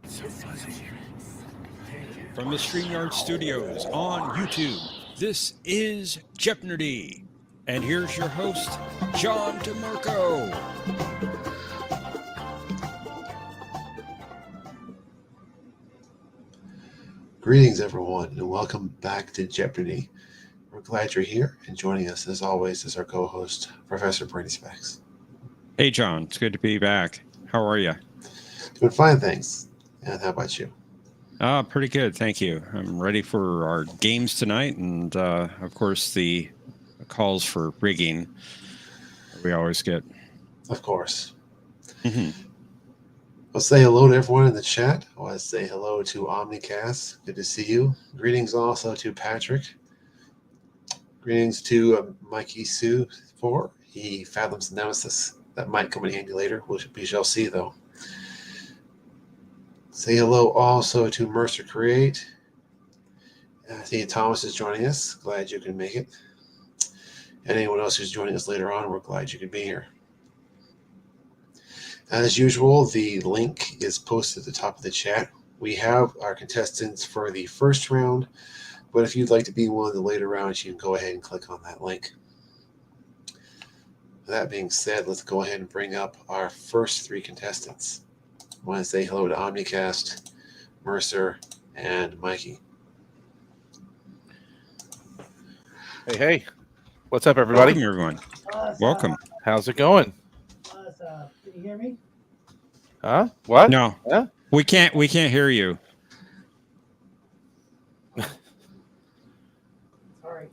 From the StreamYard Studios on YouTube, this is Jeopnerdy. And here's your host, John DeMarco. Greetings, everyone, and welcome back to Jeopardy! We're glad you're here, and joining us, as always, is our co-host, Professor Brainy Specs. Hey, John. It's good to be back. How are you? Doing fine, thanks. And how about you? Pretty good, thank you. I'm ready for our games tonight, and of course, the calls for rigging we always get. Of course. Mm-hmm. I'll say hello to everyone in the chat. I want to say hello to Omnicast. Good to see you. Greetings also to Patrick. Greetings to Mikey Sue 4. He fathoms the nemesis. That might come in handy later. We shall see, though. Say hello also to Mercer Create. I see Thomas is joining us. Glad you can make it. And anyone else who's joining us later on, we're glad you could be here. As usual, the link is posted at the top of the chat. We have our contestants for the first round, but if you'd like to be one of the later rounds, you can go ahead and click on that link. That being said, let's go ahead and bring up our first three contestants. I want to say hello to Omnicast, Mercer, and Mikey. Hey. What's up, everybody? Welcome, everyone. Welcome. How's it going? Can you hear me? Huh? What? No, Huh? we can't hear you. Sorry.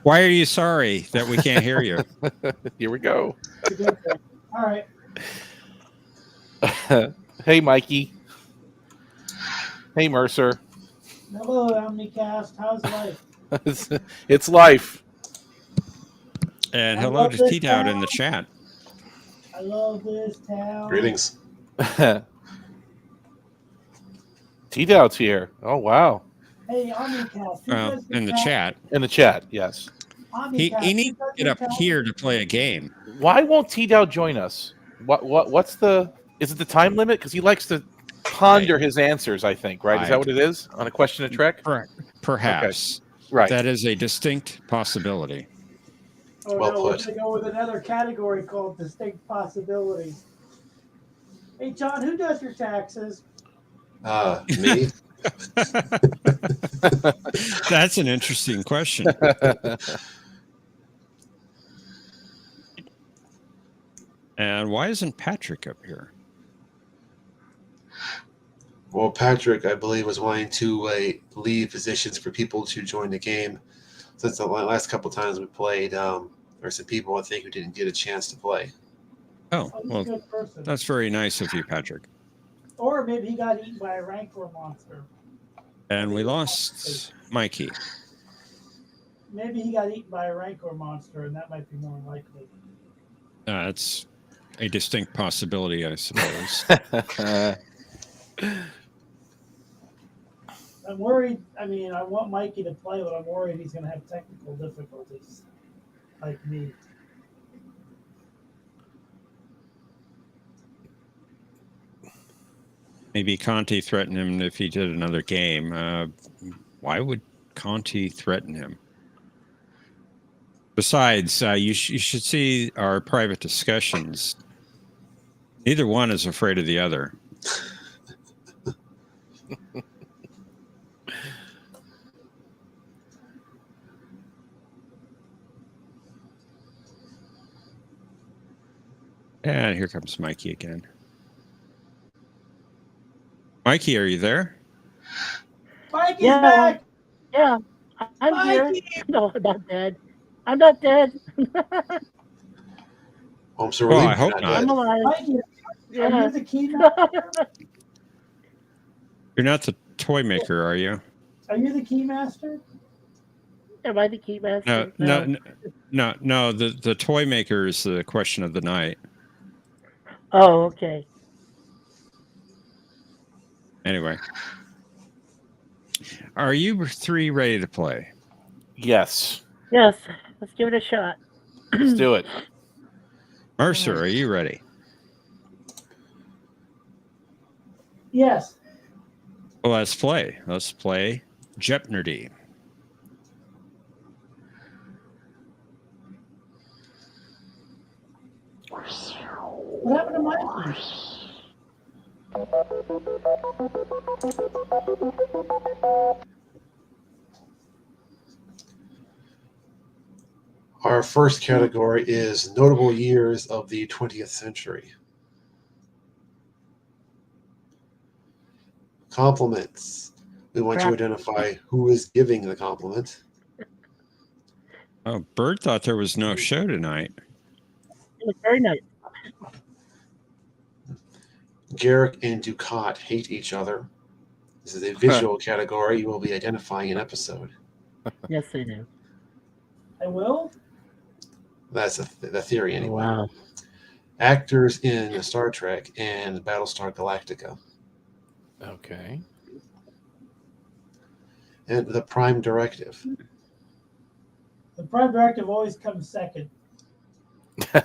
Why are you sorry that we can't hear you? Here we go. All right. Hey, Mikey. Hey, Mercer. Hello, Omnicast. How's life? It's life. And I hello love to this T-Dowd in the town. chat. I love this town. Greetings. T-Dowd's here. Oh, wow. Hey, Omnicast. Who does your In the town? chat. In the chat, yes. He Omnicast, needs who does to get your up town? here to play a game. Why won't T-Dowd join us? What's the... Is it the time limit? Because he likes to ponder his answers, I think, right? Is that what it is? On a question of Trek? Perhaps. Okay. Right. That is a distinct possibility. Oh, Well no, we're put. going to go with another category called distinct possibilities. Hey, John, who does your taxes? Me? That's an interesting question. And why isn't Patrick up here? Well, Patrick, I believe, was wanting to leave positions for people to join the game. Since the last couple times we played, there were some people, I think, who didn't get a chance to play. Oh, Oh, he's well, a good person. that's very nice of you, Patrick. Or maybe he got eaten by a rancor monster. And we lost Mikey. Maybe he got eaten by a rancor monster, and that might be more likely. It's a distinct possibility, I suppose. I'm worried. I mean, I want Mikey to play, but I'm worried he's going to have technical difficulties, like me. Maybe Conti threatened him if he did another game. Why would Conti threaten him? Besides, you should see our private discussions. Neither one is afraid of the other. And here comes Mikey again. Mikey, are you there? Mikey's back! Yeah, I'm Mikey! here. No, I'm not dead. I'm not dead. I'm so Well, relieved I hope you're not. I'm alive. Mikey, are Yeah. you the key master? You're not the toy maker, are you? Are you the key master? Am I the key master? No. The toy maker is the question of the night. Oh, okay. Anyway, are you three ready to play? Yes. Yes, let's give it a shot. Let's do it. Mercer, are you ready? Yes. Well, let's play. Let's play Jeopnerdy. What happened to Mikey? Our first category is notable years of the 20th century. Compliments. We want you to identify who is giving the compliment. Oh, Bert thought there was no show tonight. It was very nice. Garrick and Ducat hate each other. This is a visual category. You will be identifying an episode. Yes, they do. I will. That's the theory, anyway. Wow. Actors in Star Trek and Battlestar Galactica. Okay. And the Prime Directive. The Prime Directive always comes second. Well,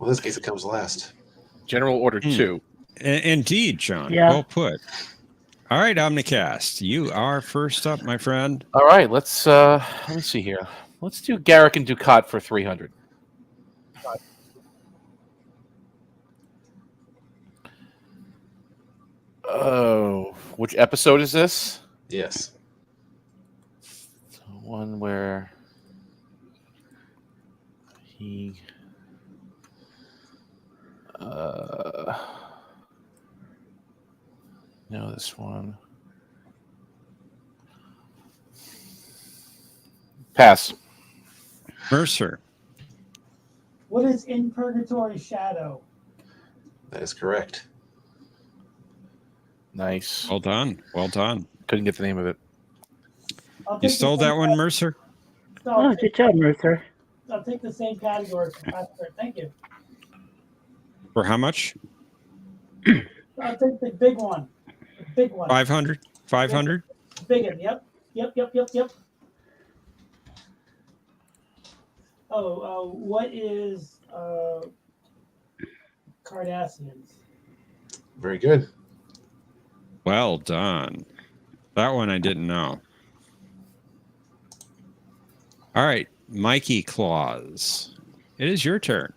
in this case, it comes last. General Order 2. Indeed, John. Yeah. Well put. All right, Omnicast, you are first up, my friend. All right, let me see here. Let's do Garrick and Ducat for 300. Oh, which episode is this? Yes. The one where he no, this one. Pass. Mercer. What is In Purgatory Shadow? That is correct. Nice. Well done. Well done. Couldn't get the name of it. I'll You take stole the that same one, Mercer? Oh, good job, Mercer. I'll take the same category for Pastor. Thank you. For how much? I'll take the big one. The big one. 500? 500? Big one. Yep. What is Cardassians? Very good. Well done. That one I didn't know. All right, Mikey Claus. It is your turn.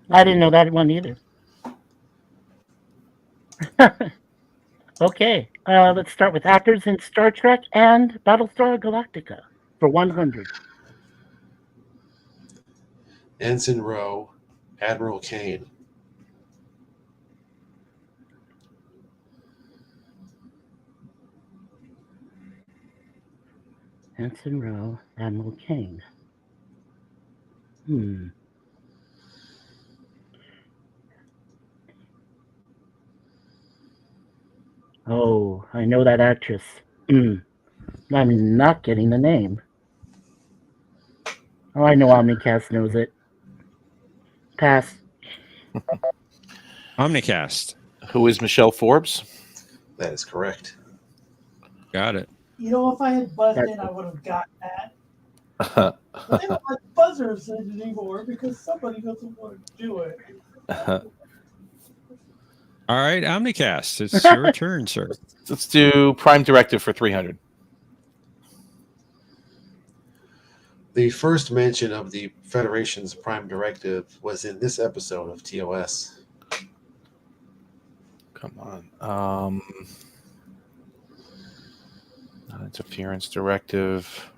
I didn't know that one either. Okay, let's start with actors in Star Trek and Battlestar Galactica for 100. Ensign Rowe, Admiral Kane. Ensign Rowe, Admiral Kane. Oh, I know that actress. I'm not getting the name. Oh, I know Omnicast knows it. Pass. Omnicast. Who is Michelle Forbes? That is correct. Got it. You know, if I had buzzed in, I would have gotten that. But they don't let buzzers in anymore because somebody doesn't want to do it. All right, Omnicast. It's your turn, sir. Let's do Prime Directive for 300. The first mention of the Federation's Prime Directive was in this episode of TOS. Come on. Non-interference directive.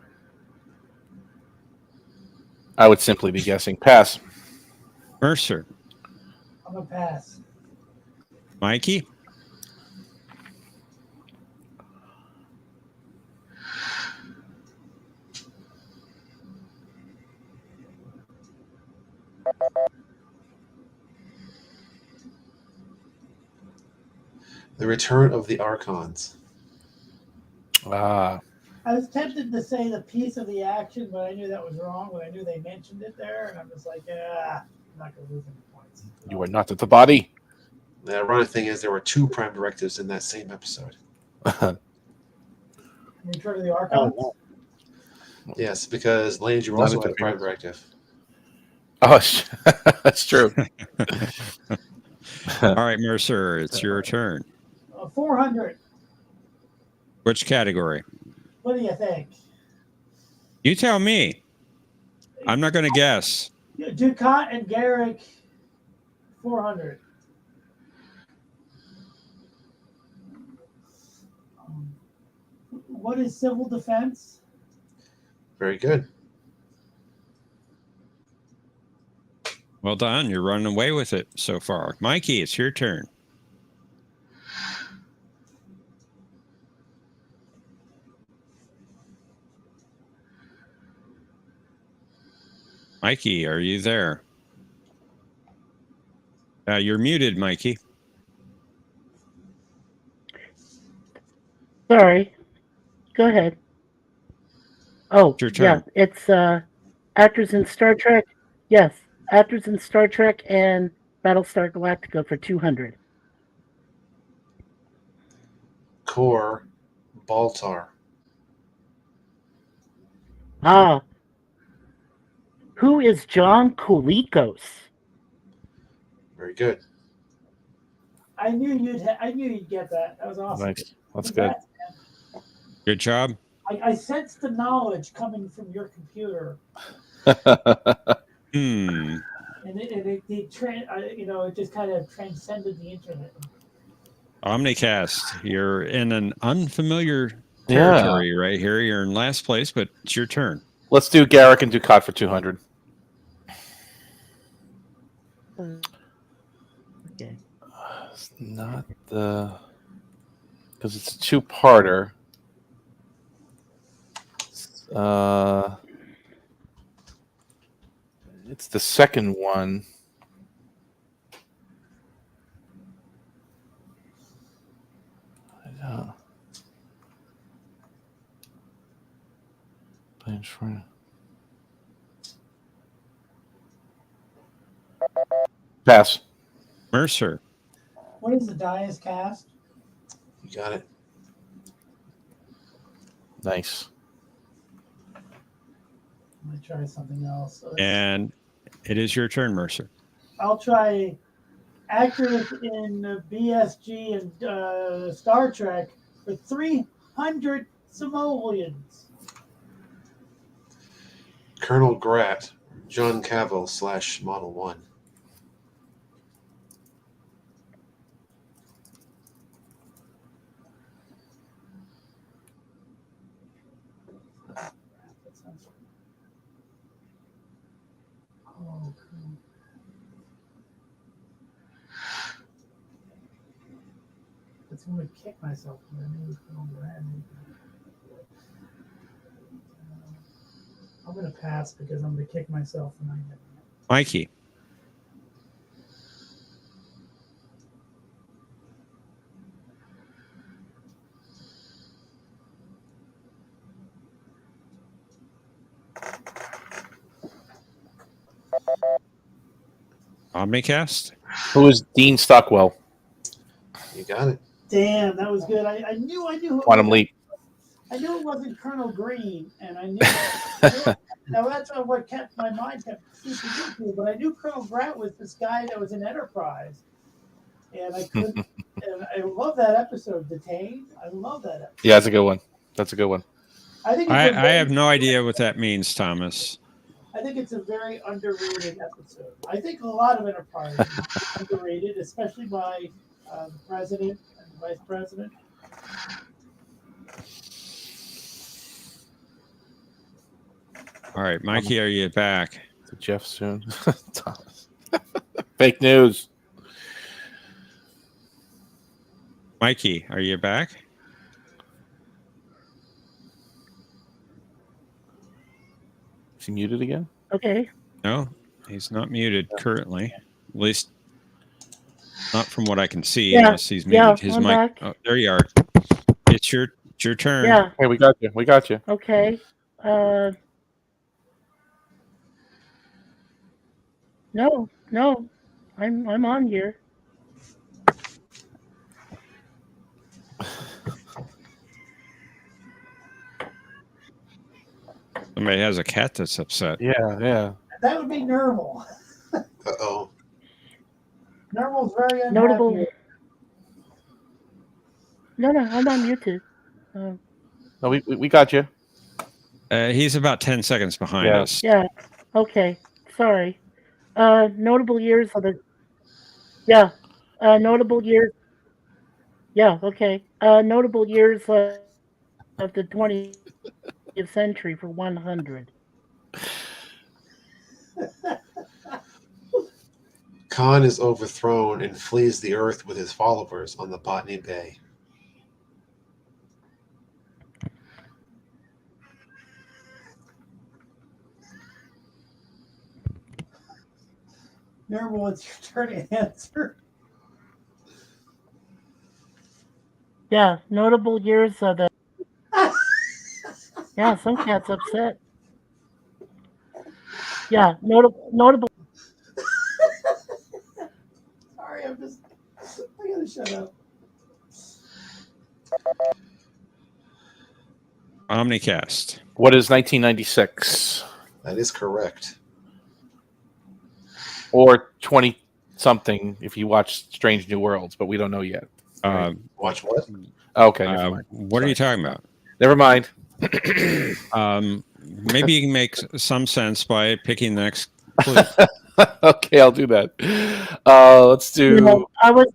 I would simply be guessing. Pass. Mercer. I'm going to pass. Mikey. The Return of the Archons. Ah. I was tempted to say the piece of the action, but I knew that was wrong. But I knew they mentioned it there, and I'm just like, I'm not going to lose any points. You are not at the body. The ironic thing is there were two Prime Directives in that same episode. Return of the Archons? Yes, because Landry also had a Prime Directive. Oh, that's true. All right, Mercer, it's your turn. 400. Which category? What do you think? You tell me. I'm not going to guess. Ducat and Garrick, 400. What is civil defense? Very good. Well done. You're running away with it so far. Mikey, it's your turn. Mikey, are you there? You're muted, Mikey. Sorry. Go ahead. Oh, It's your turn. yeah. It's actors in Star Trek. Yes, actors in Star Trek and Battlestar Galactica for 200. Core Baltar. Ah. Who is John Colicos? Very good. I knew you'd get that. That was awesome. Nice. That's good. Good job. I sensed the knowledge coming from your computer, Hmm. and it just kind of transcended the internet. Omnicast, you're in an unfamiliar territory right here. You're in last place, but it's your turn. Let's do Garrick and Ducat for 200. Okay. It's not the... Because it's a two-parter. It's the second one. Pass. Mercer. What is the Dias cast? You got it. Nice. I'm gonna try something else. And it is your turn, Mercer. I'll try actors in BSG and Star Trek for 300 simoleons. Colonel Grat, John Cavill / Model 1. Oh, cool. It's going to kick myself when I knew Colonel Grat. I'm going to pass because I'm going to kick myself when I get it. Mikey. Omnicast. Who is Dean Stockwell? You got it. Damn, that was good. I knew Quantum Leap. I knew it wasn't Colonel Green, and I knew now that's what kept my mind kept sleeping, but I knew Colonel Grant was this guy that was in Enterprise, and I couldn't. And I love that episode, Detained. I love that episode. Yeah, that's a good one. That's a good one. I think I have no idea what that means, Thomas. I think it's a very underrated episode. I think a lot of Enterprise is underrated, especially by the president and the vice president. All right, Mikey, are you back? To Jeff soon. Thomas. Fake news. Mikey, are you back? Is he muted again? Okay. No, he's not muted currently. At least not from what I can see, unless he's muted his I'm mic. back. Oh, there you are. It's your turn. Yeah. Hey, we got you. We got you. Okay. No. I'm on here. Somebody has a cat that's upset. Yeah. That would be Nermal. Uh-oh. Nermal's very unhappy. Notable. No, I'm not muted. No, we got you. He's about 10 seconds behind Yeah. us. Yeah. Okay. Sorry. Notable years of the. Yeah. Notable years. Yeah. Okay. Notable years of the 20th century for 100. Khan is overthrown and flees the earth with his followers on the Botany Bay. Normal, it's your turn to answer. Yeah. Notable years of the. Yeah. Some cat's upset. Yeah. Notable. Sorry, I gotta shut up. Omnicast. What is 1996 That is correct. or 20 something if you watch Strange New Worlds, but we don't know yet. Watch what? Okay, never mind. What are you talking about? Never mind. Maybe you can make some sense by picking the next clue. Okay, I'll do that. Let's do. No, I was.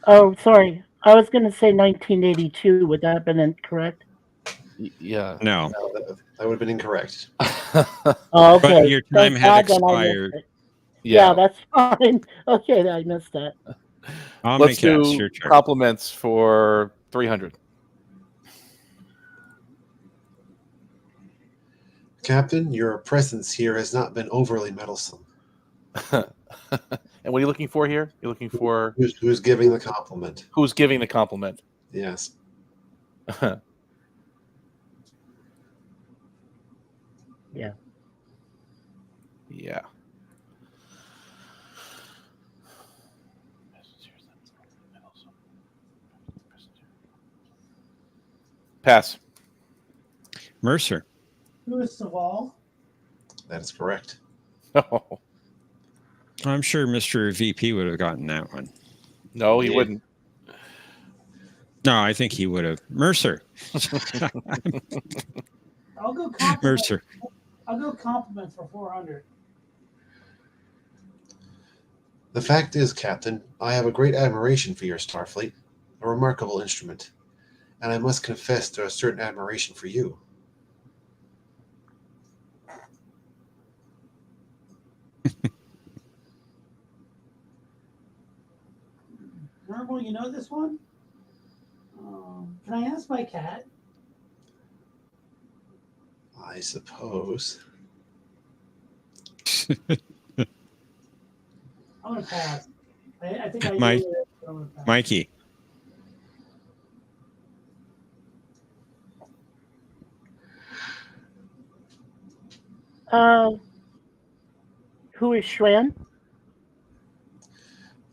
Oh, sorry. I was going to say 1982. Would that have been incorrect? Yeah. No. No, that would have been incorrect. Oh, okay. But your time Thank had God then I missed expired. it. Yeah, that's fine. Okay, I missed that. Let's Omnicast, do your turn. compliments for 300. Captain, your presence here has not been overly meddlesome. And what are you looking for here? You're looking for Who's giving the compliment? who's giving the compliment. Yes. Yeah. Yeah. Pass. Mercer. Louis Saval. That is correct. No, I'm sure Mr. VP would have gotten that one. no, he Yeah. wouldn't. No, I think he would have. Mercer. I'll go compliment. Mercer. I'll go compliment for 400. The fact is, Captain, I have a great admiration for your Starfleet, a remarkable instrument, and I must confess to a certain admiration for you. Normal, you know this one? Can I ask my cat? I suppose. I'm gonna pass. I think I Mike- know it, but I'm gonna pass. Mikey. Who is Shran?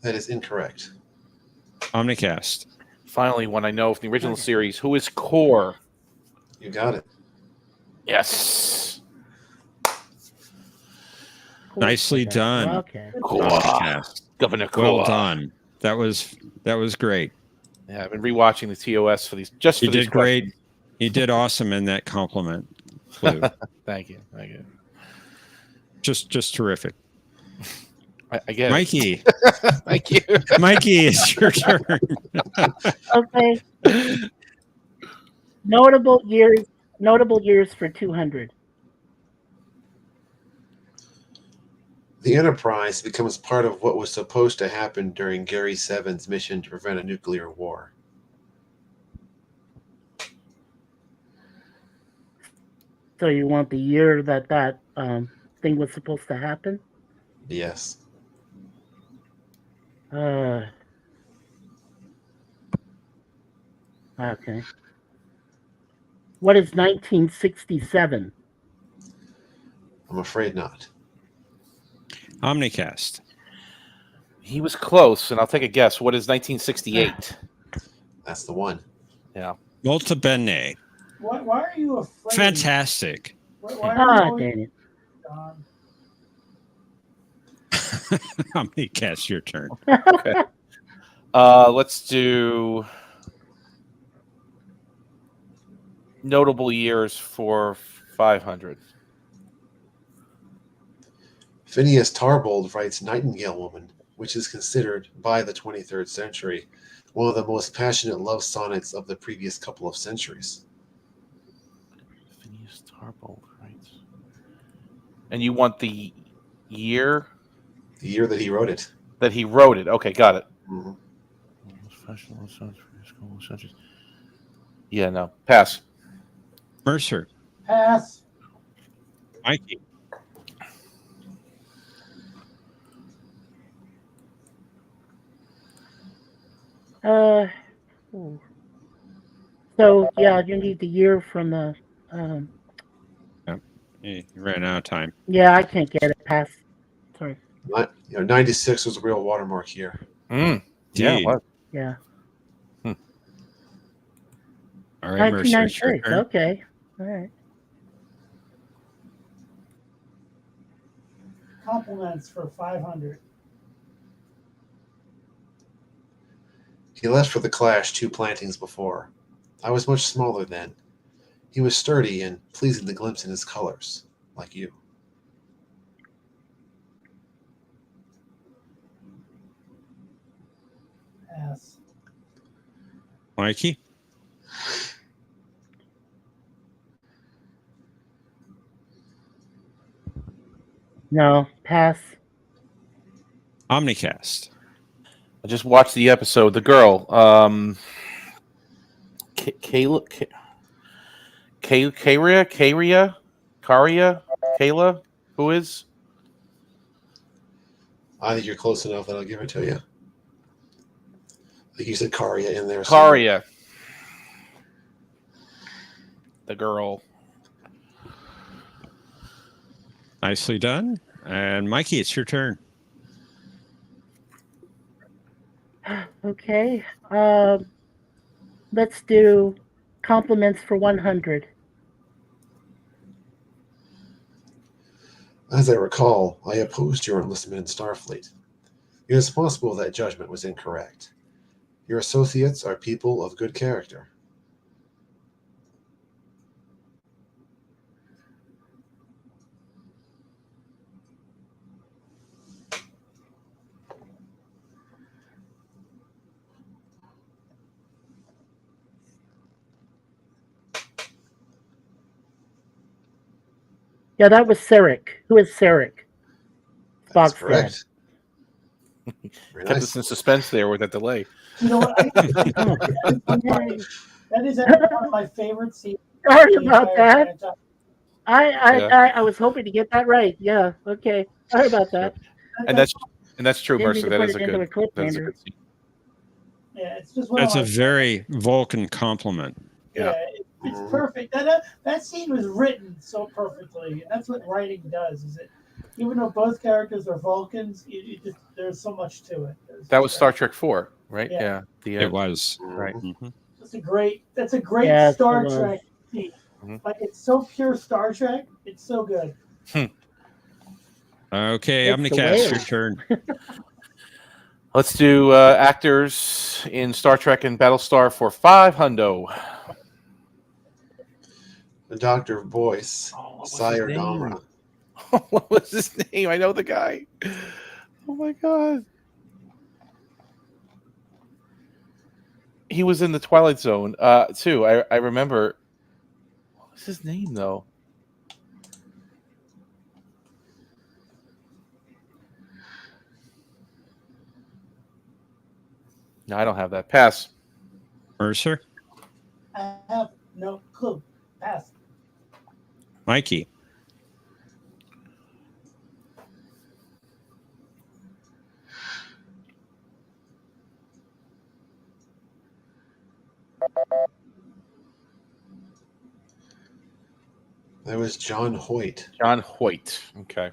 That is incorrect. Omnicast. Finally, one I know from the original series. Who is Core? You got it. Yes. Nicely Okay. done. Okay. Core. Omnicast. Governor Core. Well done. That was great. Yeah, I've been rewatching the TOS for these. Just for You these did great. questions. You did awesome in that compliment. Clue. Thank you. Thank you. just terrific. I get Mikey. it. Thank you. Mikey, it's your turn. Okay. Notable years for 200. The Enterprise becomes part of what was supposed to happen during Gary Seven's mission to prevent a nuclear war. So you want the year that thing was supposed to happen? Yes. Okay. What is 1967? I'm afraid not. Omnicast. He was close, and I'll take a guess. What is 1968? That's the one. Yeah. Molto bene. Why are you afraid? Fantastic. Why are you always Dang it. gone? Omnicast, your turn. Okay. Let's do notable years for 500. Phineas Tarbold writes Nightingale Woman, which is considered, by the 23rd century, one of the most passionate love sonnets of the previous couple of centuries. Phineas Tarbold, right? And you want the year? The year that he wrote it. That he wrote it. Okay, got it. Mm-hmm. Yeah, no. Pass. Mercer. Pass. Mikey. Ooh. So yeah, you need the year from the. You ran out of time. Yeah, I can't get it. Pass. Sorry. 96 was a real watermark year. Yeah, Indeed. what? Yeah. All right, Mercer, it's your 1996. turn. Okay. All right. Compliments for 500. He left for the Clash 2 plantings before. I was much smaller then. He was sturdy and pleasing to glimpse in his colors, like you. Pass. Mikey. No. Pass. Omnicast. I just watched the episode. The girl, Kayla, who is? I think you're close enough that I'll give it to you. I think you said Karia in there. Karia. The girl. Nicely done. And Mikey, it's your turn. Okay. Let's do compliments for 100. As I recall, I opposed your enlistment in Starfleet. It is possible that judgment was incorrect. Your associates are people of good character. Yeah, that was Sarek. Who is Sarek? That's Spock's correct. Very Kept nice. us in suspense there with that delay. You know what? Yay. That is actually one of my favorite scenes. Sorry in the about entire that. franchise. I was hoping to get that right. Yeah. Okay. Sorry about that. And that's true, Didn't Mercer. mean to That put is it a into good. a That is a cliffhanger. good scene. Yeah, it's just one That's of a my very Vulcan compliment. Yeah, it's perfect. That scene was written so perfectly, and that's what writing does. Is it even though both characters are Vulcans, there's so much to it. That was Star Trek 4, right? Yeah. It was. Right. Mhm. That's a great Yes, Star it was. Trek scene. Mhm. Like it's so pure Star Trek. It's so good. Okay, It's the Omnicast, your whale. turn. Let's do actors in Star Trek and Battlestar for 500. The Doctor Voice, what was his Sire name? Damra. What was his name? I know the guy. Oh my god. He was in the Twilight Zone too. I remember. What was his name though? No, I don't have that. Pass. Mercer. I have no clue. Pass. Mikey. That was John Hoyt. John Hoyt. Okay.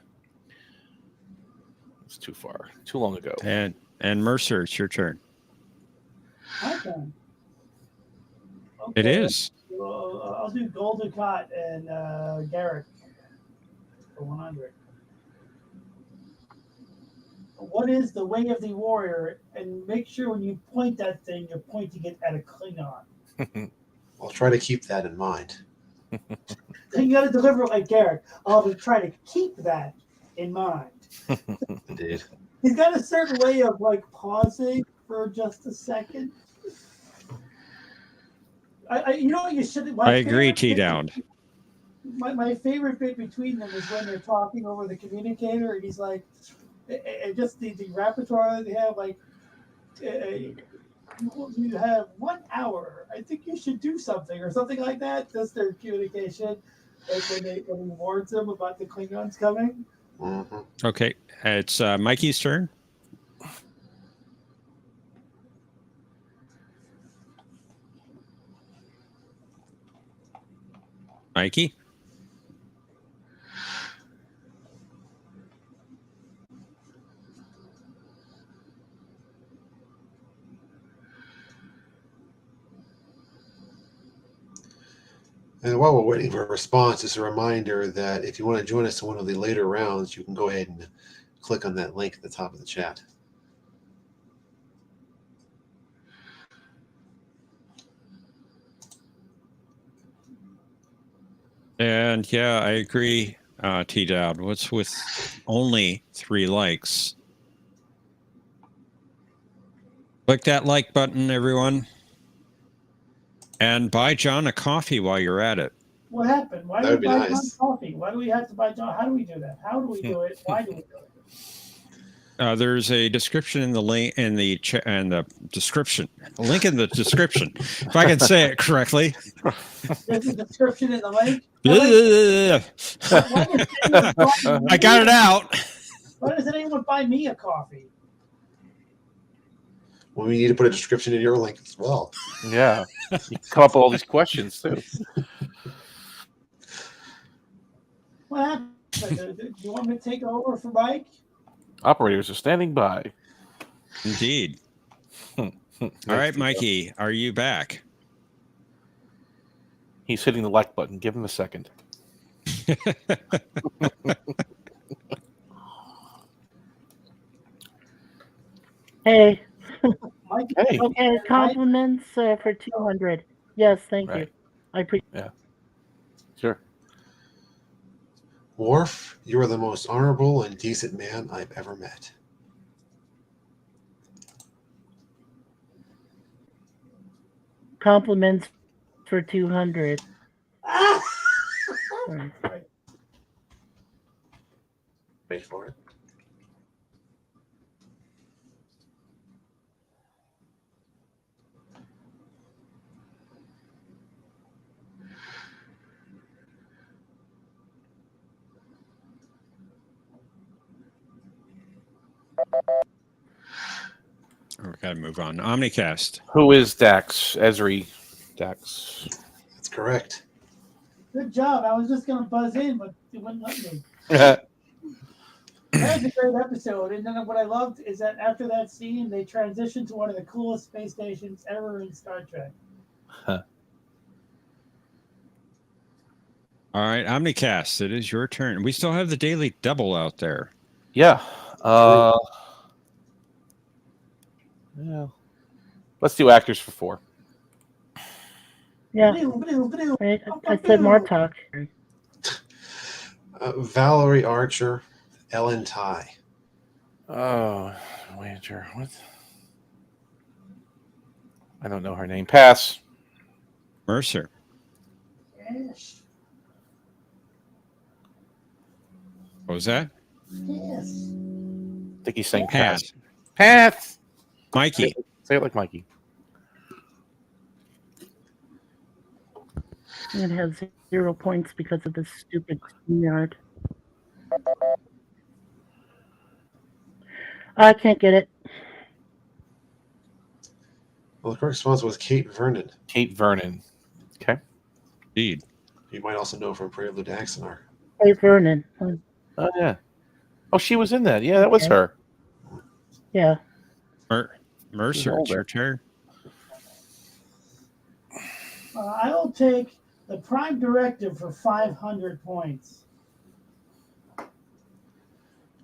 It's too far. Too long ago. And Mercer, it's your turn. Okay. It is. Well, I'll do Golden Cot and Garrick for 100. what is the way of the warrior? And make sure when you point that thing, you're pointing it at a Klingon. I'll try to keep that in mind. You got to deliver it like Garrick. I'll try to keep that in mind. Indeed. He's got a certain way of like pausing for just a second. You know what you should. I agree, T-Down. My favorite bit between them is when they're talking over the communicator, and he's like, and just the repertoire they have, like, you have 1 hour. I think you should do something or something like that. That's their communication. Like when he warns them about the Klingons coming. Mm-hmm. Okay, it's Mikey's turn. Mikey? And while we're waiting for a response, just a reminder that if you want to join us in one of the later rounds, you can go ahead and click on that link at the top of the chat. And yeah, I agree, T-Dowd. What's with only 3 likes? Click that like button, everyone. And buy John a coffee while you're at it. What happened? Why do That'd we be buy nice. John coffee? Why do we have to buy John? How do we do that? How do we do it? Why do we do it? There's a description in the link in the description. A link in the description, if I can say it correctly. There's a description in the link. I got it out. Why doesn't anyone buy me a coffee? Well, we need to put a description in your link as well. Yeah. You come up with all these questions, too. What happened? Do you want me to take over for Mike? Operators are standing by. Indeed. All right, Mikey, are you back? He's hitting the like button. Give him a second. Hey. Mike, Hey. Okay, compliments for 200. Yes, thank you. Right. I appreciate. Yeah. Sure. Worf, you are the most honorable and decent man I've ever met. Compliments for 200. Sorry. Wait for it. We got to move on. Omnicast. Who is Dax? Ezri Dax. That's correct. good job. I was just going to buzz in, but it wouldn't let me. That was a great episode. And then what I loved is that after that scene, they transitioned to one of the coolest space stations ever in Star Trek. Huh. All right, Omnicast, it is your turn. We still have the daily double out there. Yeah. Yeah. Let's do actors for 4. Yeah. Right, I said more talk. Valerie Archer, Ellen Ty. Oh, Voyager. What? I don't know her name. Pass. Mercer. Yes. What was that? Yes. I think he's saying Pass. pass. Pass. Mikey. Say it like Mikey. It has 0 points because of this stupid yard. I can't get it. Well, the correct response was Kate Vernon. Kate Vernon. Okay. Indeed. You might also know from Prelude to Axanar. Hey, Vernon. Oh, yeah. Oh, she was in that. Yeah, that was her. Yeah. Mercer, it's your turn. I'll take the Prime Directive for 500 points.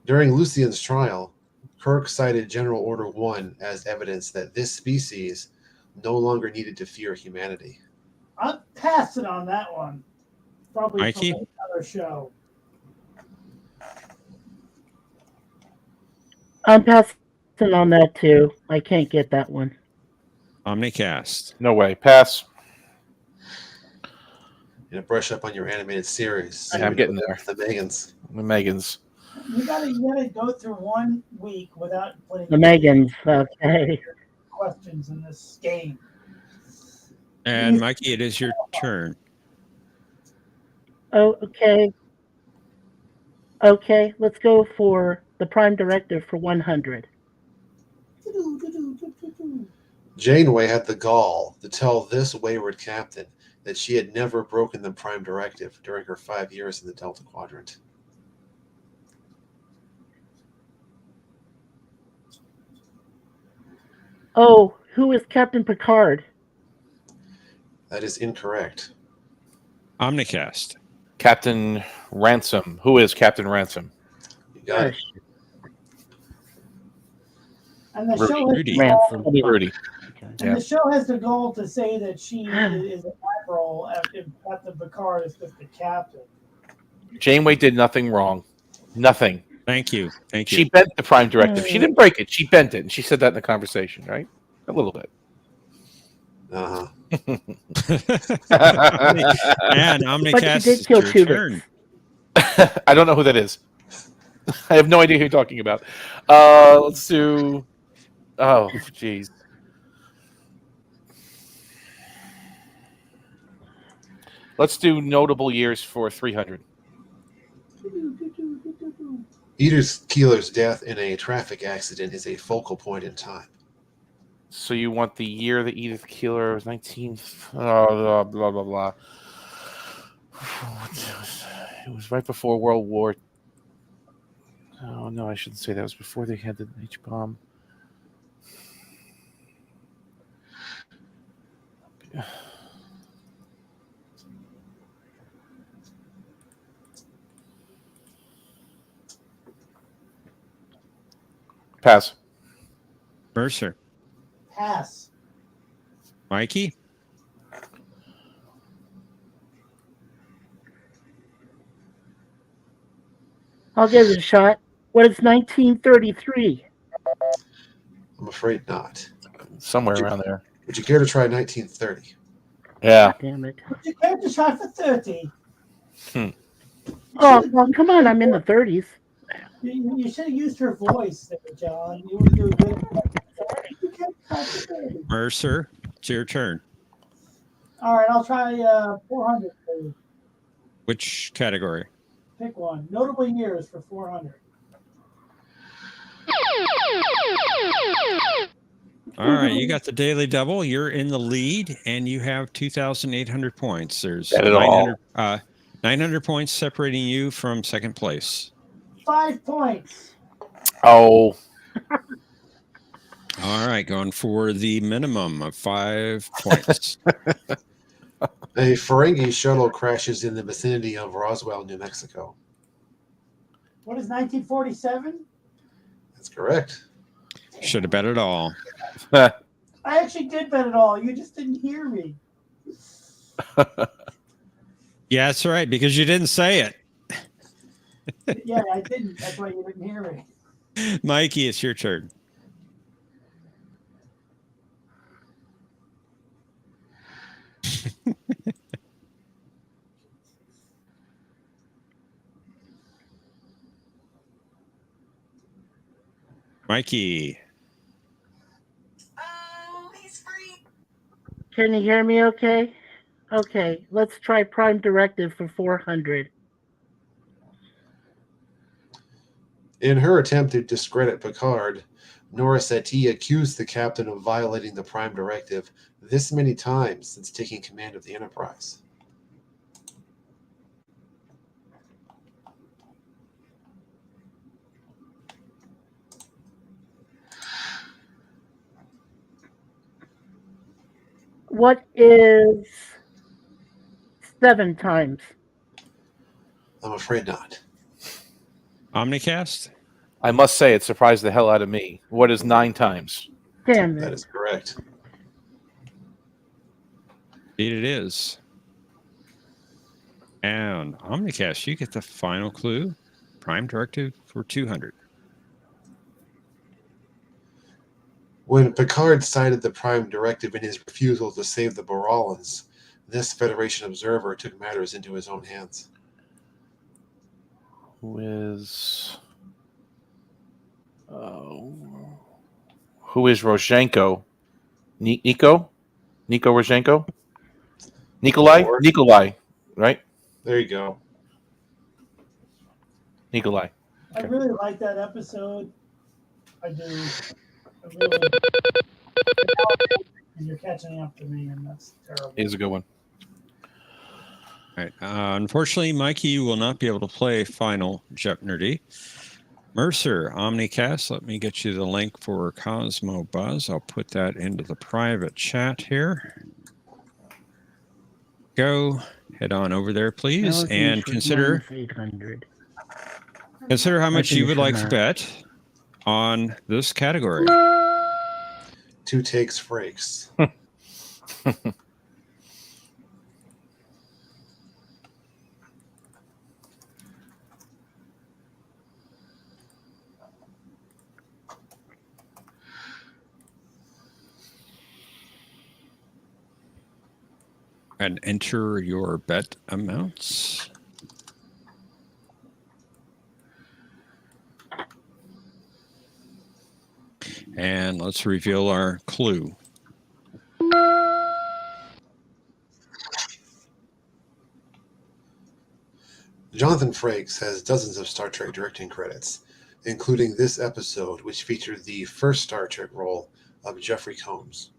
During Lucien's trial, Kirk cited General Order 1 as evidence that this species no longer needed to fear humanity. I'm passing on that one. Probably Mikey? from another show. I'm passing on that too. I can't get that one. Omnicast. No way. Pass. You know, brush up on your animated series. So I'm getting there. The Megans. The Megans. You gotta go through 1 week without putting The Megans. Okay. questions in this game. And Mikey, it is your turn. Oh, okay. Okay, let's go for the Prime Directive for 100. Janeway had the gall to tell this wayward captain that she had never broken the Prime Directive during her 5 years in the Delta Quadrant. Oh, who is Captain Picard? That is incorrect. Omnicast. Captain Ransom. Who is Captain Ransom? You got it. And the Rudy. show has Rudy. the goal, Ransom. Rudy. and the show has the goal to say that she is an admiral, and Captain Picard is just the captain. Janeway did nothing wrong. Nothing. Thank you. Thank you. She bent the Prime Directive. She didn't break it. She bent it. And she said that in the conversation, right? A little bit. Uh-huh. And Omnicast, did it's kill your Tuvix. turn. I don't know who that is. I have no idea who you're talking about. Let's do... Oh, jeez. Let's do notable years for 300. Edith Keeler's death in a traffic accident is a focal point in time. So you want the year that Edith Keeler was 19... blah, blah, blah, blah. It was right before World War... Oh, no, I shouldn't say that. It was before they had the H-bomb. Pass. Mercer. Pass. Mikey. I'll give it a shot. What is 1933? I'm afraid not. Somewhere around there. Would you care to try 1930? Yeah. Damn it. Would you care to try for 30? Oh, well, come on. I'm in the 30s. You should have used her voice there, John. You would do good. You can't try for 30. Mercer, it's your turn. All right, I'll try 400 for you. Which category? Pick one. Notable years for 400. All right, you got the daily double. You're in the lead, and you have 2,800 points. There's Not at all. 900 points separating you from second place. 5 points. Oh. All right, going for the minimum of 5 points. A Ferengi shuttle crashes in the vicinity of Roswell, New Mexico. What is 1947? That's correct. Should have bet it all. I actually did bet it all. You just didn't hear me. Yeah, that's right, because you didn't say it. Yeah, I didn't. That's why you didn't hear me. Mikey, it's your turn. Mikey. Can you hear me okay? Okay, let's try Prime Directive for 400. In her attempt to discredit Picard, Nora Settee accused the captain of violating the Prime Directive this many times since taking command of the Enterprise. What is 7 times? I'm afraid not. Omnicast? I must say, it surprised the hell out of me. What is 9 times? Damn That it. is correct. Indeed it is. And Omnicast, you get the final clue. Prime directive for 200. When Picard cited the Prime Directive in his refusal to save the Boralans, this Federation observer took matters into his own hands. Who is Rozhenko? Nico Rozhenko? Nikolai, right? There you go. Nikolai. I really like that episode. I do. I really. And you're catching up to me, and that's terrible. It is a good one. All right. Unfortunately, Mikey, you will not be able to play Final Jeopnerdy. Mercer, Omnicast, let me get you the link for Cosmo Buzz. I'll put that into the private chat here. Go. Head on over there, please, and consider how much you would like to bet on this category. 2 takes Frakes. And enter your bet amounts. And let's reveal our clue. Jonathan Frakes has dozens of Star Trek directing credits, including this episode, which featured the first Star Trek role of Jeffrey Combs.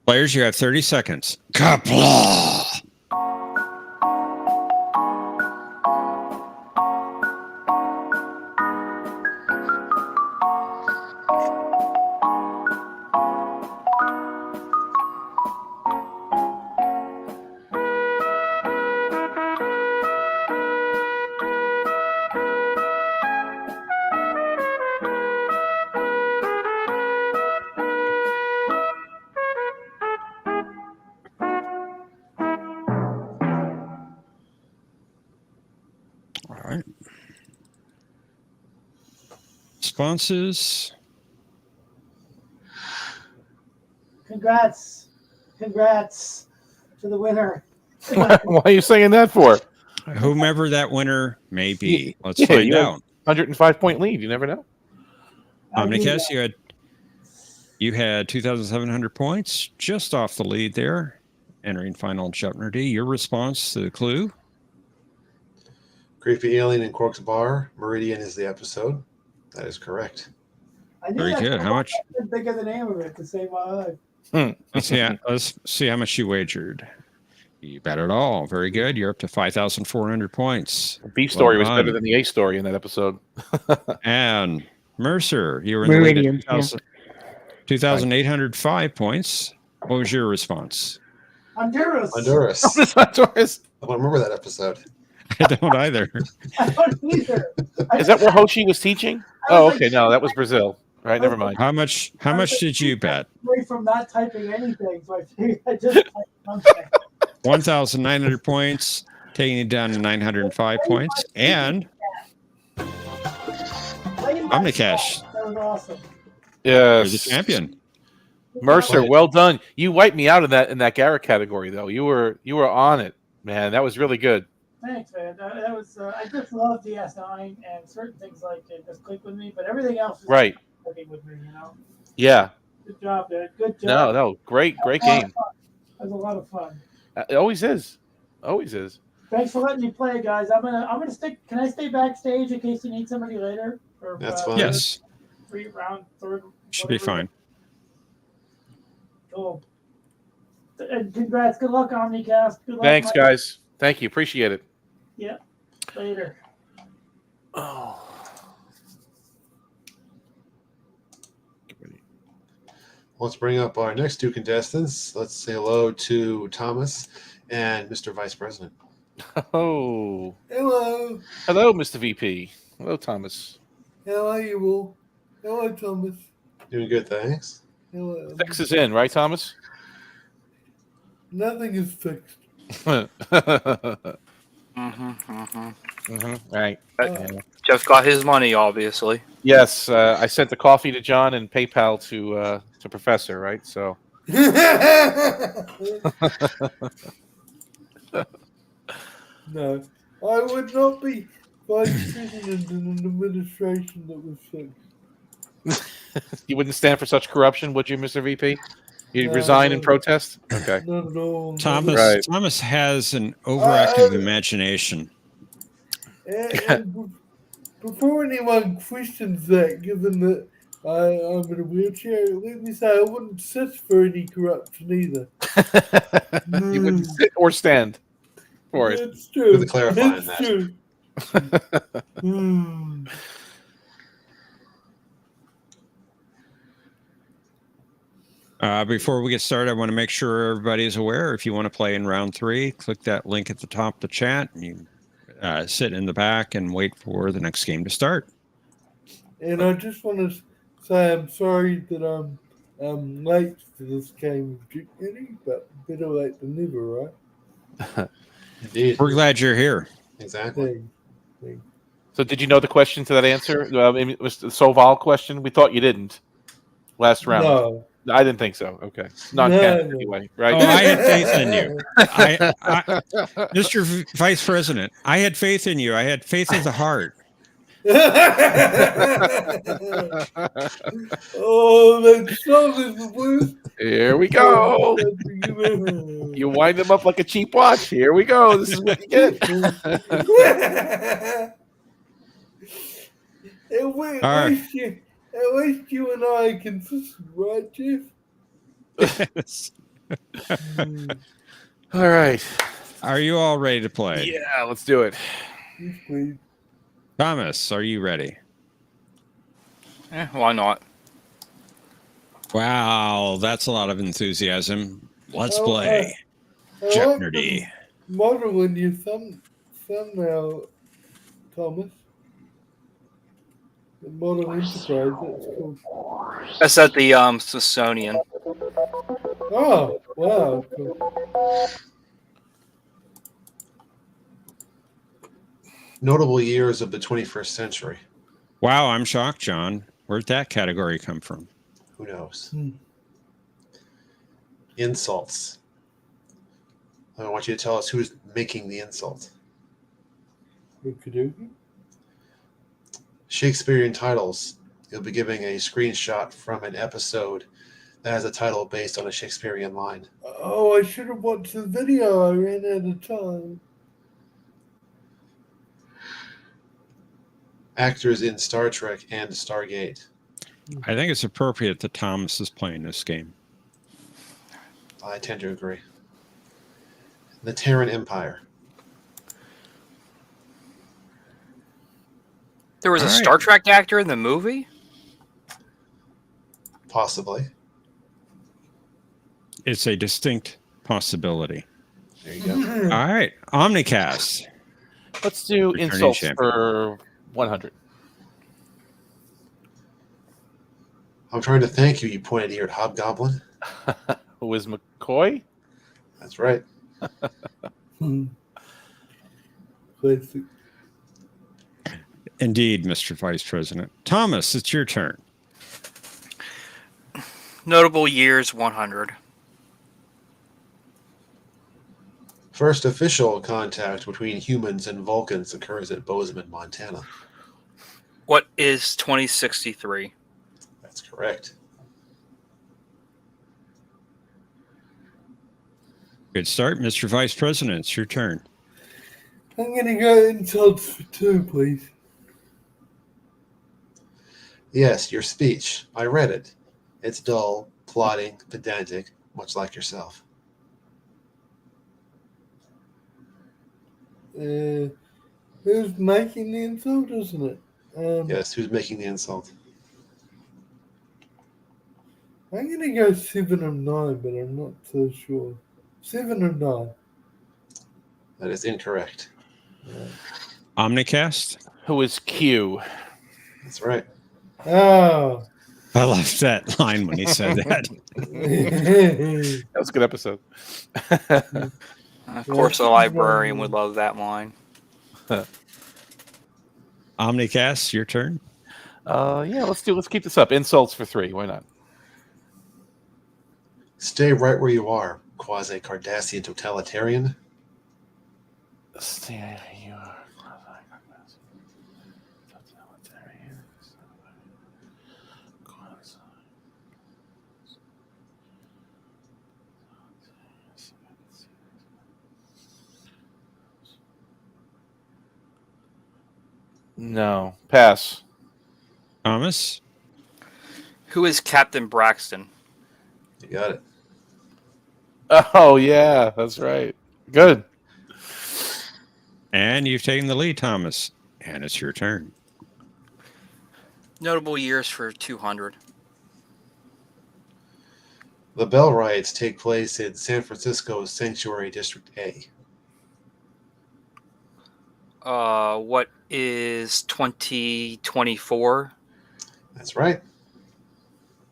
Players, you have 30 seconds. Kapla! All right. Responses. Congrats to the winner. Why are you saying that for? Whomever that winner may be. Let's Yeah, find you had out. 105-point lead. You never know. Omnicast, you had 2,700 points, just off the lead there, entering Final Jeopnerdy. Your response to the clue? Creepy Alien in Quark's Bar. Meridian is the episode. That is correct. I knew Very that, good. How much? I couldn't think of the name of it to save my life. Let's see how much you wagered. You bet it all. Very good. You're up to 5,400 points. The B story was done. better than the A story in that episode. And Mercer, you were in the lead Meridian, at 2,805 points. What was your response? Honduras. Honduras. Honduras. I don't remember that episode. I don't either. I don't either. Is that where Hoshi was teaching? Oh, okay. No, that was Brazil. All right, never mind. How much did you bet? Away from not typing anything, so I figured I just typed something. 1,900 points, taking it down to 905 points. And Omnicash, That was awesome. you're the Yes, champion. Mercer, well done. You wiped me out in that Garrett category, though. You were on it, man. That was really good. Thanks, man. That was. I just love DS9 and certain things like it just clicked with me, but everything else was Right. clicking with me. You know. Yeah. Good job, dude. Good job. No, great game. That was a lot of fun. It always is. Always is. Thanks for letting me play, guys. I'm gonna stick. Can I stay backstage in case you need somebody later? Or, That's fine. Yes, third. should be fine. Cool. And congrats. Good luck, Omnicast. Good luck. Thanks, Mike. guys. Thank you. Appreciate it. Yeah. Later. Oh. Let's bring up our next 2 contestants. Let's say hello to Thomas and Mr. Vice President. Oh. Hello. Hello, Mr. VP. Hello, Thomas. How are you all? Hello, Thomas. Doing good, thanks. Hello. Fix is in, right, Thomas? Nothing is fixed. Right. Jeff got his money, obviously. Yes, I sent the coffee to John and PayPal to Professor, right? So No, I would not be vice president in an administration that was fixed. you wouldn't stand for such corruption, would you, Mr. VP? You'd No, resign in no. protest? Okay. Not at all. Thomas Right. Thomas has an overactive I- imagination. And before anyone questions that, given that I'm in a wheelchair, let me say I wouldn't sit for any corruption either. You wouldn't sit or stand for it. That's true. Good to clarify That's that. true. Hmm. Before we get started, I want to make sure everybody's aware. If you want to play in round 3, click that link at the top of the chat, and you sit in the back and wait for the next game to start. And I just want to say I'm sorry that I'm late for this game of Jeopnerdy, but better late than never, right? Indeed. We're glad you're here. Exactly. Thanks. So did you know the question to that answer? It was the Soval question. We thought you didn't last round. No. I didn't think so. Okay. Not No, Ken, no. anyway, right? Oh, I had faith in you. Mr. Vice President, I had faith in you. I had faith in the heart. Oh, that song is the worst. Here we go. You wind them up like a cheap watch. Here we go. This is what you get. At least you and I are consistent, right, Jeff? All right. Are you all ready to play? Yeah, let's do it. Yes, please. Thomas, are you ready? Why not? Wow, that's a lot of enthusiasm. Let's Oh, play. I like Jeopnerdy. the model in your thumbnail, Thomas. The model enterprise, that's cool. That's at the Smithsonian. Oh, wow. Cool. Notable years of the 21st century. Wow, I'm shocked, John. Where'd that category come from? Who knows? Hmm. Insults. I want you to tell us who's making the insult. Okey-dokey. Shakespearean titles. You'll be giving a screenshot from an episode that has a title based on a Shakespearean line. Oh, I should have watched the video. I ran out of time. Actors in Star Trek and Stargate. I think it's appropriate that Thomas is playing this game. I tend to agree. The Terran Empire. There was a All right. Star Trek actor in the movie? Possibly. It's a distinct possibility. There you go. All right, Omnicast. Let's do Returning insults champion. for 100. I'm trying to thank you, you pointed-eared hobgoblin. Who is McCoy? That's right. Classic. Indeed, Mr. Vice President. Thomas, it's your turn. Notable years 100. First official contact between humans and Vulcans occurs at Bozeman, Montana. What is 2063? That's correct. Good start, Mr. Vice President. It's your turn. I'm going to go insults for 2, please. Yes, your speech. I read it. It's dull, plodding, pedantic, much like yourself. Who's making the insult, isn't it? Yes, who's making the insult? I'm going to go 7 or 9, but I'm not so sure. 7 or 9. That is incorrect. Omnicast. Who is Q? That's right. Oh. I love that line when he said that. That was a good episode. Of course, a librarian would love that line. Omnicast, your turn. Yeah, let's keep this up. Insults for 3. Why not? Stay right where you are, quasi-Cardassian totalitarian. Stay. No. Pass. Thomas. Who is Captain Braxton? You got it. Oh, yeah, that's right. Good. And you've taken the lead, Thomas. And it's your turn. Notable years for 200. The Bell riots take place in San Francisco's Sanctuary District A. What is 2024? That's right.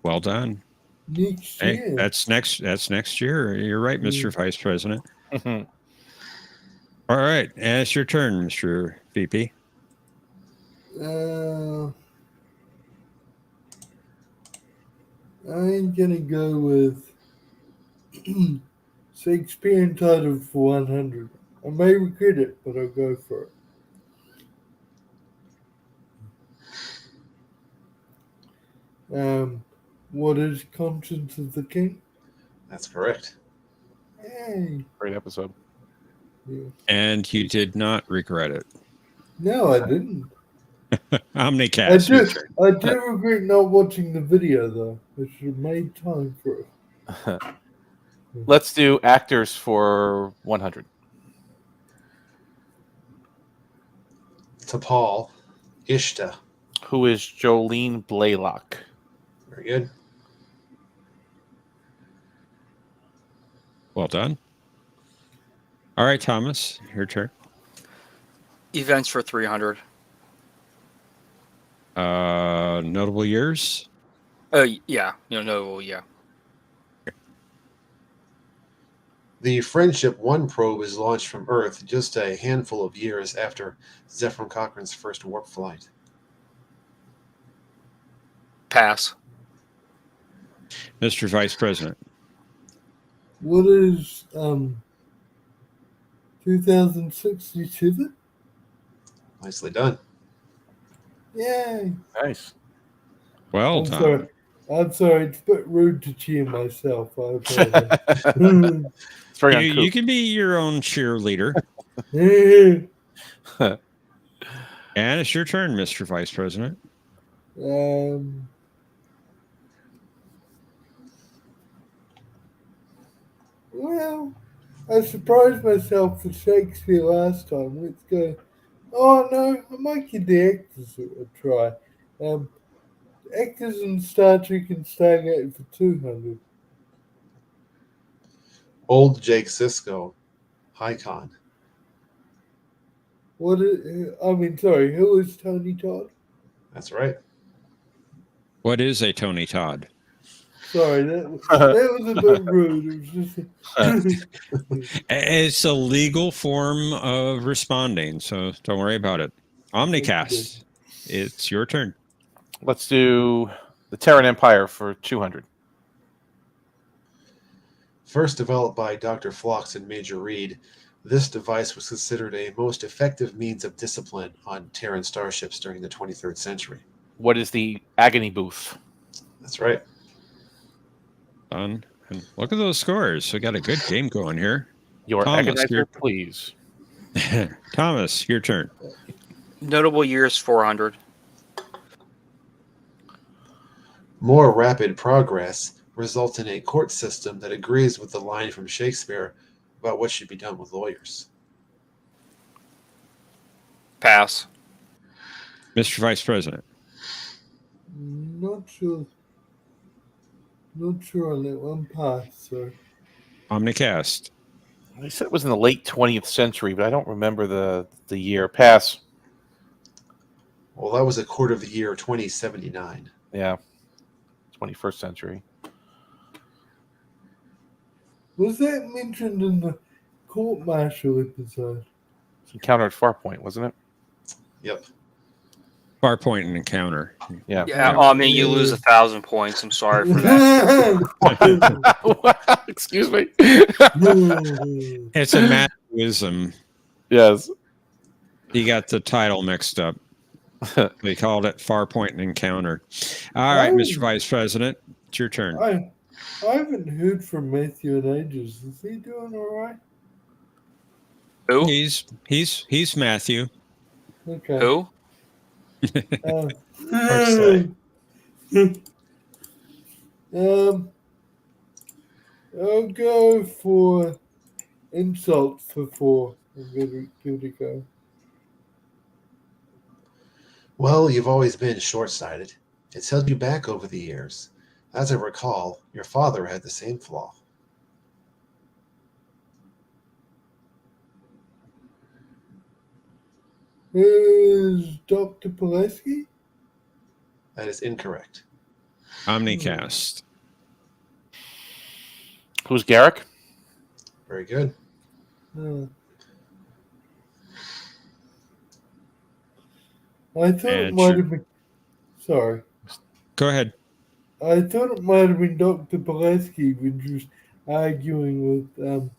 Well done. Next Hey, year. that's next year. You're right, Mr. Vice President. Mhm. All right. And it's your turn, Mr. VP. I'm gonna go with Shakespearean title for 100. I may regret it, but I'll go for it. What is Conscience of the King? That's correct. Hey. Great episode. Yeah. And you did not regret it. No, I didn't. Omnicast, your turn. I do regret not watching the video, though. I should have made time for it. Let's do actors for 100. T'Pol, Ishta. Who is Jolene Blaylock? Very good. Well done. All right, Thomas, your turn. Events for 300. Notable years. Yeah. Notable, yeah. The Friendship 1 probe is launched from Earth just a handful of years after Zefram Cochrane's first warp flight. Pass. Mr. Vice President. What is 2067? Nicely done. Yay! Nice. Well I'm done. sorry. I'm sorry. It's a bit rude to cheer myself. I apologize. It's very You can be your own cheerleader. uncouth. And it's your turn, Mr. Vice President. Well, I surprised myself with Shakespeare last time. Let's go. Oh no, I might give the actors a try. Actors in Star Trek and Stargate for 200. Old Jake Sisko, Hycon. Who is Tony Todd? That's right. What is a Tony Todd? Sorry, that was a bit rude. It was just It's a legal form of responding, so don't worry about it. Omnicast, it's your turn. Let's do the Terran Empire for 200. First developed by Dr. Phlox and Major Reed, this device was considered a most effective means of discipline on Terran starships during the 23rd century. What is the Agony Booth? That's right. Done. And look at those scores. We got a good game going here. Your Thomas, agonizer, please. Thomas, your turn. Notable years 400. More rapid progress results in a court system that agrees with the line from Shakespeare about what should be done with lawyers. Pass. Mr. Vice President. not sure. Not sure on that one. Pass, sir. Omnicast. They said it was in the late 20th century, but I don't remember the year. Pass. Well, that was a quarter of the year 2079. Yeah. 21st century. Was that mentioned in the court martial episode? It's Encounter at Farpoint, wasn't it? Yep. Farpoint and Encounter. Yeah. Yeah, I mean, you lose 1,000 points. I'm sorry for that. Excuse me. It's a Matthewism. Yes. You got the title mixed up. They called it Farpoint and Encounter. All right, Mr. Vice President, it's your turn. I haven't heard from Matthew in ages. Is he doing all right? Who? He's Matthew. Okay. Who? I'll go for insult for 4. I'm going to give it a go. Well, you've always been short-sighted. It's held you back over the years. As I recall, your father had the same flaw. Is Dr. Pulaski? That is incorrect. Omnicast. Who's Garrick? Very good. I thought it And might sure. have been. Sorry. Go ahead. I thought it might have been Dr. Pulaski when she was arguing with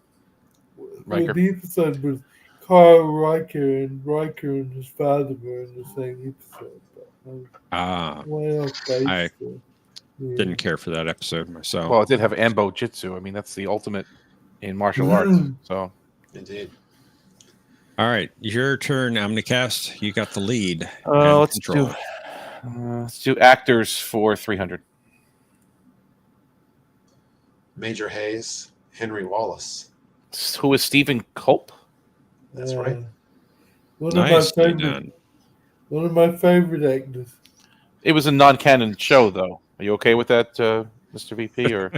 Riker. the episode with Kyle Riker, and Riker and his father were in the same episode. But I was way off base I there. Yeah. didn't care for that episode myself. Well, it did have Ambo Jitsu. I mean, that's the ultimate in martial arts. So Indeed. All right, your turn, Omnicast. You got the lead. let's do actors for 300. Major Hayes, Henry Wallace. Who is Stephen Culp? That's right. One Nicely done. One of my favorite actors. It was a non-canon show, though. Are you okay with that, Mr. VP? Or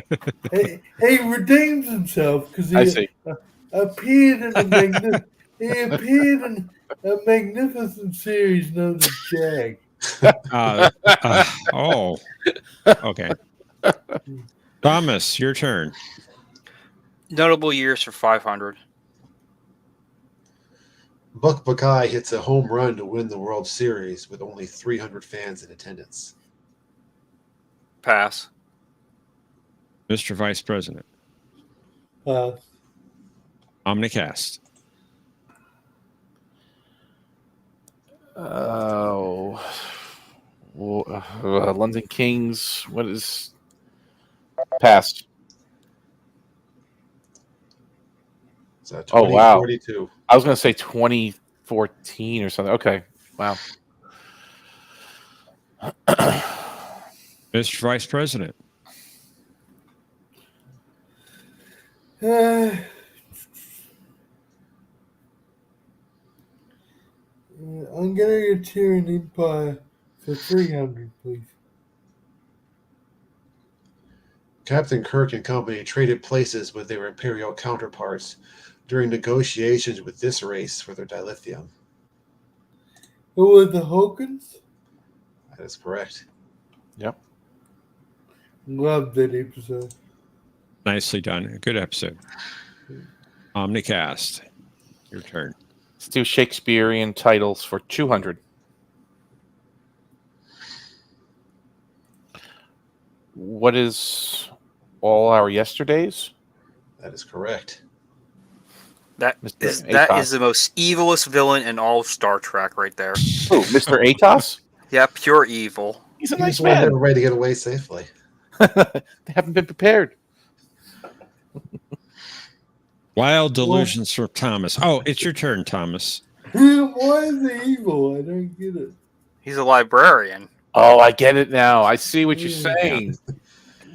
He redeems himself because I he see. appeared in a magnificent series known as Jag. Okay. Thomas, your turn. Notable years for 500. Buck Buckeye hits a home run to win the World Series with only 300 fans in attendance. Pass. Mr. Vice President. Omnicast. London Kings. What is pass? So Oh, wow. 2042. I was going to say 2014 or something. Okay. Wow. Mr. Vice President. I'm gonna go Tyrion Empire for 300, please. Captain Kirk and company traded places with their Imperial counterparts during negotiations with this race for their dilithium. Who were the Hawkins? That is correct. Yep. Love that episode. Nicely done. Good episode. Omnicast. Your turn. Let's do Shakespearean titles for 200. What is All Our Yesterdays? That is correct. That Mr. is Atos. the most evilest villain in all of Star Trek right there. Who, Mr. Atos? Yeah, pure evil. He's a He nice just wanted man. everybody to get away safely. They haven't been prepared. Wild delusions from Thomas. Oh, it's your turn, Thomas. Why is he evil? I don't get it. He's a librarian. Oh, I get it now. I see what you're saying.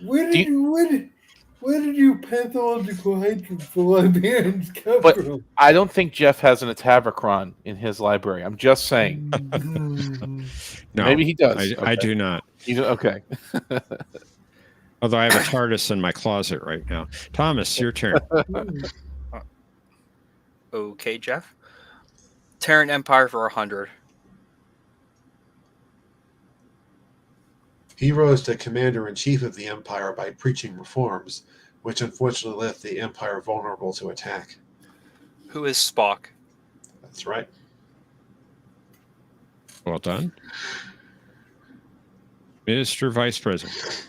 Where did your pathological hatred for librarians come But- from? I don't think Jeff has an Atavachron in his library. I'm just saying. No, Maybe he does. I do not. You do, okay. Although I have a TARDIS in my closet right now. Thomas, your turn. Okay, Jeff. Terran Empire for 100. He rose to commander-in-chief of the Empire by preaching reforms, which unfortunately left the Empire vulnerable to attack. Who is Spock? That's right. Well done. Mr. Vice President.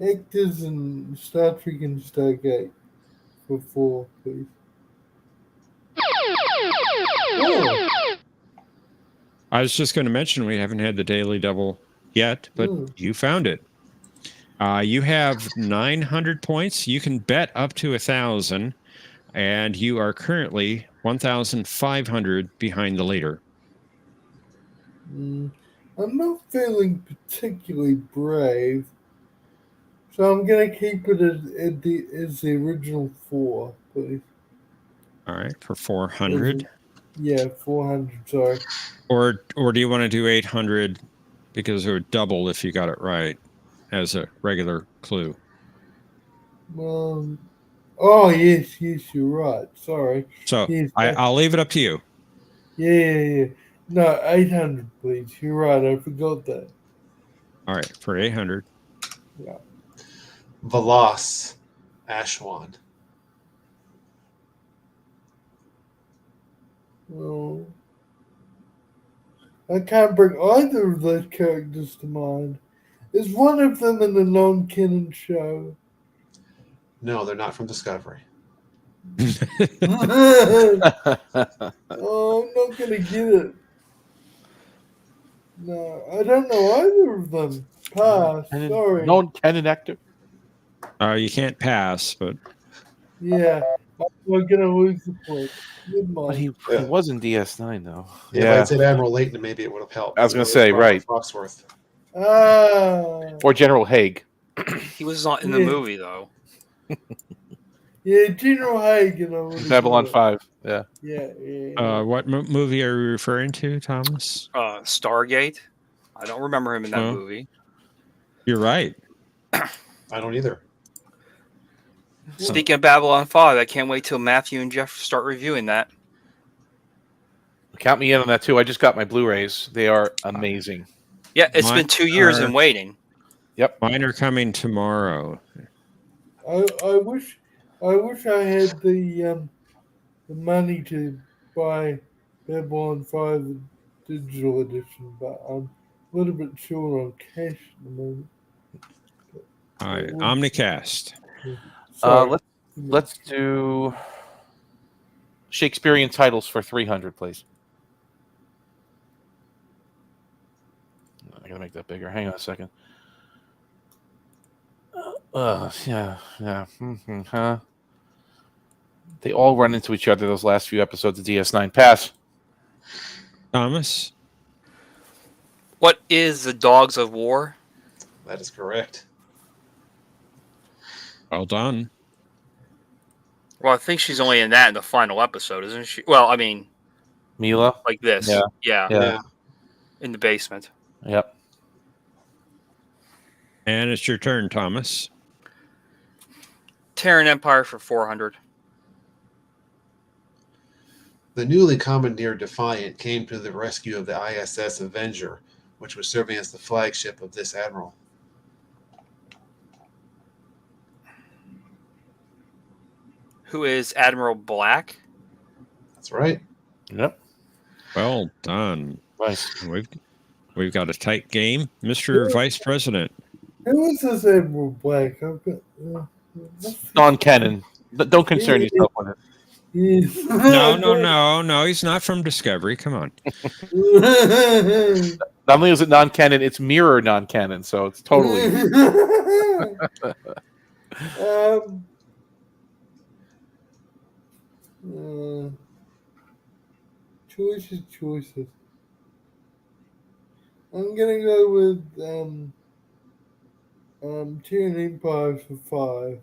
Actors in Star Trek and Stargate for 4, please. Oh, I was just going to mention we haven't had the daily double yet, but you found it. You have 900 points. You can bet up to 1,000, and you are currently 1,500 behind the leader. I'm not feeling particularly brave, so I'm going to keep it as the original 4, please. All right, for 400. Yeah, 400, sorry. Or do you want to do 800 because it would double if you got it right as a regular clue? Oh, yes, you're right. Sorry. So Yes, I'll leave it up to you. Yeah. No, 800, please. You're right. I forgot that. All right, for 800. Yeah. Veloz Ashwan. Well, I can't bring either of those characters to mind. Is one of them in the non-canon show? No, they're not from Discovery. Oh, I'm not going to get it. No, I don't know either of them. Pass. Sorry. Non-canon actor. You can't pass, but Yeah, I'm going to lose the point. Good But mind. he Yeah. was in DS9 though. Yeah, if I had said Admiral Layton, maybe it would have helped. I was gonna It was say, Robert right. Foxworth. Or General Haig. He was not in the Yeah. movie though. Yeah, General Hagen. I would've Babylon got it. 5. Yeah. Yeah. what movie are you referring to, Thomas? Stargate. I don't remember him in that Well, movie. You're right. I don't either. Speaking of Babylon 5, I can't wait till Matthew and Jeff start reviewing that. Count me in on that too. I just got my Blu-rays. They are amazing. Yeah, it's Mine been 2 years are- in waiting. Mine are coming tomorrow. I wish I had the money to buy Babylon 5 digital edition, but I'm a little bit short on cash at the moment. All right, Omnicast. Sorry. Let's do Shakespearean titles for 300, please. I gotta make that bigger. Hang on a second. Yeah. Huh. They all run into each other. Those last few episodes of DS9. Pass. Thomas. What is the Dogs of War? That is correct. Well done. Well, I think she's only in that in the final episode, isn't she? Well, I mean, Mila. like this. Yeah. Yeah. In the basement. Yep. And it's your turn, Thomas. Terran Empire for 400. The newly commandeered Defiant came to the rescue of the ISS Avenger, which was serving as the flagship of this admiral. Who is Admiral Black? That's right. Yep. Well done. Nice. We've got a tight game, Mr. Vice President. Who is this Admiral Black? I've got, Non-canon. Don't concern yourself with it. yes. No. He's not from Discovery. Come on. Not only is it non-canon, it's mirror non-canon, so it's totally. Choices. I'm gonna go with Tyrion Empire for 5.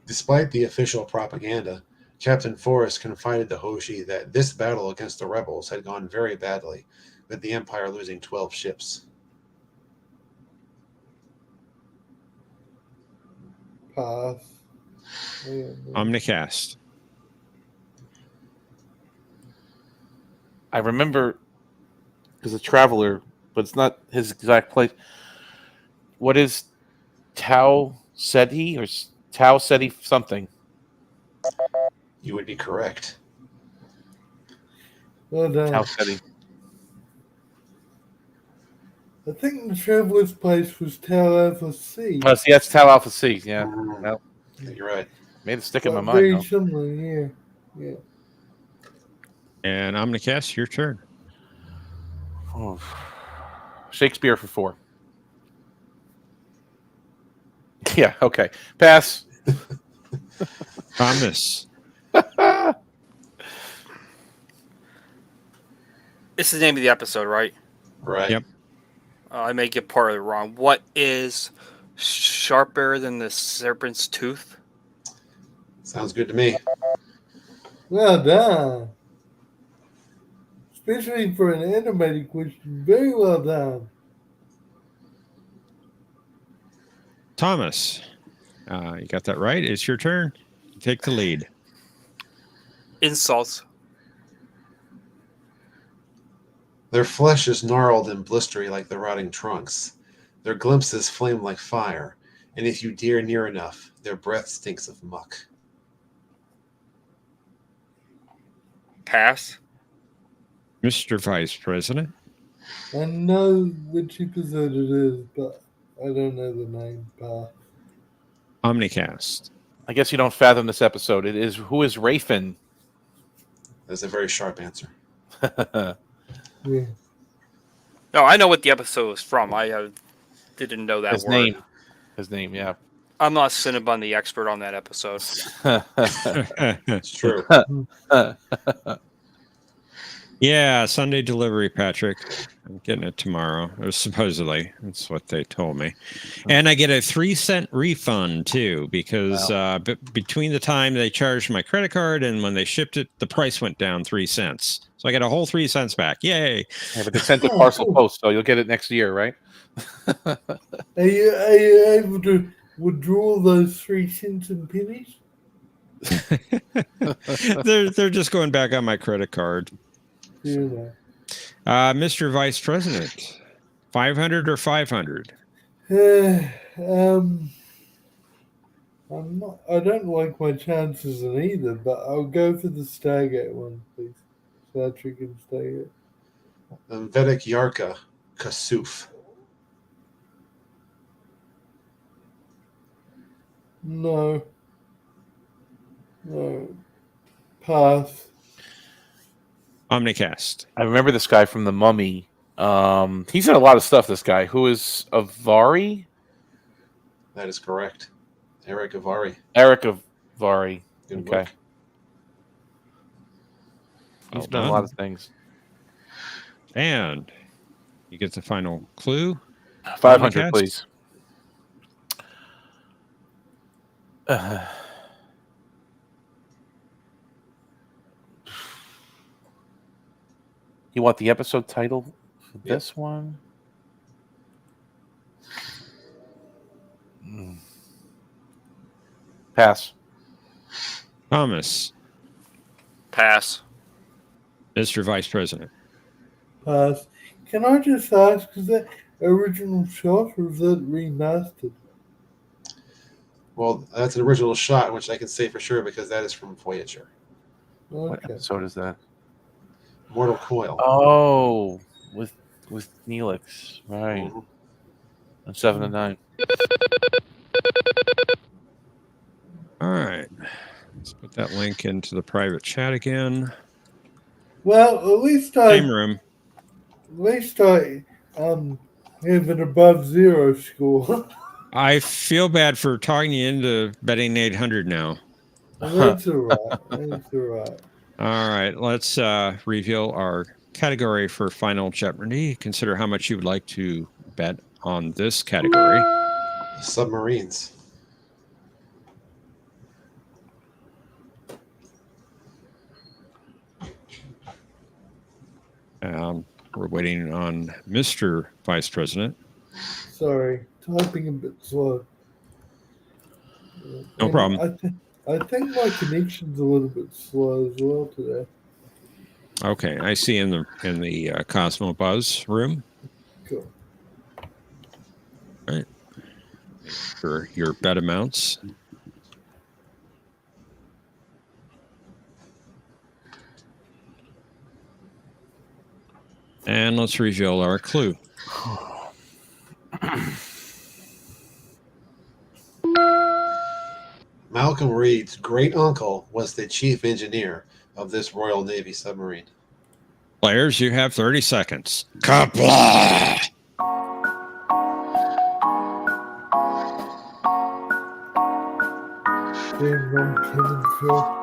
Despite the official propaganda, Captain Forrest confided to Hoshi that this battle against the rebels had gone very badly, with the Empire losing 12 ships. Pass. Omnicast. I remember because a traveler, but it's not his exact place. What is Tau Seti or Tau Seti something? You would be correct. Well done. Tau Seti. I think the traveler's place was Tau Alpha C. Oh, see, that's Tau Alpha C. Yeah, well, Yeah, you're right. made it stick in my But mind. very Though. similar, yeah. Yeah. And Omnicast, your turn. Oh. Shakespeare for 4. Yeah, okay. Pass. Thomas. It's the name of the episode, right? Right. Yep. I may get part of it wrong. What is sharper than the serpent's tooth? Sounds good to me. Well done. Especially for an animated question. Very well done. Thomas. You got that right. It's your turn. Take the lead. Insults. Their flesh is gnarled and blistery like the rotting trunks. Their glimpses flame like fire, and if you dare near enough, their breath stinks of muck. Pass. Mr. Vice President. I know which episode it is, but I don't know the name. Omnicast. I guess you don't fathom this episode. It is Who is Rafin? That's a very sharp answer. Yeah. No, I know what the episode is from. I didn't know that His word. name. His name, yeah. I'm not Cinnabon the expert on that episode. It's true. Yeah, Sunday delivery, Patrick. I'm getting it tomorrow. It was supposedly. That's what they told me. And I get a 3-cent refund, too, because between the time they charged my credit card and when they shipped it, the price went down 3 cents. So I got a whole 3 cents back. Yay. Yeah, but they sent it parcel post, so you'll get it next year, right? Are you able to withdraw those 3 cents and pennies? they're just going back on my credit card. Yeah. Mr. Vice President, 500 or 500? I don't like my chances in either, but I'll go for the Stargate one, please. Star Trek and Stargate. Vedic Yarka Kasuf. No. No. Pass. Omnicast. I remember this guy from The Mummy. He's in a lot of stuff, this guy. Who is Avari? That is correct. Eric Avari. Eric Avari. Good Okay. work. He's Well done a done. lot of things. And you get the final clue. 500, Omnicast? please. You want the episode title for this one? Pass. Thomas, Pass. Mr. Vice President. Pass. Can I just ask, is that original shot or is that remastered? Well, that's an original shot, which I can say for sure because that is from Voyager. What Okay. episode is that? Mortal Coil. Oh, with Neelix, right? Mhm. On 7 and 9. All right. Let's put that link into the private chat again. Well, at least Same room. have an above 0 score. I feel bad for talking you into betting 800 now. That's all right. That's all right. All right. Let's reveal our category for Final Jeopardy. Consider how much you would like to bet on this category. Submarines. We're waiting on Mr. Vice President. Sorry, typing a bit slow. No problem. I think my connection's a little bit slow as well today. Okay, I see in the Cosmo Buzz room. Cool. Right. For your bet amounts. And let's reveal our clue. Malcolm Reed's great uncle was the chief engineer of this Royal Navy submarine. Players, you have 30 seconds. Comply! James Cannon show.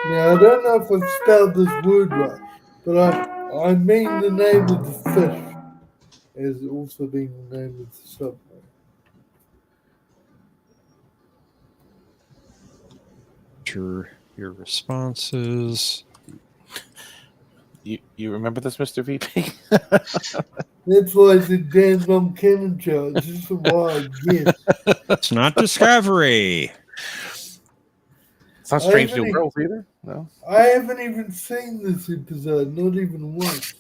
Now, I don't know if I've spelled this word right, but I mean the name of the fish as also being the name of the submarine. Your responses. You remember this, Mr. VP? That's why I said Dan Von Cannon show. It's just a wild guess. It's not Discovery. It's not Strange New Worlds either. No. I haven't even seen this episode, not even once.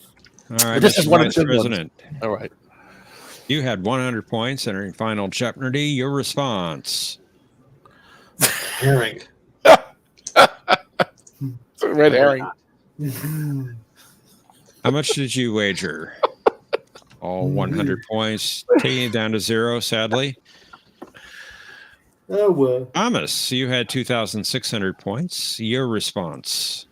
All right, This is Mr. one of Vice the good ones. President. All right. You had 100 points entering final Jeopardy. Your response. Herring. It's a red herring. How much did you wager? All 100 points, taking it down to 0, sadly. Oh, well. Thomas, you had 2,600 points. Your response.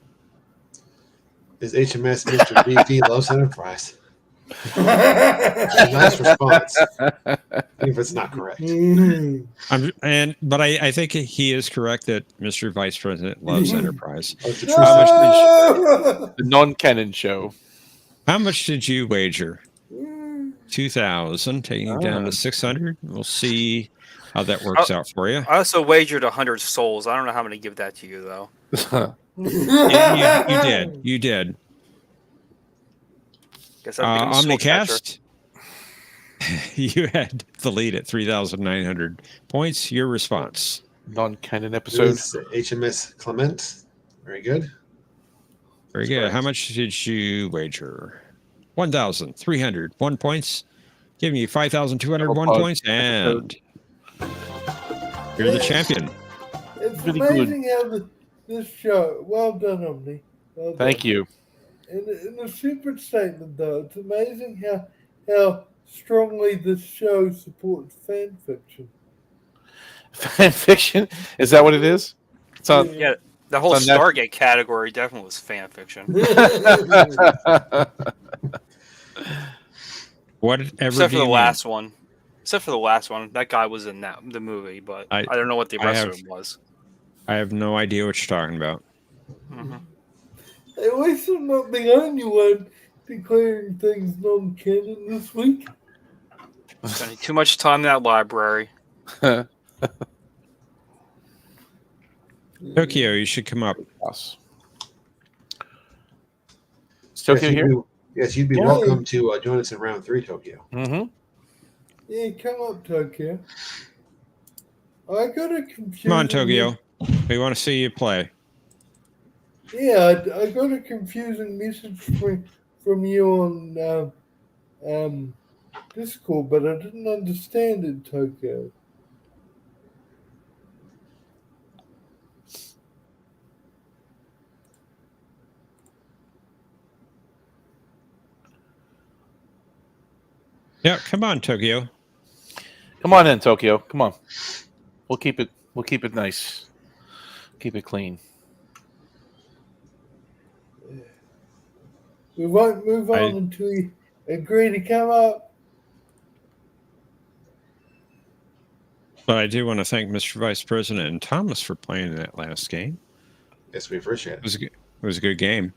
Is HMS Mr. VP Loves Enterprise? Nice response. If it's not correct. But I think he is correct that Mr. Vice President loves Enterprise. Oh, it's a true The non-canon show. How much did you wager? 2,000, taking it down to 600. We'll see how that works out for you. I also wagered 100 souls. I don't know how I'm going to give that to you, though. You did. Guess I'm getting soul catcher. Omnicast, you had the lead at 3,900 points. Your response. Non-canon It episode. was HMS Clement. Very good. Very good. How much did you wager? 1,301 points, giving you 5,201 points, and you're the champion. It's Really amazing how this show. Well done, Omni. Well done. Thank you. In a secret statement, though, it's amazing how strongly this show supports fan fiction. Fan fiction? Is that what it is? It's on. Yeah, the whole It's on Stargate category definitely was fan fiction. Whatever. Except do for the you last one. Except for the last one. That guy was in the movie, but I don't know what the rest of it was. I have no idea what you're talking about. Mm-hmm. At least I'm not the only one declaring things non-canon this week. Spending too much time in that library. Tokyo, you should come up. Is Tokyo here? Yes, you'd be welcome to join us in round 3, Tokyo. Mm-hmm. Yeah, come up, Tokyo. I got a confusing... Come on, Tokyo. We want to see you play. Yeah, I got a confusing message from you on Discord, but I didn't understand it, Tokyo. Yeah, come on, Tokyo. Come on in, Tokyo. Come on. We'll keep it nice. Keep it clean. We won't move on until you agree to come up. But I do want to thank Mr. Vice President and Thomas for playing that last game. Yes, we appreciate it. It was a good game.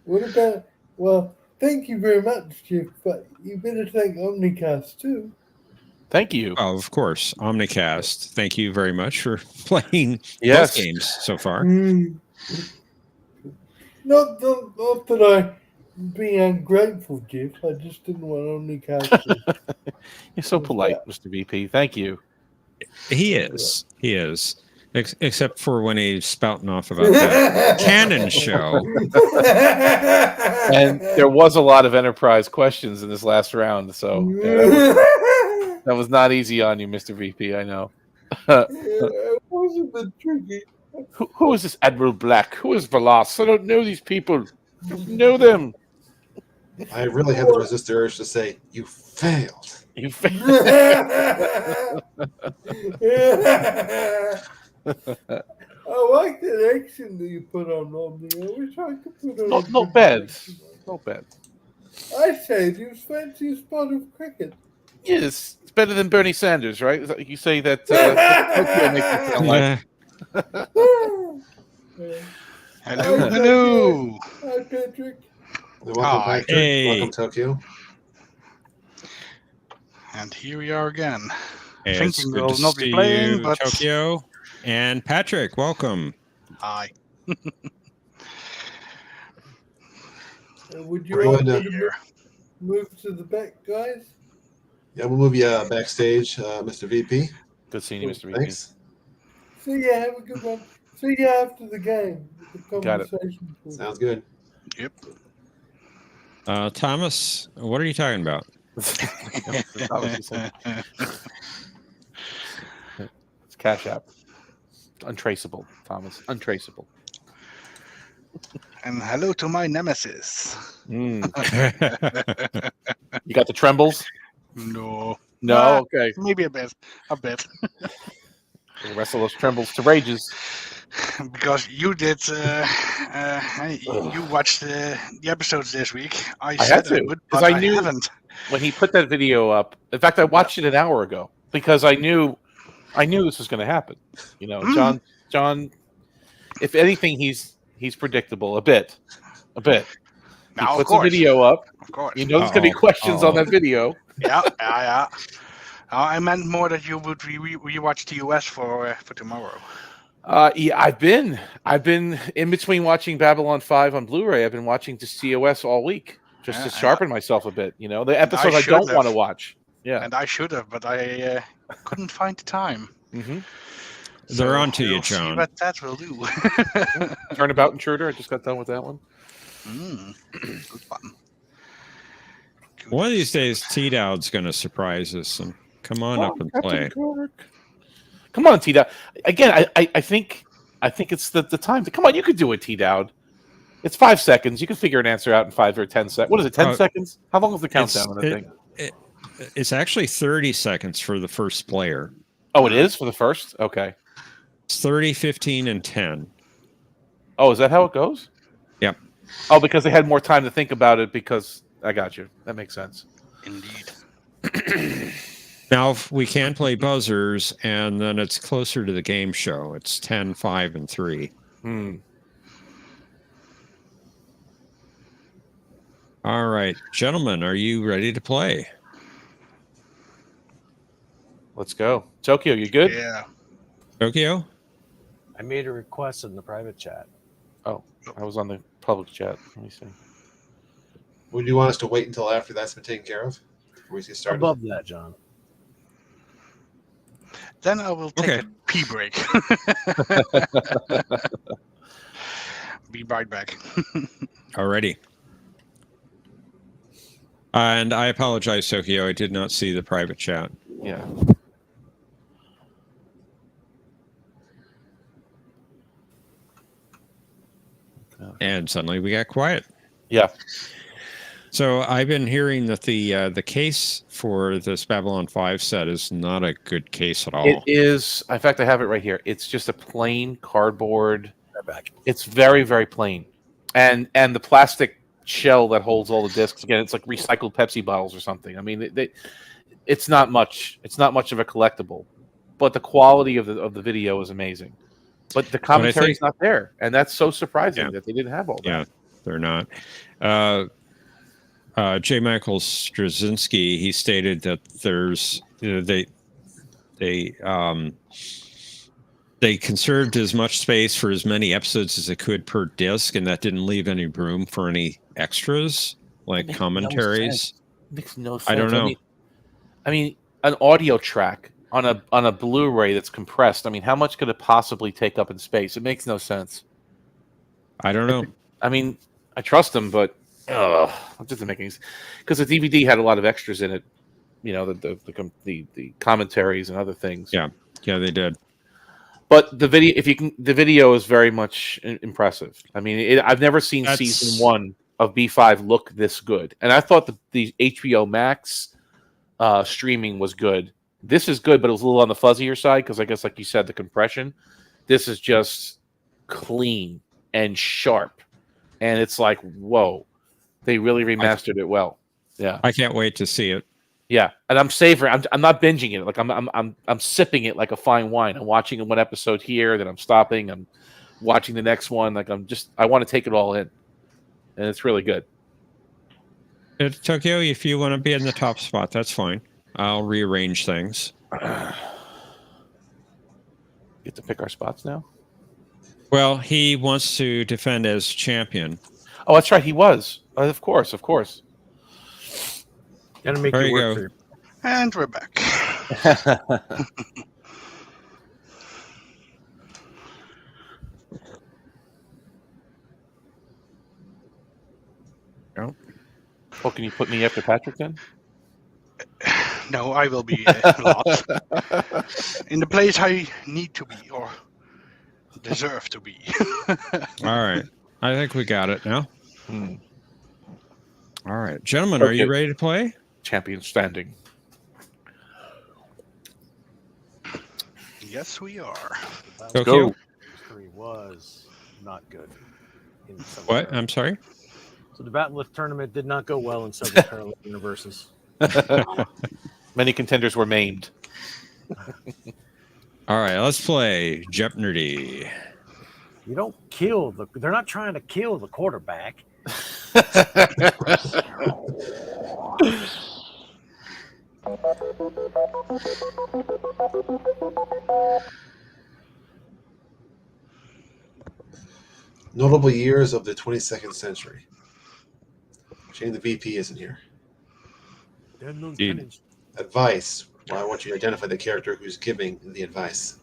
What about... Well, thank you very much, Jeff, but you better thank Omnicast, too. Thank you. Oh, of course, Omnicast. Thank you very much for playing Yes. both games so far. Not that I be ungrateful, Jeff. I just didn't want Omnicast to. You're so polite, Mr. VP. Thank you. He is. He is. Except for when he's spouting off about that canon show. And there was a lot of Enterprise questions in this last round, so that was not easy on you, Mr. VP. I know. It was a bit tricky. Who is this Admiral Black? Who is Velas? I don't know these people. I don't know them. I really had to resist the urge to say, "You failed." You I like that accent that you put on Omni. I wish I could put on. not bad. Not bad. I say it was fancy spot of cricket. Yes, it's better than Bernie Sanders, right? Is that, you say that Tokyo makes it sound like. Hello, hello. Hi, Patrick. Welcome, Hi. Patrick. Hey. Welcome, Tokyo. And here we are again. It's Thinking good we'll to not be see playing, you, but Tokyo and Patrick. Welcome. hi. Would you We're like going me to- to move to the back, guys? Yeah, we'll move you backstage, Mr. VP. Good seeing you, Mr. VP. Thanks. See ya. Have a good one. See ya after the game. The Got it. conversation. Sounds good. Yep. Thomas, what are you talking about? It's Cash App. Untraceable, Thomas. Untraceable. And hello to my nemesis. You got the trembles? No. No? Ah, Okay. Maybe a bit. A bit. The rest of those trembles to rages. Because you did, you watched the episodes this week. I had said I to, would, 'cause but I I knew- haven't. When he put that video up, in fact, I watched it an hour ago because I knew this was going to happen. You know, John. If anything, he's predictable a bit. He Now, of puts course. a video up. Of course. You know, there's going to be questions on that video. Yeah. I meant more that you would rewatch the US for tomorrow. Yeah, I've been in between watching Babylon 5 on Blu-ray. I've been watching the COS all week just to sharpen myself a bit. You know, the episodes I don't want to watch. Yeah, And I should have, but I couldn't find the time. mm-hmm. They're on to you, we'll see John. what that will do. Turnabout Intruder. I just got done with that one. Good one. One of these days, T-Dowd's going to surprise us and come on up and play. Come on, T-Dowd. Again, I think it's the time to come on. You could do it, T-Dowd. It's 5 seconds. You can figure an answer out in 5 or 10 seconds. What is it? 10 seconds? How long is the countdown on that thing? It's actually 30 seconds for the first player. Oh, it is for the first. Okay. It's 30, 15, and 10. Oh, is that how it goes? Yep. Oh, because they had more time to think about it. Because I got you. That makes sense. Indeed. Now, we can play buzzers, and then it's closer to the game show. It's 10, 5, and 3. All right, gentlemen, are you ready to play? Let's go. Tokyo, you good? Yeah. Tokyo? I made a request in the private chat. Oh, I was on the public chat. Let me see. Would you want us to wait until after that's been taken care of? Before we get started? Above that, John. Then I will take Okay. a pee break. Be right back. Alrighty. And I apologize, Tokyo. I did not see the private chat. Yeah. And suddenly we got quiet. Yeah. So I've been hearing that the case for this Babylon 5 set is not a good case at all. It is. In fact, I have it right here. It's just a plain cardboard. Right back. It's very, very plain, and the plastic shell that holds all the discs. Again, it's like recycled Pepsi bottles or something. I mean, it's not much. It's not much of a collectible, but the quality of the video is amazing. But the commentary's not there, and that's so surprising that they didn't have all that. Yeah, they're not. J. Michael Straczynski, he stated that there's they conserved as much space for as many episodes as they could per disc, and that didn't leave any room for any extras like Makes commentaries. Makes no sense. I don't know. I mean, an audio track on a Blu-ray that's compressed. I mean, how much could it possibly take up in space? It makes no sense. I don't know. I mean, I trust them, but it doesn't make any sense because the DVD had a lot of extras in it. You know, the commentaries and other things. Yeah, they did. But the video is very much impressive. I mean, I've never seen season 1 of B5 look this good, and I thought the HBO Max streaming was good. This is good, but it was a little on the fuzzier side because I guess, like you said, the compression. This is just clean and sharp, and it's like, whoa, they really remastered it well. Yeah, I can't wait to see it. Yeah, and I'm savoring. I'm not binging it. Like I'm sipping it like a fine wine. I'm watching one episode here, then I'm stopping. I'm watching the next one. Like I want to take it all in, and it's really good. Tokyo, if you want to be in the top spot, that's fine. I'll rearrange things. Get to pick our spots now. Well, he wants to defend as champion. Oh, that's right. He was. Of course. Gotta make There it you work go. for you. And we're back. Well, can you put me after Patrick then? No, I will be last. In the place I need to be, or deserve to be. All right. I think we got it now. Hmm. All right. Gentlemen, are you ready to play? Champion standing. Yes, we are. Tokyo? go. History was not good. In some What? parallel- I'm sorry? So the Battle tournament did not go well in several parallel universes. Many contenders were maimed. All right. Let's play Jeopnerdy. You don't kill the. They're not trying to kill the quarterback. Notable years of the 22nd century. Shane, the VP isn't here. There are no Indeed. tenants. Advice. Well, I want you to identify the character who's giving the advice.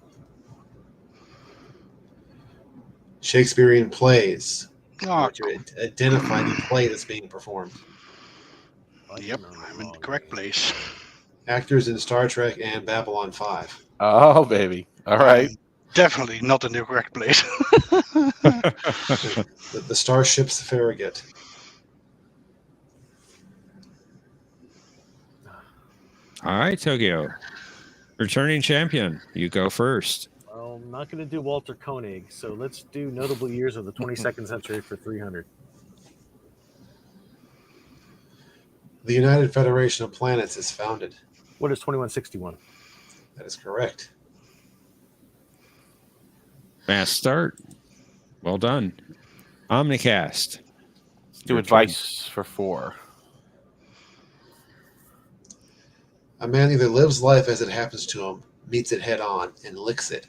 Shakespearean plays. I Oh, want you to identify the play that's being performed. yep, I'm in the correct place. Actors in Star Trek and Babylon 5. Oh, baby. All right. Definitely not in the correct place. The starship's Farragut. All right, Tokyo. Returning champion. You go first. Well, I'm not going to do Walter Koenig, so let's do notable years of the 22nd century for 300. The United Federation of Planets is founded. What is 2161? That is correct. Fast start. Well done. Omnicast. Do Your advice for 4. A man either lives life as it happens to him, meets it head on, and licks it,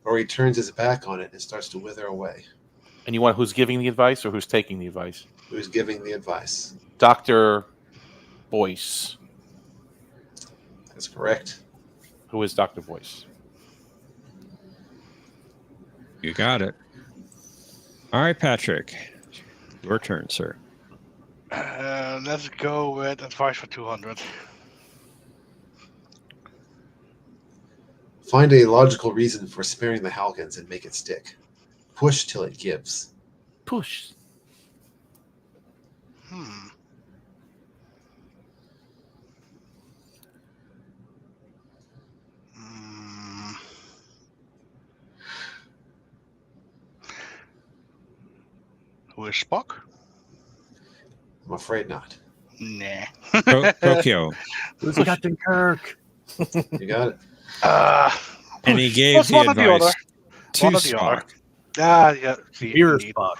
or he turns his back on it and starts to wither away. And you want who's giving the advice or who's taking the advice? Who's giving the advice? Dr. Boyce. That's correct. Who is Dr. Boyce? You got it. All right, Patrick. Your turn, sir. Let's go with advice for 200. Find a logical reason for sparing the Halkins and make it stick. Push till it gives. Push. Who is Spock? I'm afraid not. Nah. Tokyo. Who's Captain Kirk? You got it. And he gave What's the one or the advice other? to One or the other. Spock. Yeah. Mirror indeed. Spock.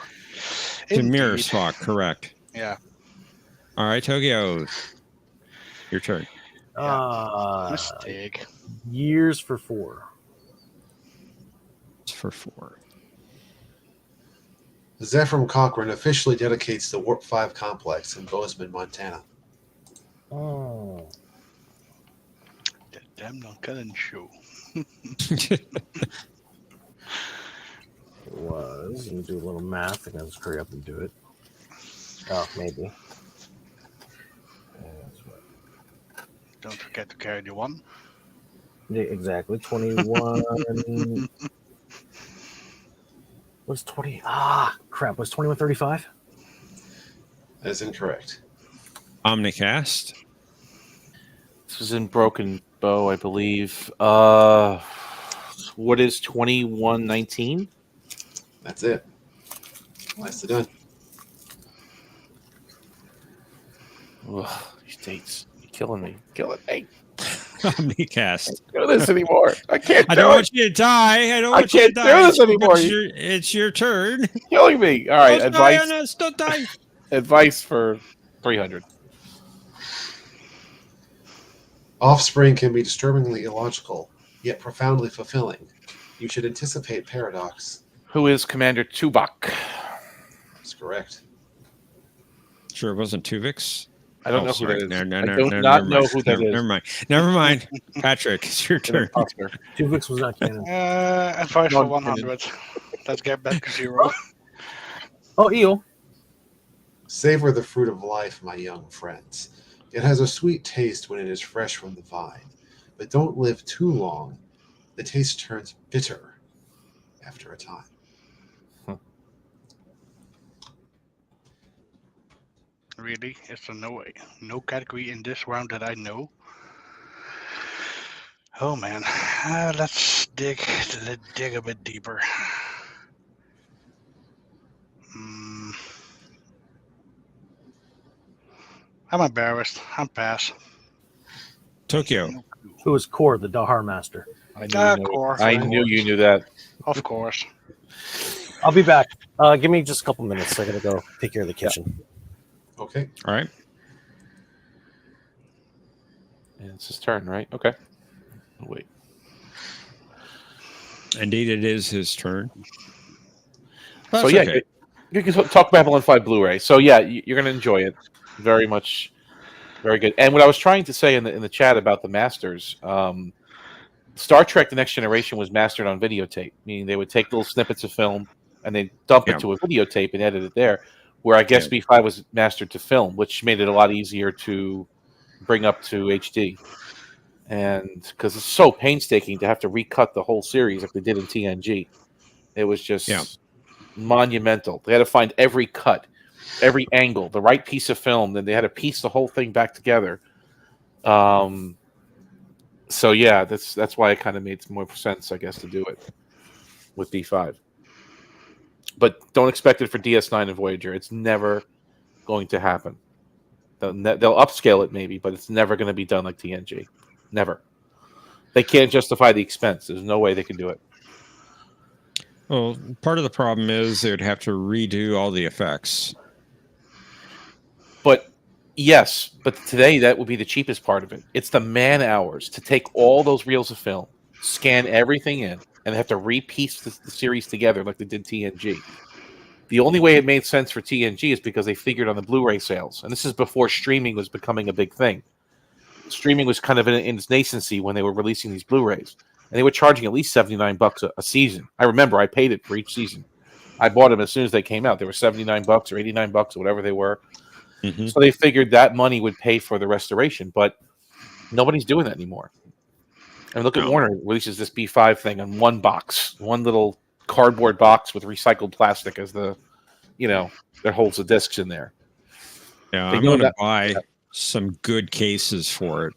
To mirror Indeed. Spock, correct. Yeah. All right, Tokyo. Your turn. Mistake. Years for 4. It's for 4. Zephram Cochrane officially dedicates the Warp 5 complex in Bozeman, Montana. Oh. The damn Cullen show. It was. Let me do a little math. I can just hurry up and do it. Oh, maybe. Don't forget to carry the 1. Yeah, exactly. 21. Was 20? Ah, crap. Was 2135? That is incorrect. Omnicast. This was in Broken Bow, I believe. What is 2119? That's it. Nicely done. Ugh, these dates. You're killing me. Killing me. Omnicast. Do this anymore. I can't I do don't it. want you to die. I don't I want you to can't die. do this anymore. It's your turn. Killing me. All right, Don't die advice. on us. Don't die. Advice for 300. Offspring can be disturbingly illogical, yet profoundly fulfilling. You should anticipate paradox. Who is Commander Tuvok? That's correct. Sure, it wasn't Tuvix. I don't know sorry. who that is. No, I no, do no, not never know mind. who that is. Never mind. Never mind. Patrick, it's your turn. Tuvix was not canon. Advice for 100. Let's get back to 0. Oh, eel. Savor the fruit of life, my young friends. It has a sweet taste when it is fresh from the vine, but don't live too long. The taste turns bitter after a time. Really? Is there no category in this round that I know? Oh man, let's dig a bit deeper. I'm embarrassed. I'm pass. Tokyo. Who was Core, the Dahar Master? I knew you knew that. Of course. I'll be back. Give me just a couple minutes. I gotta go take care of the kitchen. Okay. All right. And it's his turn, right? Okay. Oh, wait. Indeed, it is his turn. So yeah, you can talk Babylon 5 Blu-ray. So yeah, you're going to enjoy it very much. Very good. And what I was trying to say in the chat about the masters, Star Trek: The Next Generation was mastered on videotape, meaning they would take little snippets of film and they dump it to a videotape and edit it there. Where I guess B5 was mastered to film, which made it a lot easier to bring up to HD. And because it's so painstaking to have to recut the whole series like they did in TNG, it was just monumental. They had to find every cut, every angle, the right piece of film. Then they had to piece the whole thing back together. So yeah, that's why it kind of made more sense, I guess, to do it with B5. But don't expect it for DS9 and Voyager. It's never going to happen. They'll upscale it maybe, but it's never going to be done like TNG. Never. They can't justify the expense. There's no way they can do it. Well, part of the problem is they'd have to redo all the effects. But yes, but today that would be the cheapest part of it. It's the man hours to take all those reels of film, scan everything in, and have to repiece the series together like they did TNG. The only way it made sense for TNG is because they figured on the Blu-ray sales. And this is before streaming was becoming a big thing. Streaming was kind of in its nascency when they were releasing these Blu-rays. And they were charging at least $79 a season. I remember I paid it for each season. I bought them as soon as they came out. They were $79 or $89 or whatever they were. Mm-hmm. So they figured that money would pay for the restoration. But nobody's doing that anymore. And look at Warner releases this B5 thing in one box, one little cardboard box with recycled plastic as that holds the discs in there. Yeah, I'm going to buy some good cases for it.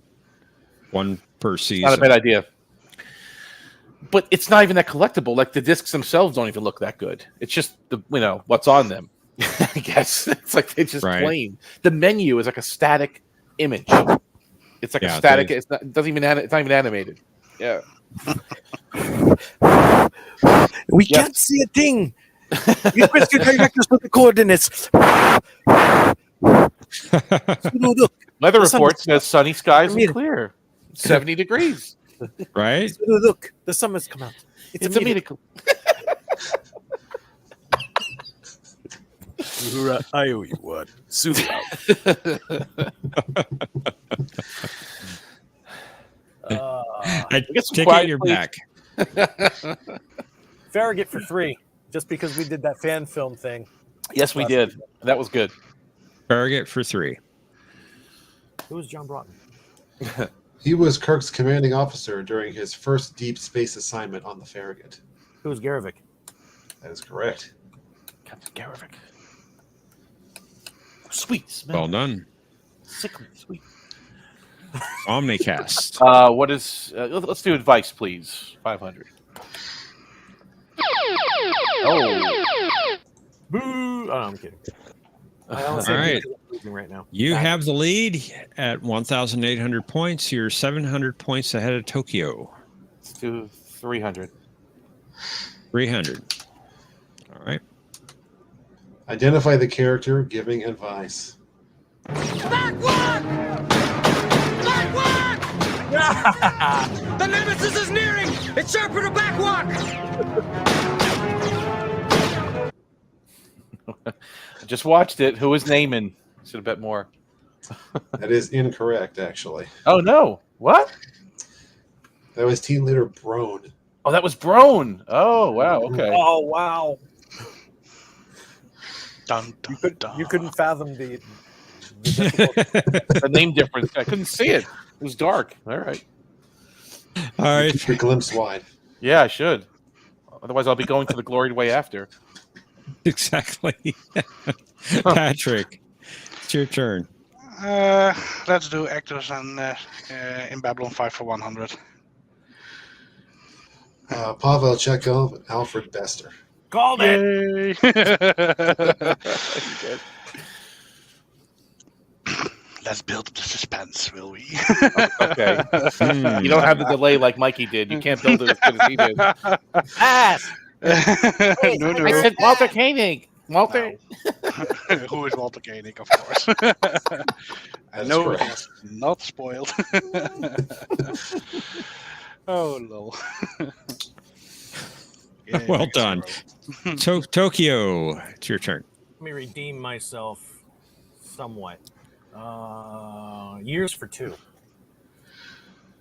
One per season. Not a bad idea. But it's not even that collectible. Like the discs themselves don't even look that good. It's just what's on them. I guess it's like they just plain. The menu is like a static image. It's like a static. It's not even animated. Yeah. We can't see a thing. Request your directors with the coordinates. Weather report says sunny skies and clear. 70 degrees. Right? Look, the sun has come out. It's a miracle. I owe you one. Soon out. I get some take quiet, it you're please. back. Farragut for 3, just because we did that fan film thing. Yes, we did. That was good. Farragut for 3. Who was John Broughton? He was Kirk's commanding officer during his first deep space assignment on the Farragut. Who was Garavik? That is correct. Captain Garavik. Sweet smell. Well done. Sickly sweet. Omnicast. What is? Let's do advice, please. 500. Oh. Boo! Oh, no, I'm kidding. I All honestly right. losing right now. You have the lead at 1,800 points. You're 700 points ahead of Tokyo. Let's do 300. 300. All right. Identify the character giving advice. The nemesis is nearing! It's sharper to backwalk! I just watched it. Who is Naaman? Should have bet more. That is incorrect, actually. Oh, no. What? That was team leader Brone. Oh, that was Brone. Oh, wow. Okay. Oh, wow. Dun, dun, You, dun. you couldn't fathom the The name difference. I couldn't see it. It was dark. All right. All right. Keep your glimpse wide. Yeah, I should. Otherwise, I'll be going to the gloried way after. Exactly. Patrick, it's your turn. Let's do actors and in Babylon 5 for 100. Pavel Chekhov, Alfred Bester. Called it. Yay! Let's build the suspense, will we? Okay. You don't have the delay like Mikey did. You can't build it as good as he did. Ass. No, I no. said Walter Koenig. Walter. Who is Walter Koenig, of course. I That's know it correct. was not spoiled. Oh, lol. Yeah, Well I guess done. you're right. Tokyo, it's your turn. Let me redeem myself somewhat. Years for 2.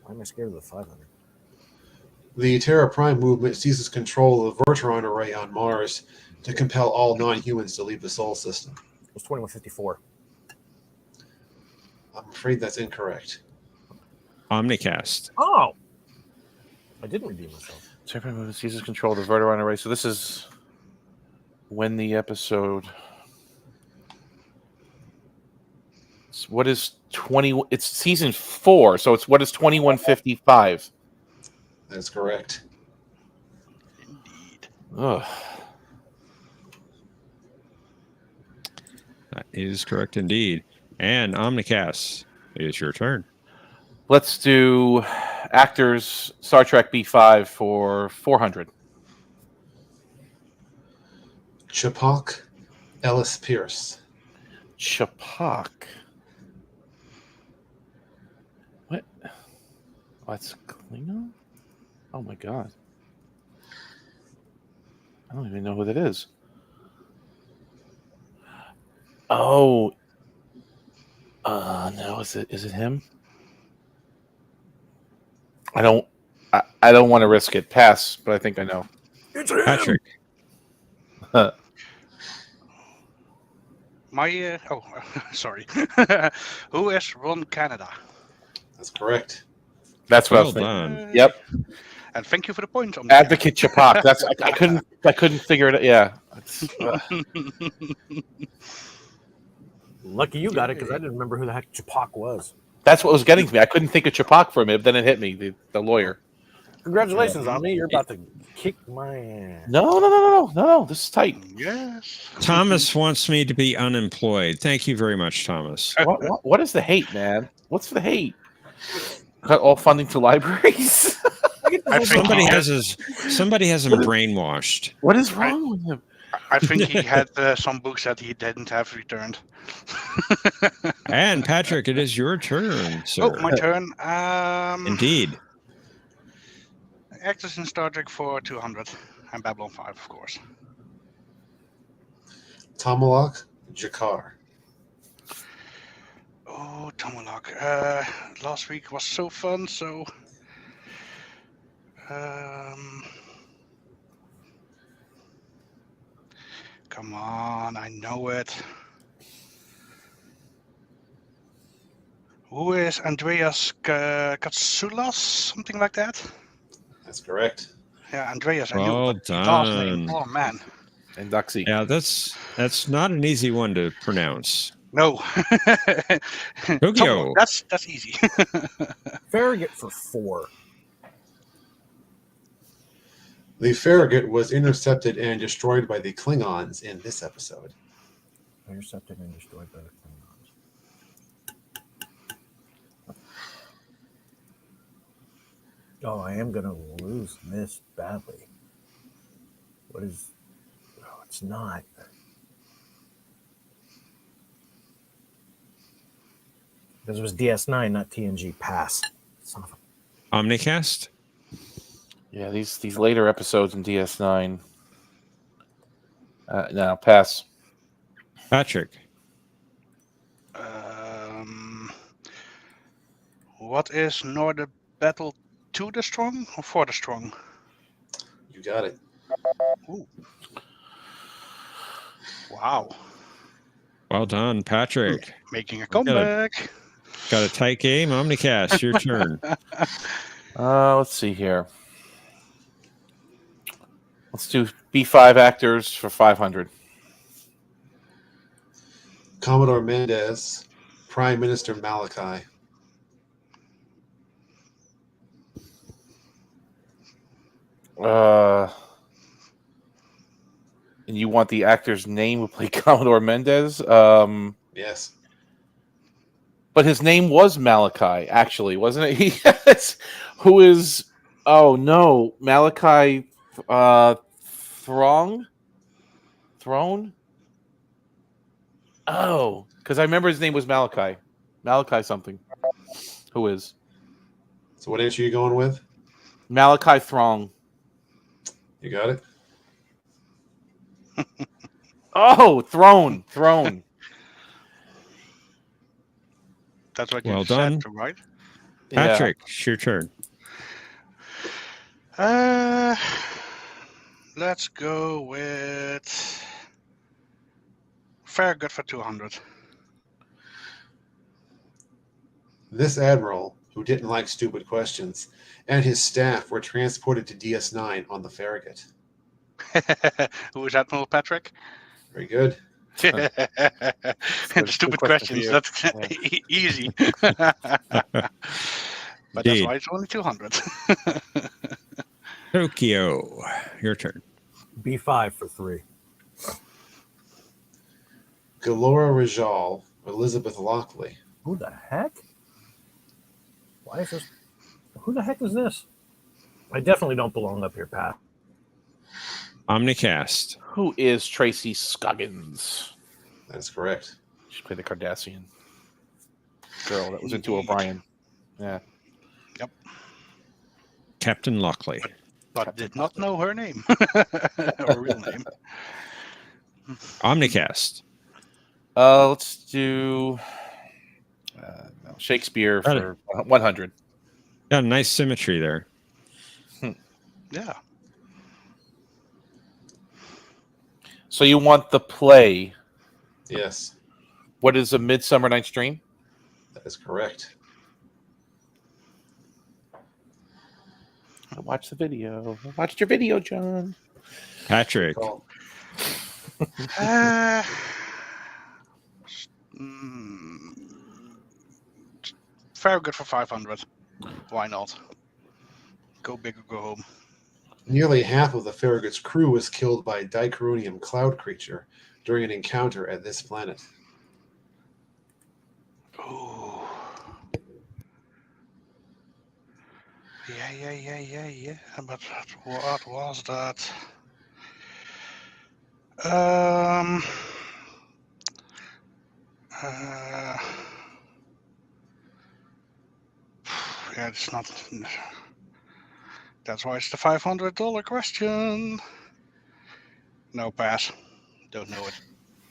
Why am I scared of the 500? The Terra Prime movement seizes control of the Verteron array on Mars to compel all non-humans to leave the Sol system. It was 2154. I'm afraid that's incorrect. Omnicast. Oh! I didn't redeem myself. Temporary movement seizes control of the Verteron array. So this is when the episode. What is 20? It's season 4, so it's what is 2155? That's correct. Indeed. Ugh. That is correct indeed. And Omnicast, it is your turn. Let's do actors Star Trek B5 for 400. Chapok, Ellis Pierce. Chapok. What? Oh, that's Klingon? Oh my god. I don't even know who that is. Oh. No, is it him? I don't want to risk it. Pass, but I think I know. It's him! Patrick. Sorry. Who is Ron Canada? That's correct. That's what I Well was thinking. done. Yep. And thank you for the point. On Advocate Chapok. That's I couldn't figure it out. Yeah. Lucky you got it, because I didn't remember who the heck Chapok was. That's what was getting to me. I couldn't think of Chapok for a minute, but then it hit me, the lawyer. Congratulations on me. You're about to kick my ass. No. This is tight. Yes. Thomas wants me to be unemployed. Thank you very much, Thomas. What is the hate, man? What's the hate? Cut all funding to libraries? I think Somebody he has him brainwashed. What is wrong with him? I think he had some books that he didn't have returned. And Patrick, it is your turn, sir. Oh, my turn. Indeed. Actors in Star Trek for 200. And Babylon 5, of course. Tomalak Jakar. Oh, Tomalak. Last week was so fun, so... come on, I know it. Who is Andreas Katsoulas? Something like that? That's correct. Yeah, Andreas, I knew, Well but the last name, done. oh man. And Duxie. Yeah, that's not an easy one to pronounce. No. Tokyo. That's easy. Farragut for 4. The Farragut was intercepted and destroyed by the Klingons in this episode. Intercepted and destroyed by the Klingons. Oh, I am going to lose this badly. What is... Oh, it's not. Because it was DS9, not TNG. Pass. Son of a... Omnicast. Yeah, these later episodes in DS9. No, pass. Patrick. What is Northern Battle to the strong or for the strong? You got it. Ooh. Wow. Well done, Patrick. Making a comeback. Got a tight game. Omnicast, your turn. Let's see here. Let's do B5 actors for 500. Commodore Mendez, Prime Minister Malachi. And you want the actor's name who played Commodore Mendez? Yes. But his name was Malachi, actually, wasn't it? Yes. Who is... Oh, no. Malachi... Throne? Oh, because I remember his name was Malachi. Malachi something. Who is? So what answer are you going with? Malachi Throng. You got it? Oh, Throne. That's what Well you done. said, right? Patrick, it's your turn. Let's go with Farragut for 200. This admiral, who didn't like stupid questions, and his staff were transported to DS9 on the Farragut. Who is Admiral Patrick? Very good. Stupid questions. That's easy. But that's why it's only 200. Tokyo, your turn. B5 for 3. Galora Rajal, Elizabeth Lockley. Who the heck? Why is this? Who the heck is this? I definitely don't belong up here, Pat. Omnicast. Who is Tracy Scoggins? That's correct. She played the Cardassian girl that was into O'Brien. Yeah. Yep. Captain Lockley. But did not know her name. Her real name. Omnicast. Let's do Shakespeare for 100. Got a nice symmetry there. Yeah. So you want the play? Yes. What is A Midsummer Night's Dream? That is correct. I watched the video. I watched your video, John. Patrick. Farragut for 500. Why not? Go big or go home. Nearly half of the Farragut's crew was killed by a dicronium cloud creature during an encounter at this planet. Oh. Yeah. But what was that? yeah, it's not. That's why it's the $500 question. No, pass. Don't know it.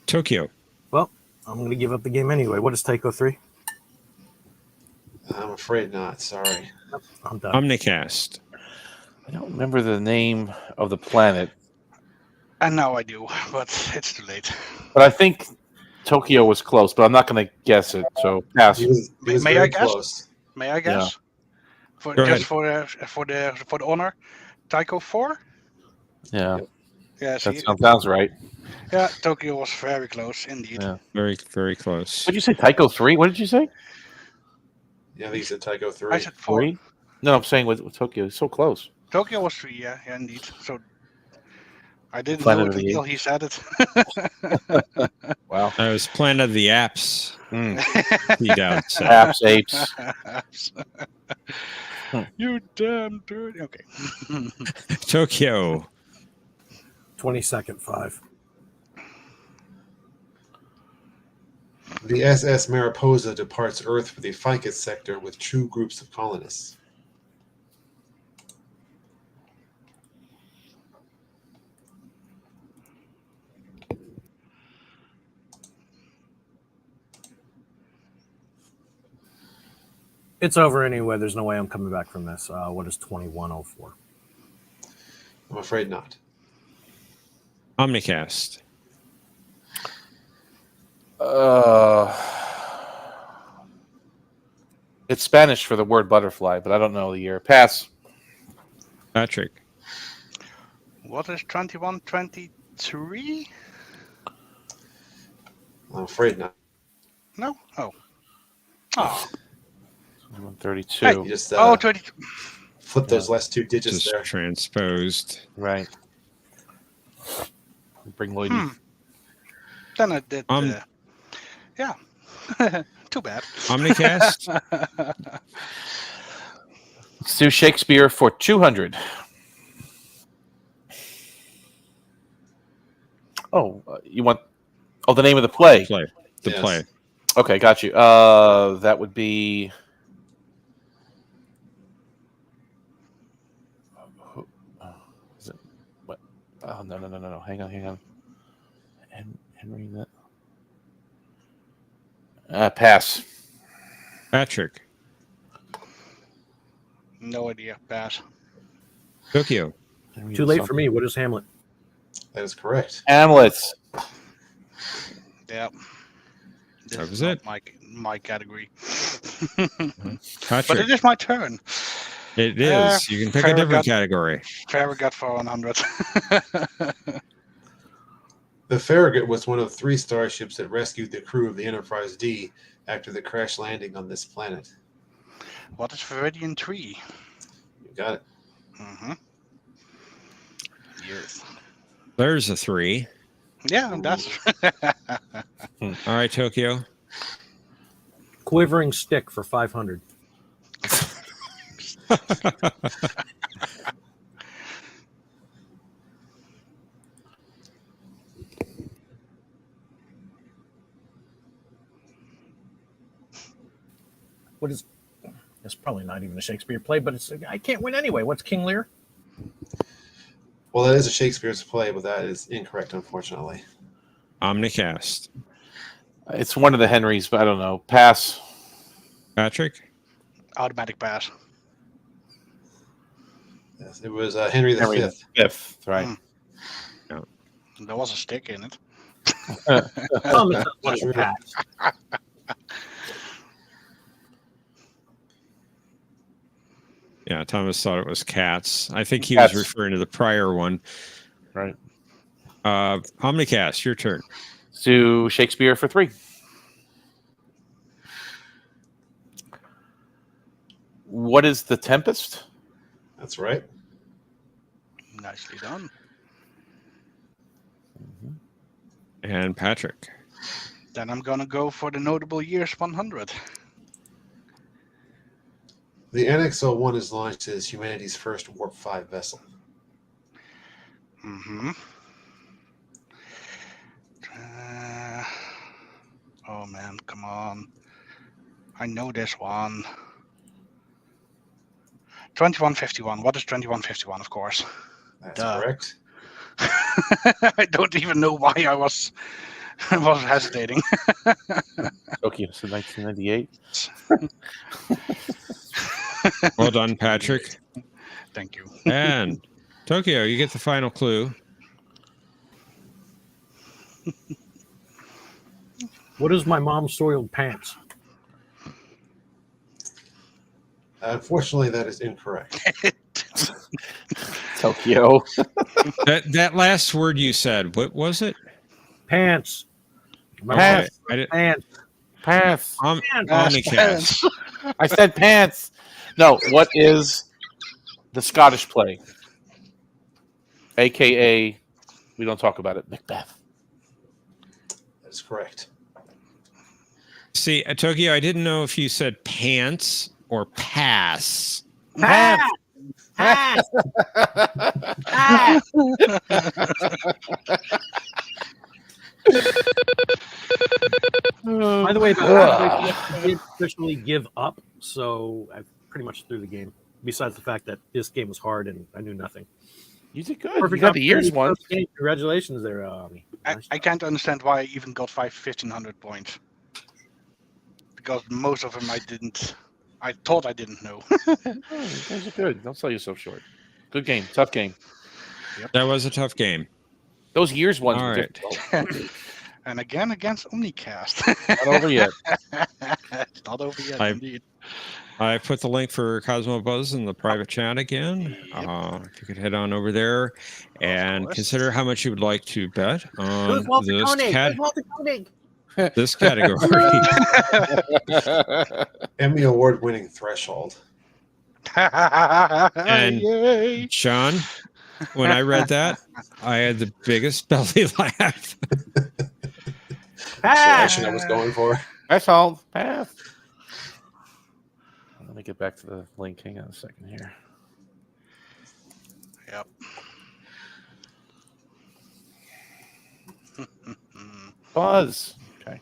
Tokyo. Well, I'm going to give up the game anyway. What is Tycho 3? I'm afraid not. Sorry. I'm done. Omnicast. I don't remember the name of the planet, And now I do, but it's too late. but I think Tokyo was close, but I'm not going to guess it. So pass. He was May very I guess? close. May I guess? For Go just for the honor, Tycho 4. Yeah, Yeah, see, that sounds right. yeah, Tokyo was very close indeed. Yeah. Very, very close. What did you say? Tycho 3? What did you say? Yeah, I think he said Tycho 3. I said 4. 3? No, I'm saying with Tokyo. It's so close. Tokyo was 3. Yeah, indeed. So I didn't Planet know of it the until he said it. Wow. I was Planet of the Apps. He doubted so. Apps, apes. You damn dirty. Okay. Tokyo. 22nd, 5. The SS Mariposa departs Earth for the Ficus sector with 2 groups of colonists. It's over anyway. There's no way I'm coming back from this. What is 2104? I'm afraid not. Omnicast. It's Spanish for the word butterfly, but I don't know the year. Pass. Patrick. What is 2123? I'm afraid not. No? Oh. Oh. 132. You just 22. flip those last 2 digits Just there. transposed. Right. Bring Lloydie. Then I did. Yeah. Too bad. Omnicast. Let's do Shakespeare for 200. Oh, you want? Oh, the name of the play. The Yes. play. Okay, got you. That would be. Is it what? Oh no! Hang on. Henry that. Pass. Patrick. No idea. Pass. Tokyo. Too late for me. What is Hamlet? That is correct. Hamlet. Yeah. This That is was not it. my category. Patrick. But it is my turn. It is. You can pick a different category. Farragut for 100. The Farragut was one of 3 starships that rescued the crew of the Enterprise D after the crash landing on this planet. What is Viridian 3? You got it. Mm-hmm. Yes. There's a 3. Yeah, that's. All right, Tokyo. Quivering Stick for 500. What is? It's probably not even a Shakespeare play, but it's. I can't win anyway. What's King Lear? Well, that is a Shakespeare's play, but that is incorrect, unfortunately. Omnicast. It's one of the Henrys, but I don't know. Pass. Patrick. Automatic pass. Yes, it was Henry V. Fifth, right? Mm. There was a stick in it. Thomas was Pat. Yeah, Thomas thought it was cats. I think he Cats. was referring to the prior one. Right. Omnicast, your turn. Let's do Shakespeare for 3. What is The Tempest? That's right. Nicely done. And Patrick. Then I'm gonna go for the notable years 100. The NX-01 is launched as humanity's first Warp 5 vessel. Mm-hmm. Oh man, come on. I know this one. 2151. What is 2151? Of course. That's Duh. correct. I don't even know why I was hesitating. Tokyo, so 1998. Well done, Patrick. Thank you. And Tokyo, you get the final clue. What is my mom's soiled pants? Unfortunately, that is incorrect. Tokyo. That last word you said, what was it? Pants. My Okay, mom's I did, pants. Pants. Omnicast. I said pants. No, what is the Scottish play? AKA, we don't talk about it, Macbeth. That is correct. See, Tokyo, I didn't know if you said pants or pass. Pants. Ah! By the way, I did officially give up, so I pretty much threw the game. Besides the fact that this game was hard and I knew nothing. You did good. You got the years one. Congratulations there, Ami. I can't understand why I even got 1,500 points. Because most of them I thought I didn't know. Those are good. Don't sell yourself short. Good game. Tough game. Yep. That was a tough game. Those years ones All were right. difficult. And again against Omnicast. Not over yet. It's not over yet, indeed. I put the link for Cosmo Buzz in the private chat again. Yep. If you could head on over there and consider how much you would like to bet on this category. Emmy Award-winning Threshold. And Yay. Sean, when I read that, I had the biggest belly laugh. That's the action I was going for. That's all. Pass. Let me get back to the link. Hang on a second here. Yep. Buzz. Okay.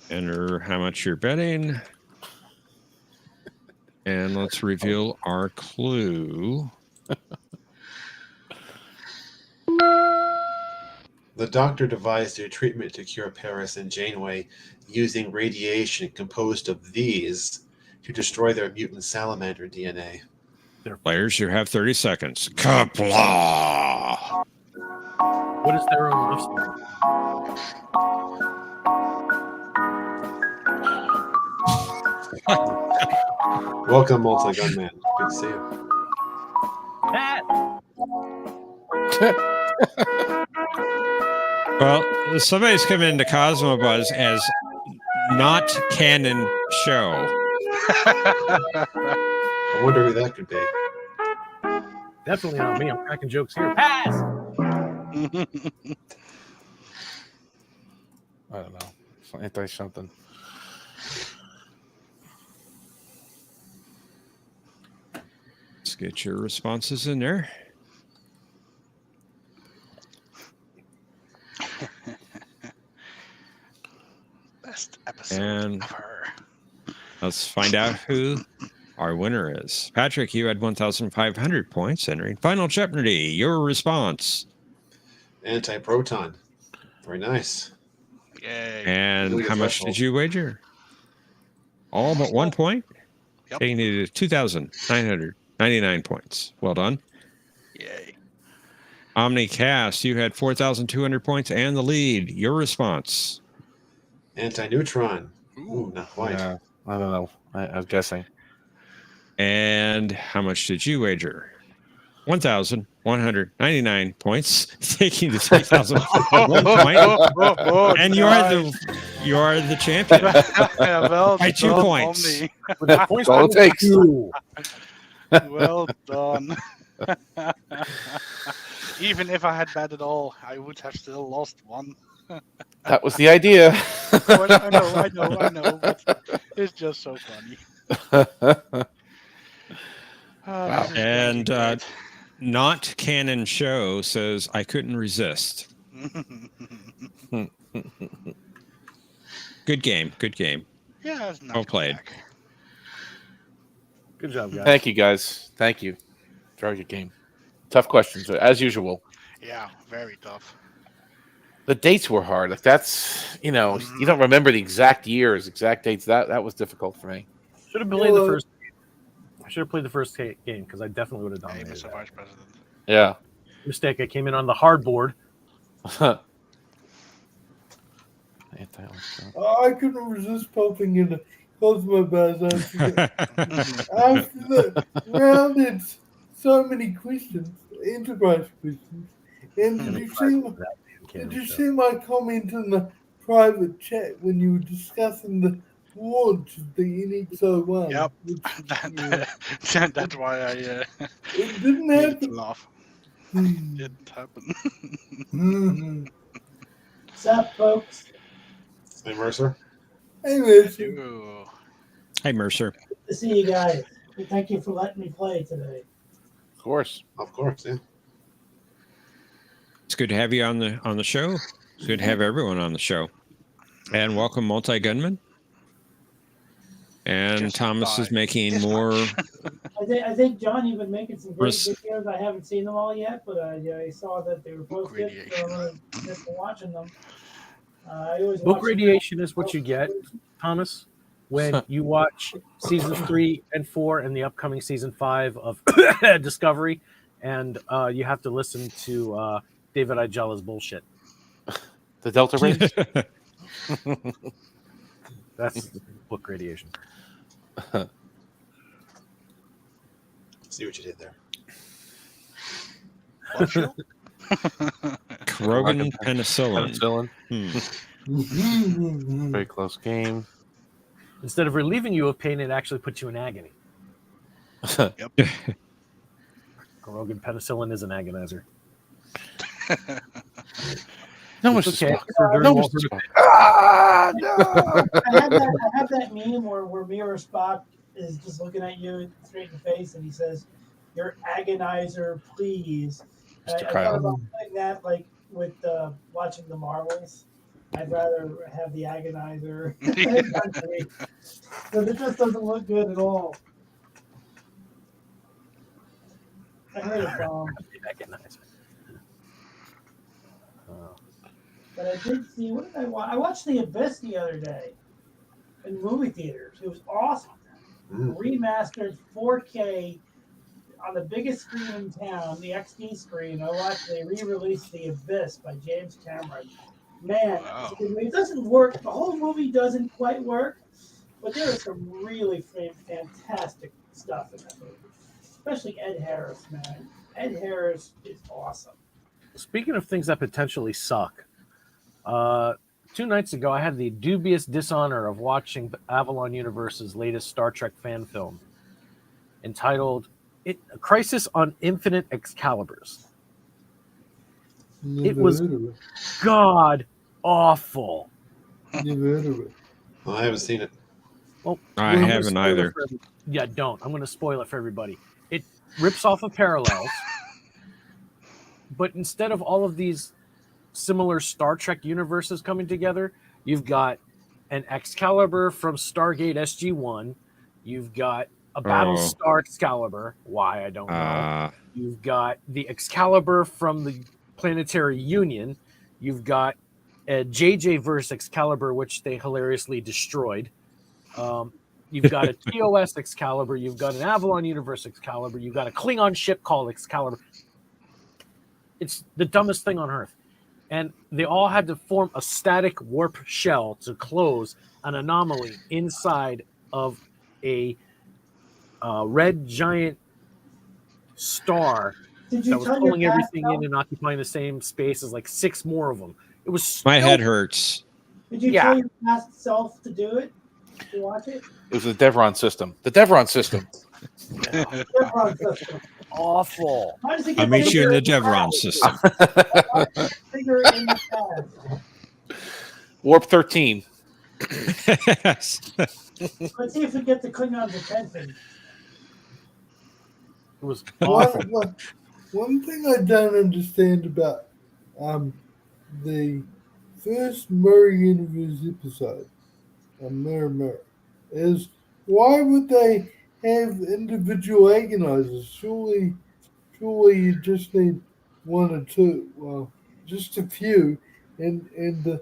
Enter how much you're betting. And let's reveal our clue. The doctor devised a treatment to cure Paris and Janeway using radiation composed of these to destroy their mutant salamander DNA. Players, you have 30 seconds. Kapla! What is their own lifespan? Welcome, Multi-Gunman. Good to see you. Well, somebody's come into Cosmo Buzz as not canon show. I wonder who that could be. Definitely not me. I'm cracking jokes here. Pass. I don't know. It's anti something. Let's get your responses in there. Best episode And ever. let's find out who our winner is. Patrick, you had 1,500 points entering Final Jeopardy. Your response. Anti-proton. Very nice. Yay. And Really how much threshold. did you wager? All but 1 point? Yep. Taking you to 2,999 points. Well done. Yay. Omnicast, you had 4,200 points and the lead. Your response. Anti-neutron. Ooh, not quite. Yeah, I don't know. I was guessing. And how much did you wager? 1,199 points, taking to 3,000 at 1 point. And you are the champion Well by 2 done, points. Omni. With the points all it takes. Well done. Even if I had bet it all, I would have still lost one. That was the idea. I know, but it's just so funny. Wow. And not canon show says I couldn't resist. Good game. Yeah, it's not Well played. back. Good job, guys. Thank you, guys. Thank you. Very good game. Tough questions, as usual. Yeah, very tough. The dates were hard. Like that's you don't remember the exact years, exact dates. That was difficult for me. Should have played the first. I should have played the first game because I definitely would have Hey, dominated Mr. that. Vice President. Yeah. Mistake. I came in on the hard board. I couldn't resist popping in a Cosmo Buzz after the round. It's so many questions, enterprise questions. And did you see my comment in the private chat when you were discussing the launch of the NX-01? Yep. Which, That's why I it didn't needed happen. to laugh. It didn't happen. What's up, folks? Hey, Mercer. Hey, Mercer. Hey, Mercer. Good to see you guys. Thank you for letting me play today. Of course. Of course, yeah. It's good to have you on the show. It's good to have everyone on the show. And welcome, Multi Gunman. And Just Thomas is making Just more. I think John, you've been making some great videos. I haven't seen them all yet, but I saw that they were posted, so I'm going to miss watching them. I always Book watch radiation is what you get, Thomas, when you watch seasons 3 and 4 and the upcoming season 5 of Discovery, and you have to listen to David Igella's bullshit. The Delta Rays? That's book radiation. See what you did there. Krogan penicillin. Very close game. Instead of relieving you of pain, it actually puts you in agony. Yep. Krogan penicillin is an agonizer. No, it's Mr. okay. Spock. No, Mr. Spock. I have that meme where Mirror Spock is just looking at you straight in the face and he says, "Your agonizer, please." I thought about putting that like with watching the Marvels. I'd rather have the agonizer because it just doesn't look good at all. I heard it from. But I did see, what did I watch? I watched The Abyss the other day in movie theaters. It was awesome. Remastered 4K on the biggest screen in town, the XD screen. I watched, they re-released The Abyss by James Cameron. Man, it doesn't work. The whole movie doesn't quite work, but there is some really fantastic stuff in that movie. Especially Ed Harris, man. Ed Harris is awesome. Speaking of things that potentially suck, 2 nights ago, I had the dubious dishonor of watching Avalon Universe's latest Star Trek fan film entitled Crisis on Infinite Excaliburs. It was god awful. Never heard of it. Well, I haven't seen it. Well, I haven't either. Yeah, don't. I'm going to spoil it for everybody. It rips off of Parallels, but instead of all of these similar Star Trek universes coming together, you've got an Excalibur from Stargate SG-1. You've got a Battlestar Excalibur. Why, I don't know. You've got the Excalibur from the Planetary Union. You've got a JJ-verse Excalibur, which they hilariously destroyed. You've got a TOS Excalibur. You've got an Avalon Universe Excalibur. You've got a Klingon ship called Excalibur. It's the dumbest thing on Earth. And they all had to form a static warp shell to close an anomaly inside of a red giant star that was pulling everything in and occupying the same space as like 6 more of them. It was my head hurts. Did you tell your past self to do it? To watch it? It was the Devron system. The Devron system. Devron system. Awful. I'll meet you in the Devron system. Figure it in the past. Warp 13. Let's see if we get the Klingons' attention. It was one thing I don't understand about the first Mirror Universe episode, Mirror, is why would they have individual agonizers. Surely you just need one or two. Well, just a few, and the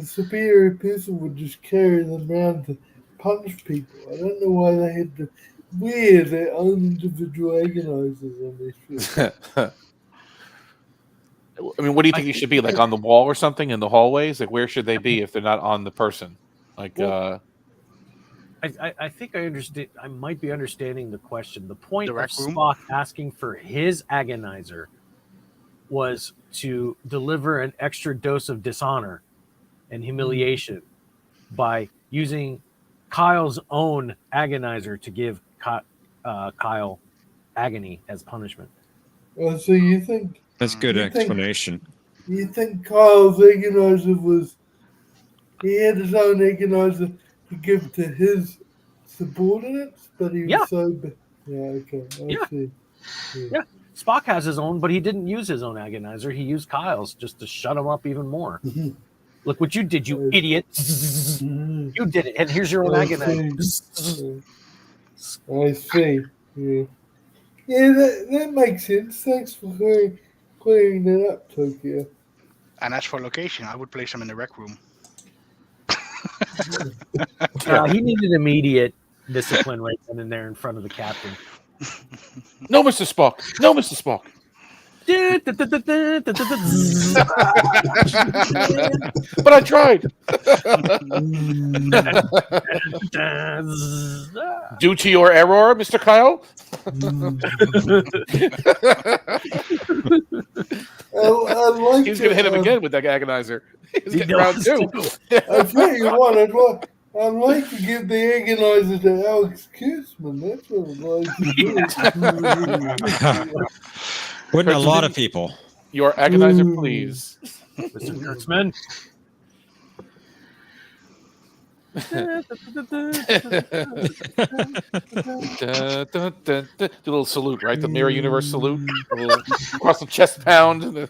superior person would just carry them around to punish people. I don't know why they had to wear their own individual agonizers on their ship. I mean, what do you think you should be like on the wall or something in the hallways? Like, where should they be if they're not on the person? Like, Well, I think I understand. I might be understanding the question. The point The of rec room? Spock asking for his agonizer was to deliver an extra dose of dishonor and humiliation by using Kyle's own agonizer to give Kyle agony as punishment. So you think That's good You think- explanation. you think Kyle's agonizer was he had his own agonizer to give to his subordinates, but he was Yeah. okay, I Yeah. see. Yeah. Spock has his own, but he didn't use his own agonizer. He used Kyle's just to shut him up even more. Look what you did, you idiot. You did it, and here's your own agonizer. I see. Yeah. Yeah, that makes sense. Thanks for clearing that up, Tokyo. And as for location, I would place them in the rec room. He needed immediate discipline right then and there in front of the captain. no, Mr. Spock. No, Mr. Spock. But I tried. Due to your error, Mr. Kyle. I like He was going to hit him again with that agonizer. He was getting round two. I tell you what, I'd like to give the agonizer to Alex Kurtzman. That's what I'd like to do. Wouldn't a lot of people? Your agonizer, please. Mr. Kurtzman. The little salute, right? The Mirror Universe salute. A little across the chest pound.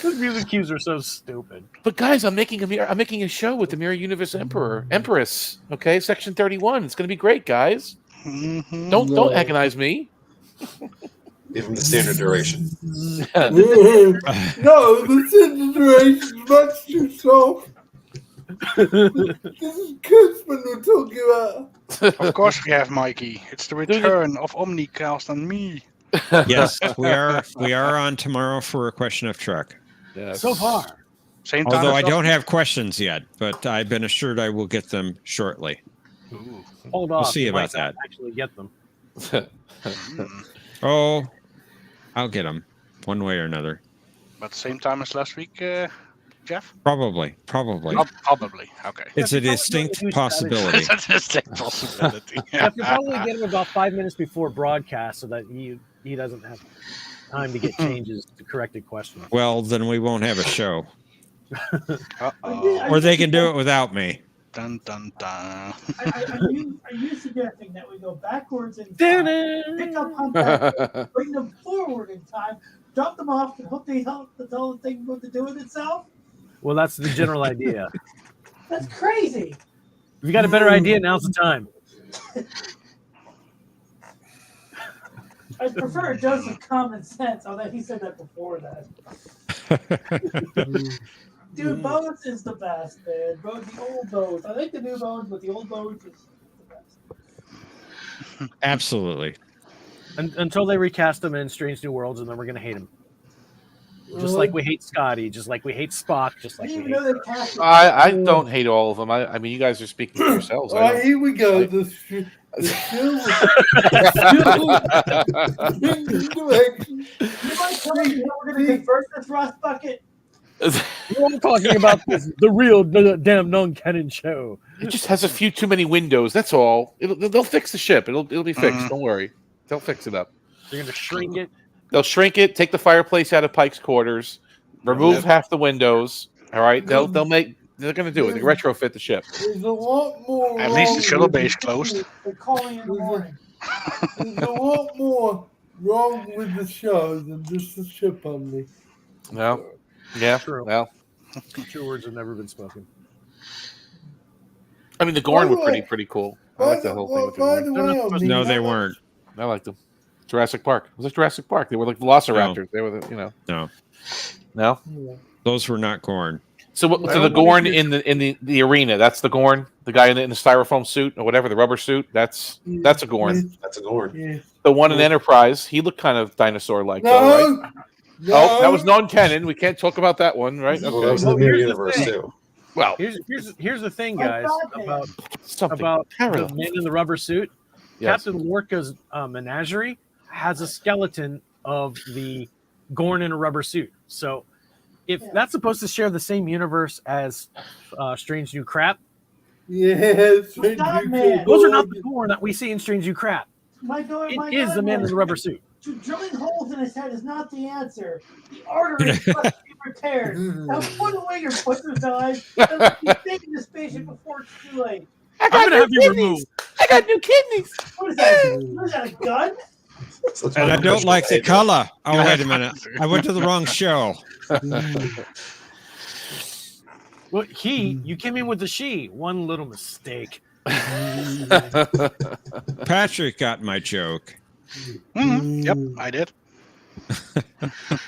Those music cues are so stupid. But guys, I'm making a show with the Mirror Universe Empress. Okay, Section 31. It's going to be great, guys. Mm-hmm. Don't agonize me. Give him the standard duration. No, the standard duration is much too soft. This is Kurtzman we're talking about. Of course we have Mikey. It's the return of Omnicast and me. Yes, we are on tomorrow for a question of Trek. Yes. So far. Same time. Although I as don't have questions yet, but I've been assured I will get them shortly. Ooh. Hold on. We'll see about that. Actually get them. Oh, I'll get them one way or another. But same time as last week, Jeff? Probably. Probably. Okay. It's a distinct possibility. It's a distinct possibility. Jeff, you'll probably get him about 5 minutes before broadcast so that he doesn't have time to get changes to corrected questions. Well, then we won't have a show. Uh-oh. Or they can do it without me. Dun, dun, dun. Are you suggesting that we go backwards in time, pick up Humpback, bring them forward in time, drop them off, and hope the whole thing going to do it itself? Well, that's the general idea. That's crazy. If you got a better idea, now's the time. I prefer a dose of common sense, although he said that before that. Dude, Bones is the best, man. The old Bones. I like the new Bones, but the old Bones is the best. Absolutely. Until they recast him in Strange New Worlds, and then we're going to hate him. Just like we hate Scotty, just like we hate Spock, just like we hate... I don't hate all of them. I mean, you guys are speaking for yourselves. All right, here we go. The You might tell me we're going to convert this rust bucket? We're all talking about this, the real damn non-canon show. It just has a few too many windows. That's all. They'll fix the ship. It'll be fixed. Don't worry. They'll fix it up. They're going to shrink it. They'll shrink it. Take the fireplace out of Pike's quarters. Remove half the windows. All right. They're going to do it. They retrofit the ship. There's a lot more. At least the shuttle bay is closed. They're calling in the morning. There's a lot more wrong with the show than just the ship on me. No. Yeah. True. Well, True words have never been spoken. I mean, the Gorn were pretty cool. I like that whole thing with the By Gorn. the way, on No, the- they weren't. I liked them. Jurassic Park. It was like Jurassic Park. They were like Velociraptors. They were, No, No. those were not Gorn. So, so the Gorn in the arena. That's the Gorn. The guy in the styrofoam suit or whatever, the rubber suit. That's a Gorn. That's a Gorn. Yeah. The one in Enterprise. He looked kind of dinosaur-like, No, though, right? no. Oh, that was non-canon. We can't talk about that one, right? Well, Okay. that was in the mirror here's the universe thing. too. Well, Here's the thing, guys, about something the parallel. man in the rubber suit. Yes. Captain Lorca's menagerie has a skeleton of the Gorn in a rubber suit. So if that's supposed to share the same universe as Strange New Crap, Yes. My God, man. those are not the Gorn that we see in Strange New Crap. My God, It my is God, the man in the rubber suit. Drilling holes in his head is not the answer. The arteries must be repaired. Now put away your butcher's eyes and keep taking this patient before it's too late. I'm gonna have you removed. I got new kidneys. What is that? What is that, a gun? And I don't like the color. Oh, wait a minute. I went to the wrong show. Well, you came in with the she. One little mistake. Patrick got my joke. Yep, I did.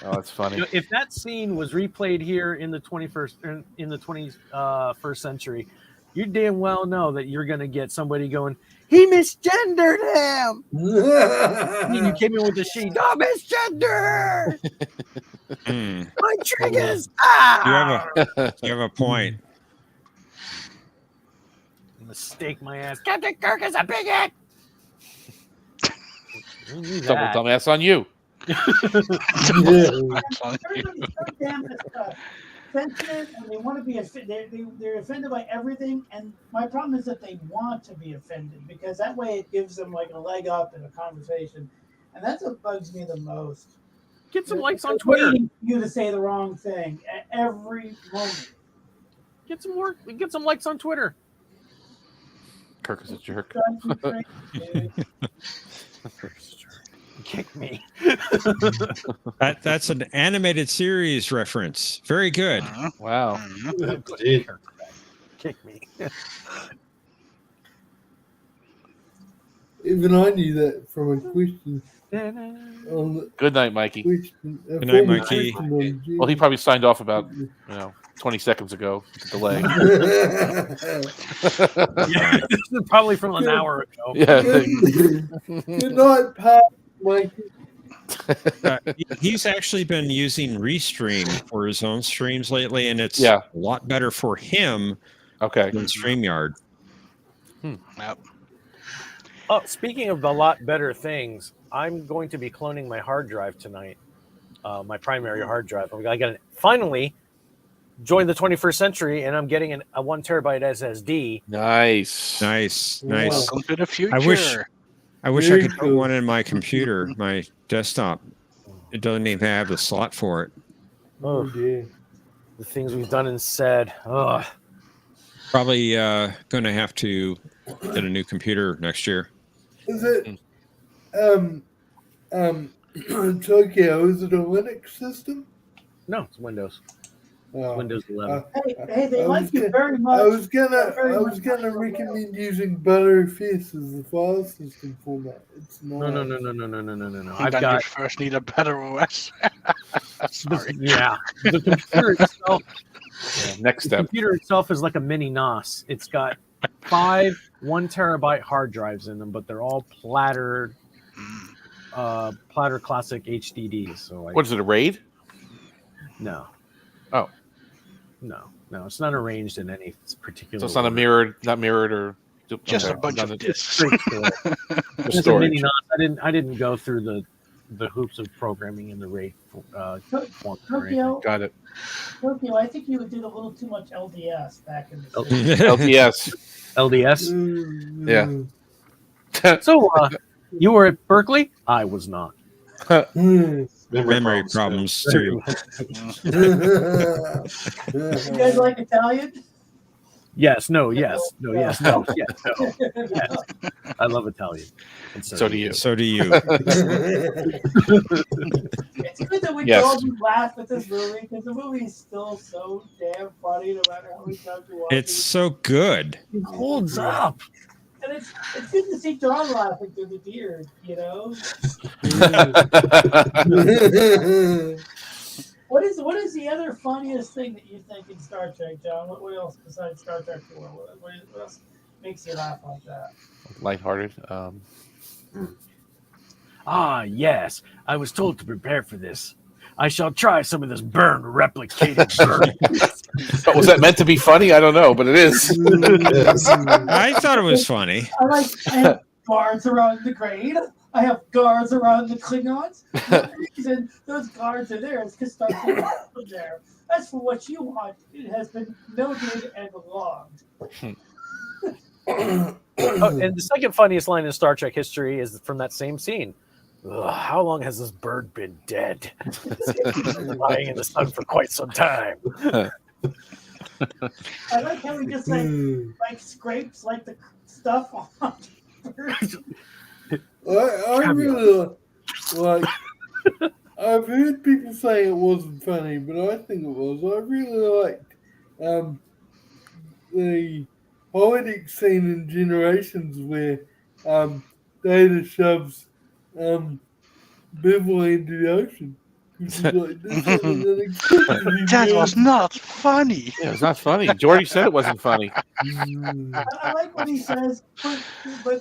Oh, that's funny. If that scene was replayed here in the 21st century, you damn well know that you're going to get somebody going, he misgendered him. You came in with the she. No, misgender. My triggers. You have a point. Mistake my ass. Captain Kirk is a bigot. Dumbass on you. Sensitive, and they want to be they're offended by everything. And my problem is that they want to be offended because that way it gives them like a leg up in a conversation, and that's what bugs me the most. Get some likes on They're Twitter. waiting for you to say the wrong thing at every moment. Get some likes on Twitter. Kirk is a jerk. Kick me. That's an animated series reference. Very good. Wow. Indeed. Kick me. Even I knew that from a question. Good night, Mikey. Good night, Mikey. Well, he probably signed off about 20 seconds ago. Delay. Yeah, this is probably from an hour ago. Yeah. Good night, Pat. Mikey. He's actually been using Restream for his own streams lately, and it's a lot better for him than StreamYard. Yep. Oh, speaking of a lot better things, I'm going to be cloning my hard drive tonight. My primary hard drive. I got finally joined the 21st century, and I'm getting a 1 terabyte SSD. Nice. Welcome to the future. I wish I could put one in my computer, my desktop. It doesn't even have the slot for it. Oh, dear. The things we've done and said. Ugh. Probably going to have to get a new computer next year. Is it Tokyo? Is it a Linux system? No, it's Windows. Oh. Windows 11. Hey, they like you very much. I was gonna recommend using Butterface as the file system format. It's not. No. I've got. You first need a better OS. Sorry. The computer itself. Next step. The computer itself is like a mini NAS. It's got 5 1 terabyte hard drives in them, but they're all platter classic HDDs. So what is it? A RAID? No. Oh. No, it's not arranged in any particular. So it's not not mirrored, or just a bunch of disks. Just a mini NAS. I didn't go through the hoops of programming in the RAID Tokyo. Got it. Tokyo, I think you did a little too much LDS back in the LDS. Yeah. So you were at Berkeley? I was not. Memory problems too. You guys like Italian? Yes, no, yes, no, yes, no, yes, no, yes. I love Italian. And So do you. So do you. It's good that we Yes. all do laugh at this movie because the movie is still so damn funny no matter how many times you watch It's it. so good. It holds up. And it's good to see John laughing through the beard, you know? What is the other funniest thing that you think in Star Trek, John? What else besides Star Trek 4? What else makes you laugh like that? Lighthearted. Yes. I was told to prepare for this. I shall try some of this burn replicated burn. Was that meant to be funny? I don't know, but it is. Yes. I thought it was funny. I have guards around the grade. I have guards around the Klingons. The reason those guards are there is because Star Trek put them there. As for what you want, it has been noted and logged. And the second funniest line in Star Trek history is from that same scene. How long has this bird been dead? It's been lying in the sun for quite some time. I like how he just like scrapes like the stuff on the bird. I really like. I've heard people say it wasn't funny, but I think it was. I really liked the poetic scene in Generations where Data shoves Bibble into the ocean. He's like, this is unexpected. That was not funny. Yeah, it's not funny. Jordy said it wasn't funny. I like when he says, but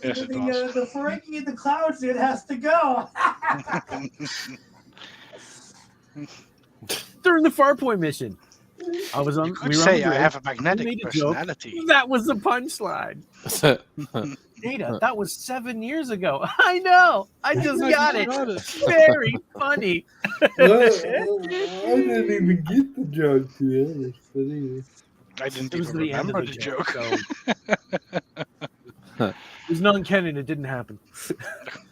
Yes, it the Ferengi in the clouds, it has to go. During the Farpoint mission, I was on. You could we were say on I the have a bridge. magnetic We made a joke. personality. That was the punchline. Data, that was 7 years ago. I know. I just got it. Very funny. I didn't even get the joke, to be honest. But anyway. I didn't It was even the end of remember the the joke. joke. So. It was non-canon. It didn't happen.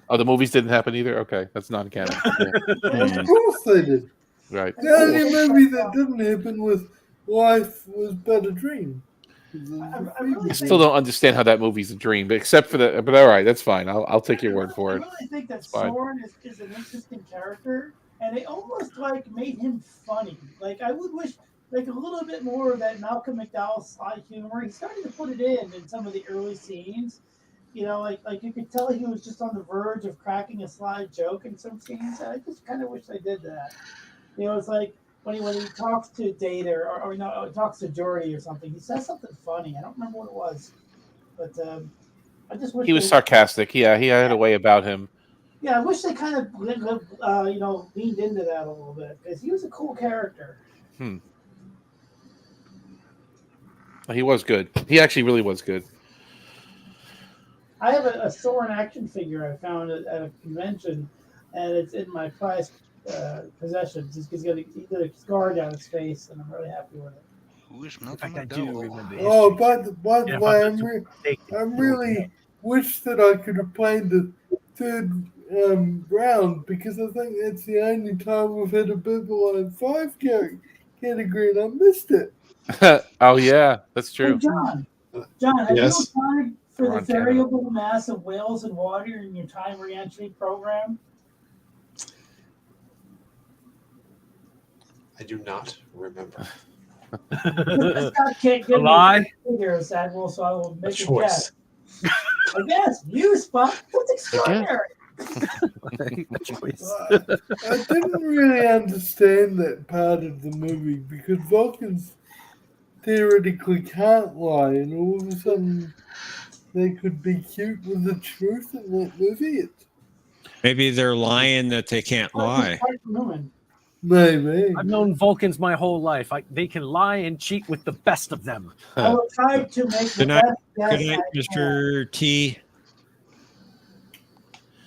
Oh, the movies didn't happen either? Okay, that's non-canon. Yeah. Of course they did. Right. The only movie that didn't happen was Life Was But a Dream. I still don't understand how that movie's a dream, but except for that. But all right, that's fine. I'll take your word for it. I really think that It's fine. Soren is an interesting character, and it almost like made him funny. Like I would wish like a little bit more of that Malcolm McDowell sly humor. He started to put it in some of the early scenes. You know, like you could tell he was just on the verge of cracking a sly joke in some scenes. I just kind of wish they did that. You know, it's like when he talks to Data or talks to Geordi or something, he says something funny. I don't remember what it was, but I just wish He was sarcastic. Yeah, he had a way about him. Yeah, I wish they kind of leaned into that a little bit because he was a cool character. He was good. He actually really was good. I have a Soren action figure I found at a convention, and it's in my prized possessions. He's got a scar down his face, and I'm really happy with it. Who is In Malcolm fact, I do McDowell? remember. Oh, by the Yeah, way, but I really wish that I could have played the third round because I think that's the only time we've had a Babylon 5 category, and I missed it. Oh yeah, that's Hey, true. John, have Yes. you accounted for We're the on camera. variable mass of whales and water in your time reentry program? I do not remember. Scott can't give A lie? me figures, Admiral, so I will make a choice. guess. I guess you, Spock. That's extraordinary. Choice. I didn't really understand that part of the movie because Vulcans theoretically can't lie, and all of a sudden they could be cute with the truth in that movie. Maybe they're lying that they can't lie. Maybe. I've known Vulcans my whole life. They can lie and cheat with the best of them. I will try to make the Good night, best guess good night, I can. Mr. T.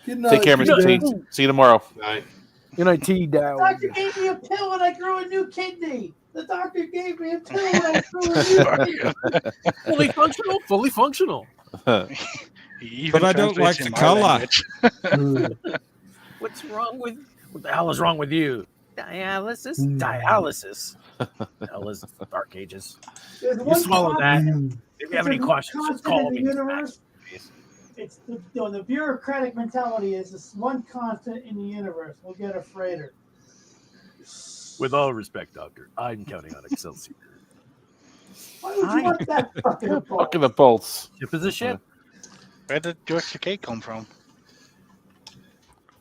Good Take care, night, Mr. T. Jack. See you tomorrow. Night. Good night, T. The Down. doctor gave me a pill and I grew a new kidney. The doctor gave me a pill and I grew a new kidney. Fully functional. Fully functional. He even But I don't like translates the in my color. language. What the hell is wrong with you? Dialysis? Hmm. Dialysis. Hell is Dark Ages. There's You one swallow that. constant- If you have there's any one questions, just constant call in me. the universe. It's the bureaucratic mentality is this one constant in the universe. We'll get a freighter. With all respect, Doctor, I'm counting on Excelsior. Why would you want that fucking bolt? Fucking the bolts. Ship is a ship. Where did George Takei come from?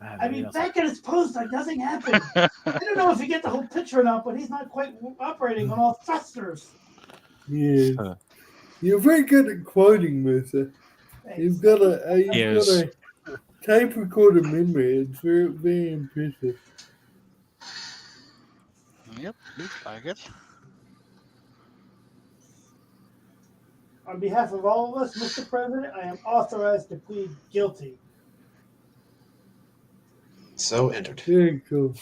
I mean, back at his post, like nothing happened. I don't know if you get the whole picture or not, but he's not quite operating on all thrusters. Yeah. You're very good at quoting, Mercer. You've got a tape recorder memory. It's very, very impressive. Yep, looks like it. On behalf of all of us, Mr. President, I am authorized to plead guilty. So entered. Very cool.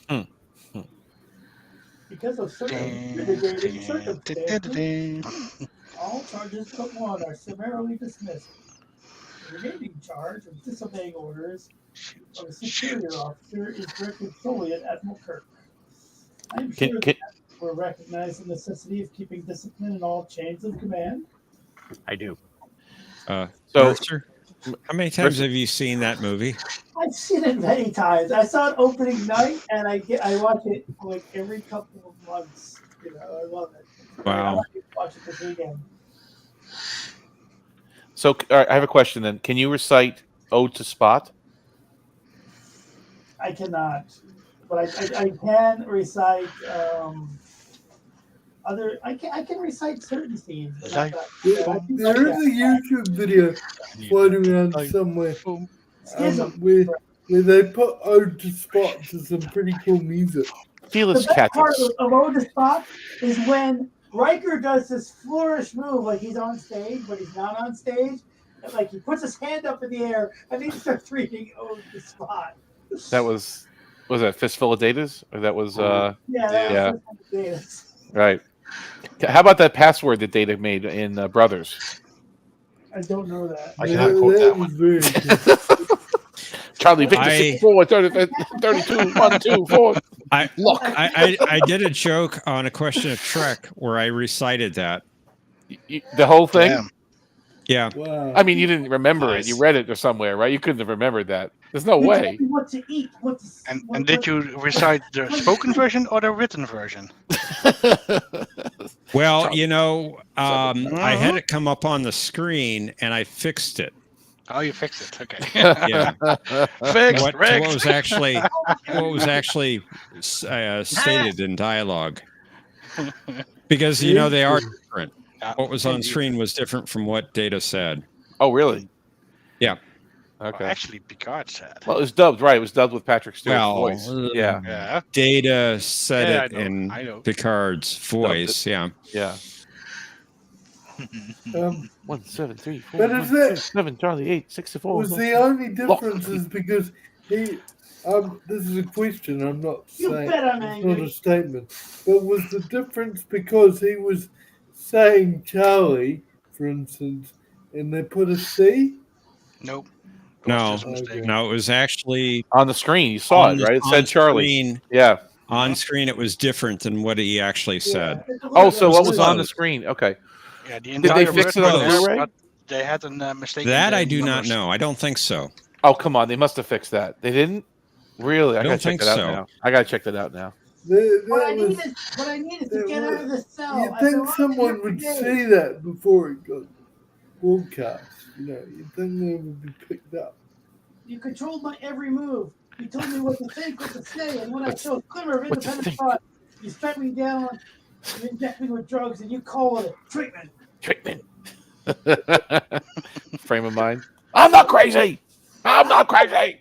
Because of certain mitigating circumstances, all charges but one are summarily dismissed. The remaining charge of disobeying orders of a superior officer is directed solely at Admiral Kirk. I am sure that we're recognizing the necessity of keeping discipline in all chains of command. I do. Mercer, how many times have you seen that movie? I've seen it many times. I saw it opening night, and I watch it like every couple of months. You know, I love it. Wow. I might watch it this weekend. So all right, I have a question then. Can you recite Ode to Spot? I cannot, but I can recite other. I can recite certain scenes. But not that. There is a YouTube video floating around somewhere where they put Ode to Spot to some pretty cool music. The best part of Ode to Spot is when Riker does this flourish move, like he's on stage, but he's not on stage. And, like he puts his hand up in the air and he starts reading Ode to Spot. That was that Fistful of Datas? Or that was Was Datas. Right. How about that password that Data made in Brothers? I don't know that. I cannot quote that one. Charlie Victor 64 32 1 2 4. I did a joke on A Question of Trek where I recited that. The whole thing? Damn. Yeah. Wow. I mean, you didn't remember it. You read it or somewhere, right? You couldn't have remembered that. There's no way. What to eat? And did you recite the spoken version or the written version? Well, you know, I had it come up on the screen and I fixed it. Oh, you fixed it. Okay. Yeah. Fixed. What was actually stated in dialogue? Because you know they are different. What was on screen was different from what Data said. Oh, really? Yeah. Okay. Well, actually, Picard said. Well, it was dubbed, right? It was dubbed with Patrick Stewart's Well, voice. Yeah. Data said Yeah, it I in know. Picard's voice. Yeah. Yeah. 1 7 3 4 But is it 7 Charlie 8 64 was the only difference is because he this is a question, I'm not saying it's not a statement. But was the difference because he was saying Charlie, for instance, and they put a C? Nope. No, it was actually on the screen. You saw it, right? It said Charlie. Screen, yeah. On screen, it was different than what he actually said. Oh, so what was on the screen? Okay. Yeah, the Did they fix it on the Blu-ray? but they had a mistake. That I do not know. I don't think so. Oh, come on. They must have fixed that. They didn't? Really? I don't gotta check think that out so. now. I gotta check that out now. What I need is to get out of the cell. You'd think someone would see that before it got broadcast. You know, you'd think they would be picked up. You controlled my every move. You told me what to think, what to say, and when I showed glimmer of independent thought, you strike me down, you inject me with drugs, and you call it treatment. Treatment. Frame of mind. I'm not crazy. I'm not crazy.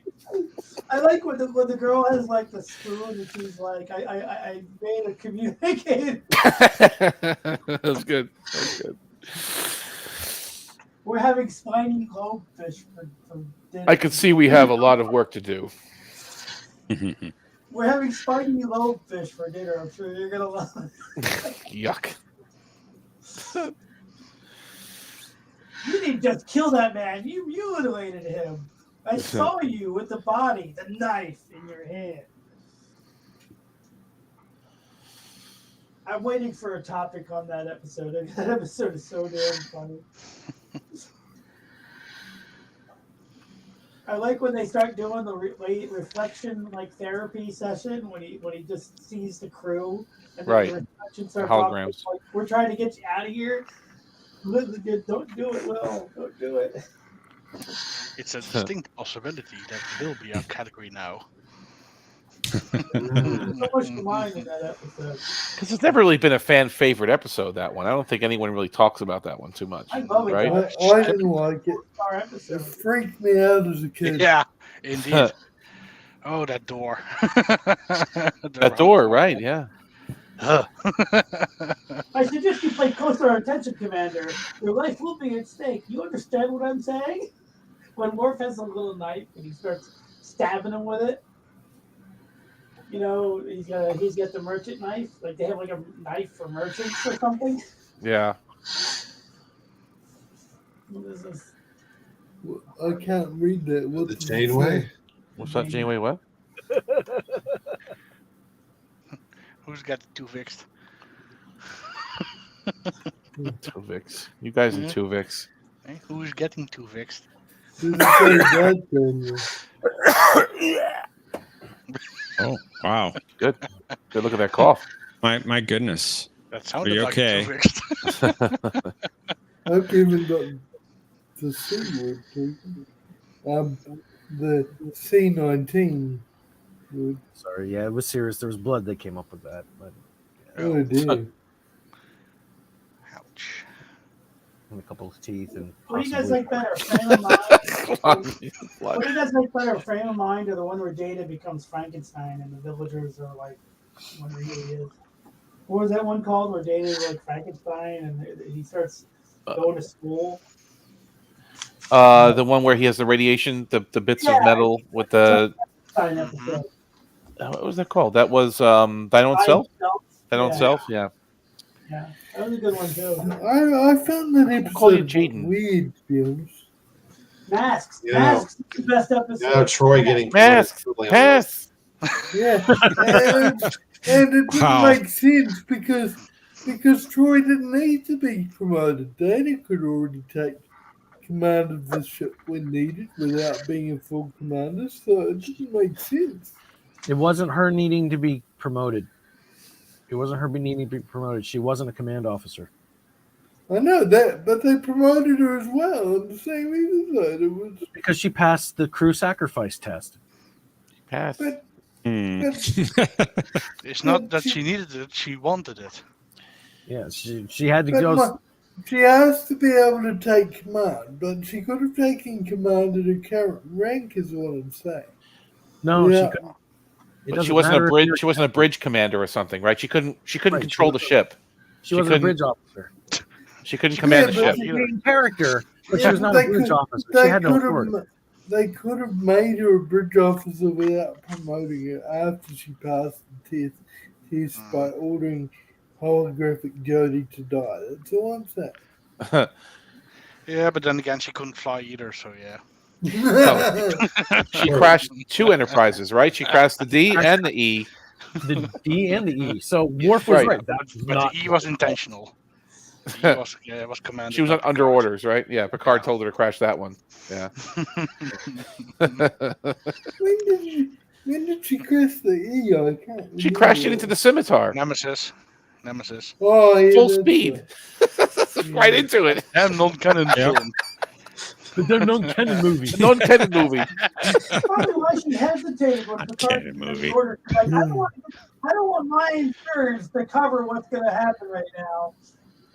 I like when the girl has like the spoon and she's like, I made a communicated. That's good. That's good. We're having spiny goldfish for dinner. I can see we have a lot of work to do. We're having spiny lobefish for dinner. I'm sure you're gonna love it. Yuck. You didn't just kill that man. You mutilated him. I saw you with the body, the knife in your hand. I'm waiting for a topic on that episode. That episode is so damn funny. I like when they start doing the reflection like therapy session when he just sees the crew and then the reflection starts talking like, we're trying to get you out of here. Don't do it, Will. Don't do it. It's a distinct possibility that will be our category now. So much mind in that episode. Because it's never really been a fan favorite episode, that one. I don't think anyone really talks about that one too much. I love it. Right? I didn't like it. It freaked me out as a kid. Yeah, indeed. Oh, that door. That door, right? Yeah. I suggest you pay closer attention, Commander. Your life will be at stake. You understand what I'm saying? When Worf has a little knife and he starts stabbing him with it. You know, he's got the merchant knife. Like they have like a knife for merchants or something. Yeah. What is this? I can't read that. What's The Janeway? What's that, Janeway? What? Who's got the Tuvix? Tuvix. You guys are Tuvix. Hey, who's getting Tuvix? Oh, wow. Good. Good look at that cough. My goodness. That Are sounded you like okay? Tuvix. I've even got the C word too. The C19 word. Sorry, yeah, it was serious. There was blood that came up with that. But Oh dear. Ouch. and a couple of teeth and. What do you guys possibly- like better, frame of mind? What do you guys like better, frame of mind, or the one where Data becomes Frankenstein and the villagers are like what he really is? What was that one called where Data is like Frankenstein and he starts going to school? The one where he has the radiation, the bits of metal with the. Frankenstein episode. What was that called? That was Thine Own Self? Thine Own Yeah. Self? Yeah. Yeah, that was a good one too. I found that call you episode Jaden. weird, to be honest. Masks. Yeah. Masks is the best episode. Now Troy getting Masks. totally Pass. Yeah, and it didn't Wow. make sense because Troy didn't need to be promoted. Dana could already take command of the ship when needed without being a full commander, so it didn't make sense. It wasn't her needing to be promoted. It wasn't her needing to be promoted. She wasn't a command officer. I know that, but they promoted her as well on the same episode. It was Because she passed the crew sacrifice test. Pass. but It's not that she needed it, she wanted it. Yeah, she had to But go. she has to be able to take command, but she could have taken command at her current rank, is what I'm saying. No, Yeah. she couldn't. It But doesn't she wasn't matter a if bridge. you're- She wasn't a bridge commander or something, right? She couldn't Right, control the ship. She wasn't a couldn't- bridge officer. She couldn't command the but ship She was either. a main character, but she Yeah, was but not a they bridge could- officer. She had no authority. They could have made her a bridge officer without promoting her after she passed the test by ordering holographic Jodie to die. That's all I'm saying. Yeah, but then again, she couldn't fly either, so yeah. She crashed 2 Enterprises, right? She crashed the D and the E. The D and the E. So Worf was Right. right. That's But not. the E was intentional. The E was, it was commanded. She was by under Picard. orders, right? Yeah, Picard told her to crash that one. Yeah. When did she crash the E? I can't. She crashed it into the scimitar. Nemesis. Oh, yeah, Full that's speed. Right into it. And non-canon film. The non-canon movie. Non-canon movie. That's probably why she hesitated when Picard Canon movie. ordered. Like, I don't want my insurance to cover what's going to happen right now.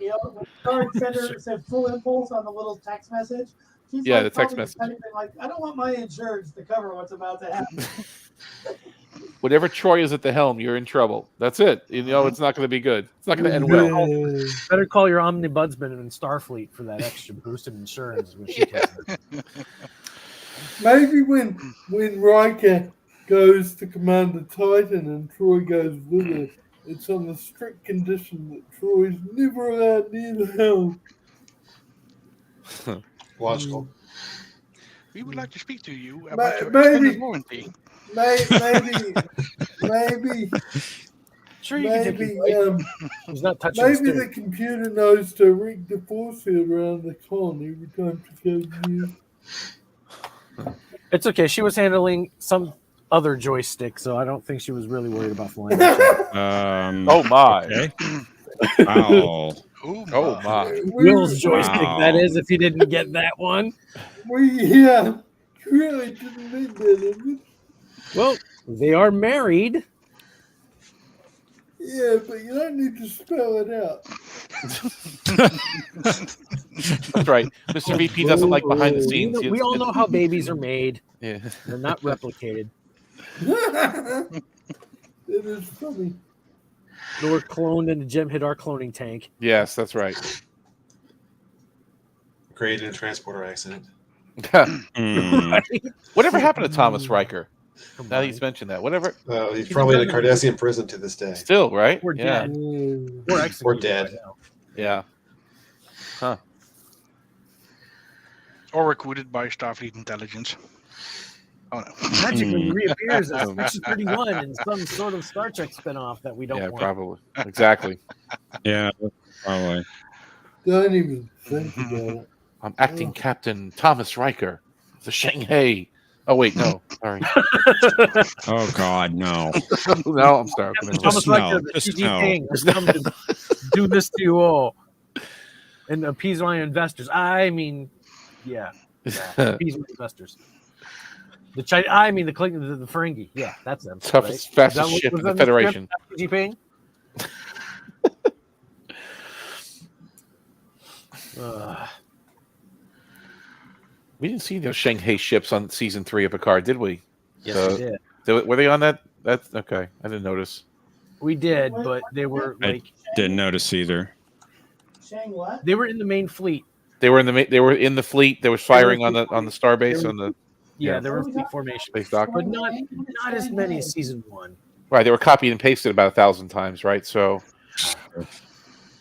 You know, when Picard said full impulse on the little text message. She's Yeah, like, the text probably message. been like, I don't want my insurance to cover what's about to happen. Whenever Troy is at the helm, you're in trouble. That's it. You know it's not going to be good. It's not going to end well. Better call your omnibudsman in Starfleet for that extra boosted insurance when she takes it. Maybe when Riker goes to command the Titan and Troy goes with her, it's on the strict condition that Troy's never allowed near the helm. Logical. We would like to speak to you about your Maybe- extended warranty. Maybe Sure, you can take maybe it. He's not touching maybe the the steering. computer knows to rig the force field around the colony every time she goes near. It's okay. She was handling some other joystick, so I don't think she was really worried about flying. Oh my! Okay. Wow. Oh my! Will's joystick, that Wow. is, if you didn't get that one. Yeah, really didn't mean that, did we? Well, they are married. Yeah, but you don't need to spell it out. That's right. Mr. VP doesn't like behind the scenes. We all know how babies are made. Yeah. They're not replicated. It is funny. They were cloned and Jim hit our cloning tank. Yes, that's right. Created a transporter accident. Whatever happened to Thomas Riker? Now that he's mentioned that. Whatever. He's probably in a Cardassian prison to this day. Still, right? We're Yeah. dead. We're Or executed dead. right now. Yeah. Huh. Or recruited by Starfleet intelligence. Oh no. Magically reappears as Section 31 in some sort of Star Trek spinoff that we don't want. Probably. Exactly. Yeah, probably. Don't even think about it. I'm acting Captain Thomas Riker, the Shanghai. Oh wait, no, sorry. Oh God, no. No, I'm sorry. Thomas Riker, the Just Xi no. Jinping has come to do this to you all and appease my investors. I mean, yeah, appease my investors. The China, I mean the Ferengi. Yeah, that's them. Toughest, right? fastest ship in the Federation. Xi Jinping. We didn't see those Shanghai ships on season 3 of Picard, did we? Yes, we did. Were they on that? That's okay. I didn't notice. We did, but they were I didn't notice either. Shang what? They were in the main fleet. They were in the fleet. There was firing on the starbase on the. Yeah, they were in fleet formation, Space dock. but not as many as season 1. Right, they were copied and pasted about 1,000 times, right? So,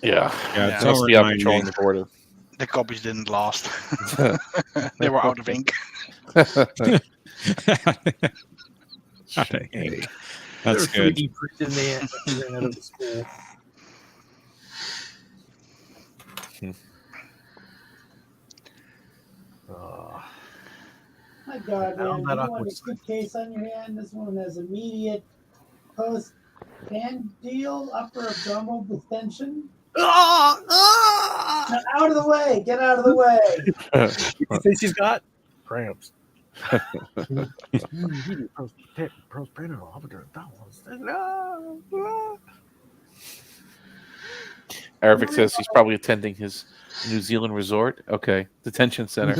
yeah, Yeah, must be out patrolling the border. The copies didn't last. They were out of ink. Out of ink. That's They were good. 3D printed and they ran out of the school. My God, Now man! that You awkward want a good case on your hand? This one has immediate post-pandile upper abdominal distension. Now, out of the way! Get out of the way! You think she's got cramps? Aravic says he's probably attending his New Zealand resort. Okay, detention center,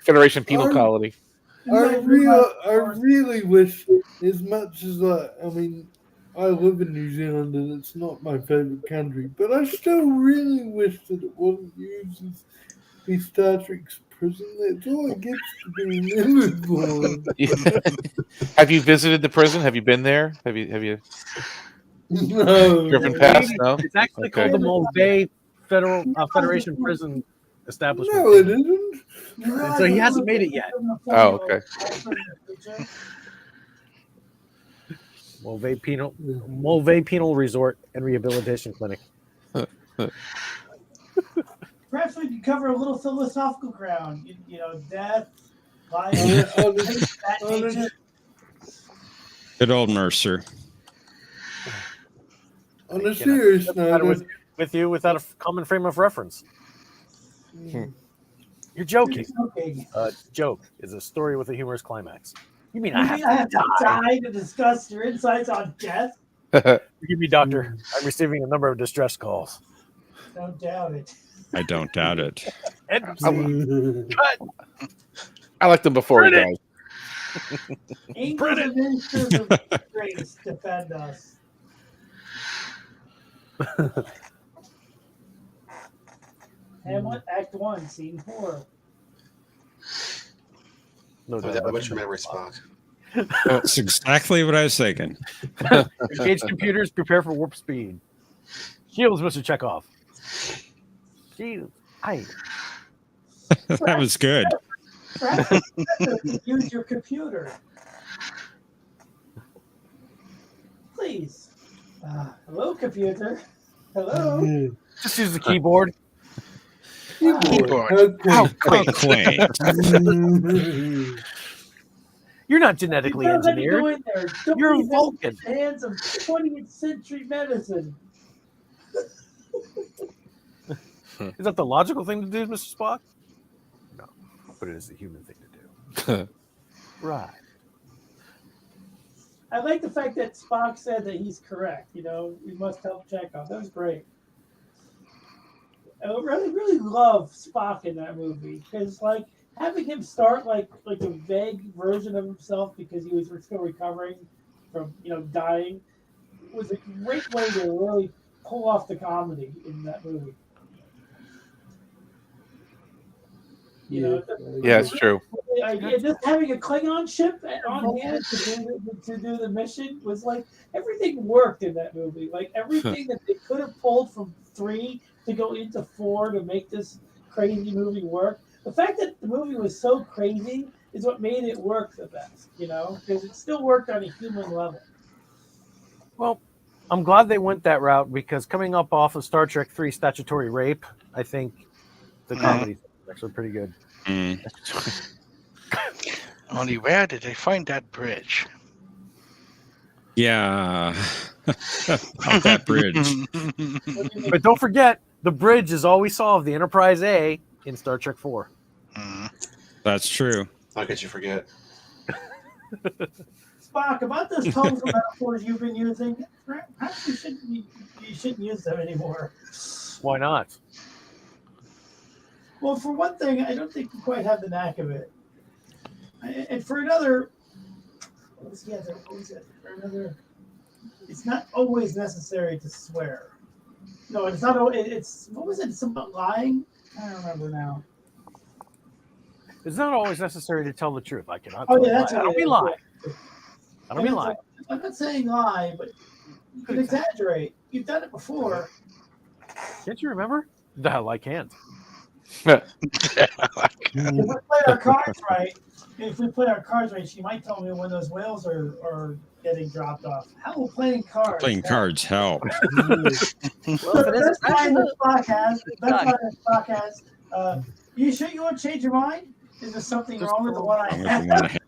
Federation penal colony. I really wish, as much as I mean, I live in New Zealand and it's not my favorite country, but I still really wish that it wasn't used as the Star Trek's prison. That's all it gets to be remembered for. Have you visited the prison? Have you been there? Have you No. driven past? No. It's actually Okay. called the Mulvey Federation Prison Establishment. No, it isn't. And so he hasn't made it yet. Oh, okay. Mulvey Penal Resort and Rehabilitation Clinic. Perhaps we could cover a little philosophical ground. You know, death, life, that nature. Good old Mercer. On a serious note, with you without a common frame of reference. You're joking. Joke is a story with a humorous climax. You mean I have to die to discuss your insights on death? Forgive me, Doctor. I'm receiving a number of distress calls. Don't doubt it. I don't doubt it. Cut. I liked him before he died. Angels and ministers of grace defend us. Hamlet, Act 1, Scene 4. No doubt. That much memory, Spock. That's exactly what I was thinking. Engage computers, prepare for warp speed. Shields, Mr. Chekhov. Shields. That was good. Use your computer. please. Hello, computer. Hello. Just use the keyboard. Keyboard. How quaint. You're not genetically You know how to engineered. go in there. Don't You're leave Vulcan. in the hands of 20th century medicine. Is that the logical thing to do, Mr. Spock? No, but it is the human thing to do. Right. I like the fact that Spock said that he's correct. You know, we must help Chekhov. That was great. I really love Spock in that movie because, like, having him start like a vague version of himself because he was still recovering from dying was a great way to really pull off the comedy in that movie. Yeah, it's true. Just having a Klingon ship on hand to do the mission was like everything worked in that movie. Like everything that they could have pulled from 3 to go into 4 to make this crazy movie work. The fact that the movie was so crazy is what made it work the best, because it still worked on a human level. Well, I'm glad they went that route because coming up off of Star Trek 3 Statutory Rape, I think the comedy is actually pretty good. Only where did they find that bridge? Yeah. Up that bridge. But don't forget, the bridge is all we saw of the Enterprise A in Star Trek 4. That's true. How could you forget? Spock, about those tonal metaphors you've been using, perhaps you shouldn't use them anymore. Why not? Well, for one thing, I don't think you quite have the knack of it. And for another, it's not always necessary to swear. No, it's not. It's what was it? It's about lying. I don't remember now. It's not always necessary to tell the truth. I cannot. Oh tell yeah, a that's lie. what I don't it mean is. lie. I don't mean lie. I'm not saying lie, but you can exaggerate. You've done it before. Can't you remember? The hell I can't. If we play our cards right, she might tell me when those whales are getting dropped off. How will playing cards? Playing cards help. That's fine that Spock has. You sure you want to change your mind? Is there something wrong with the one I have?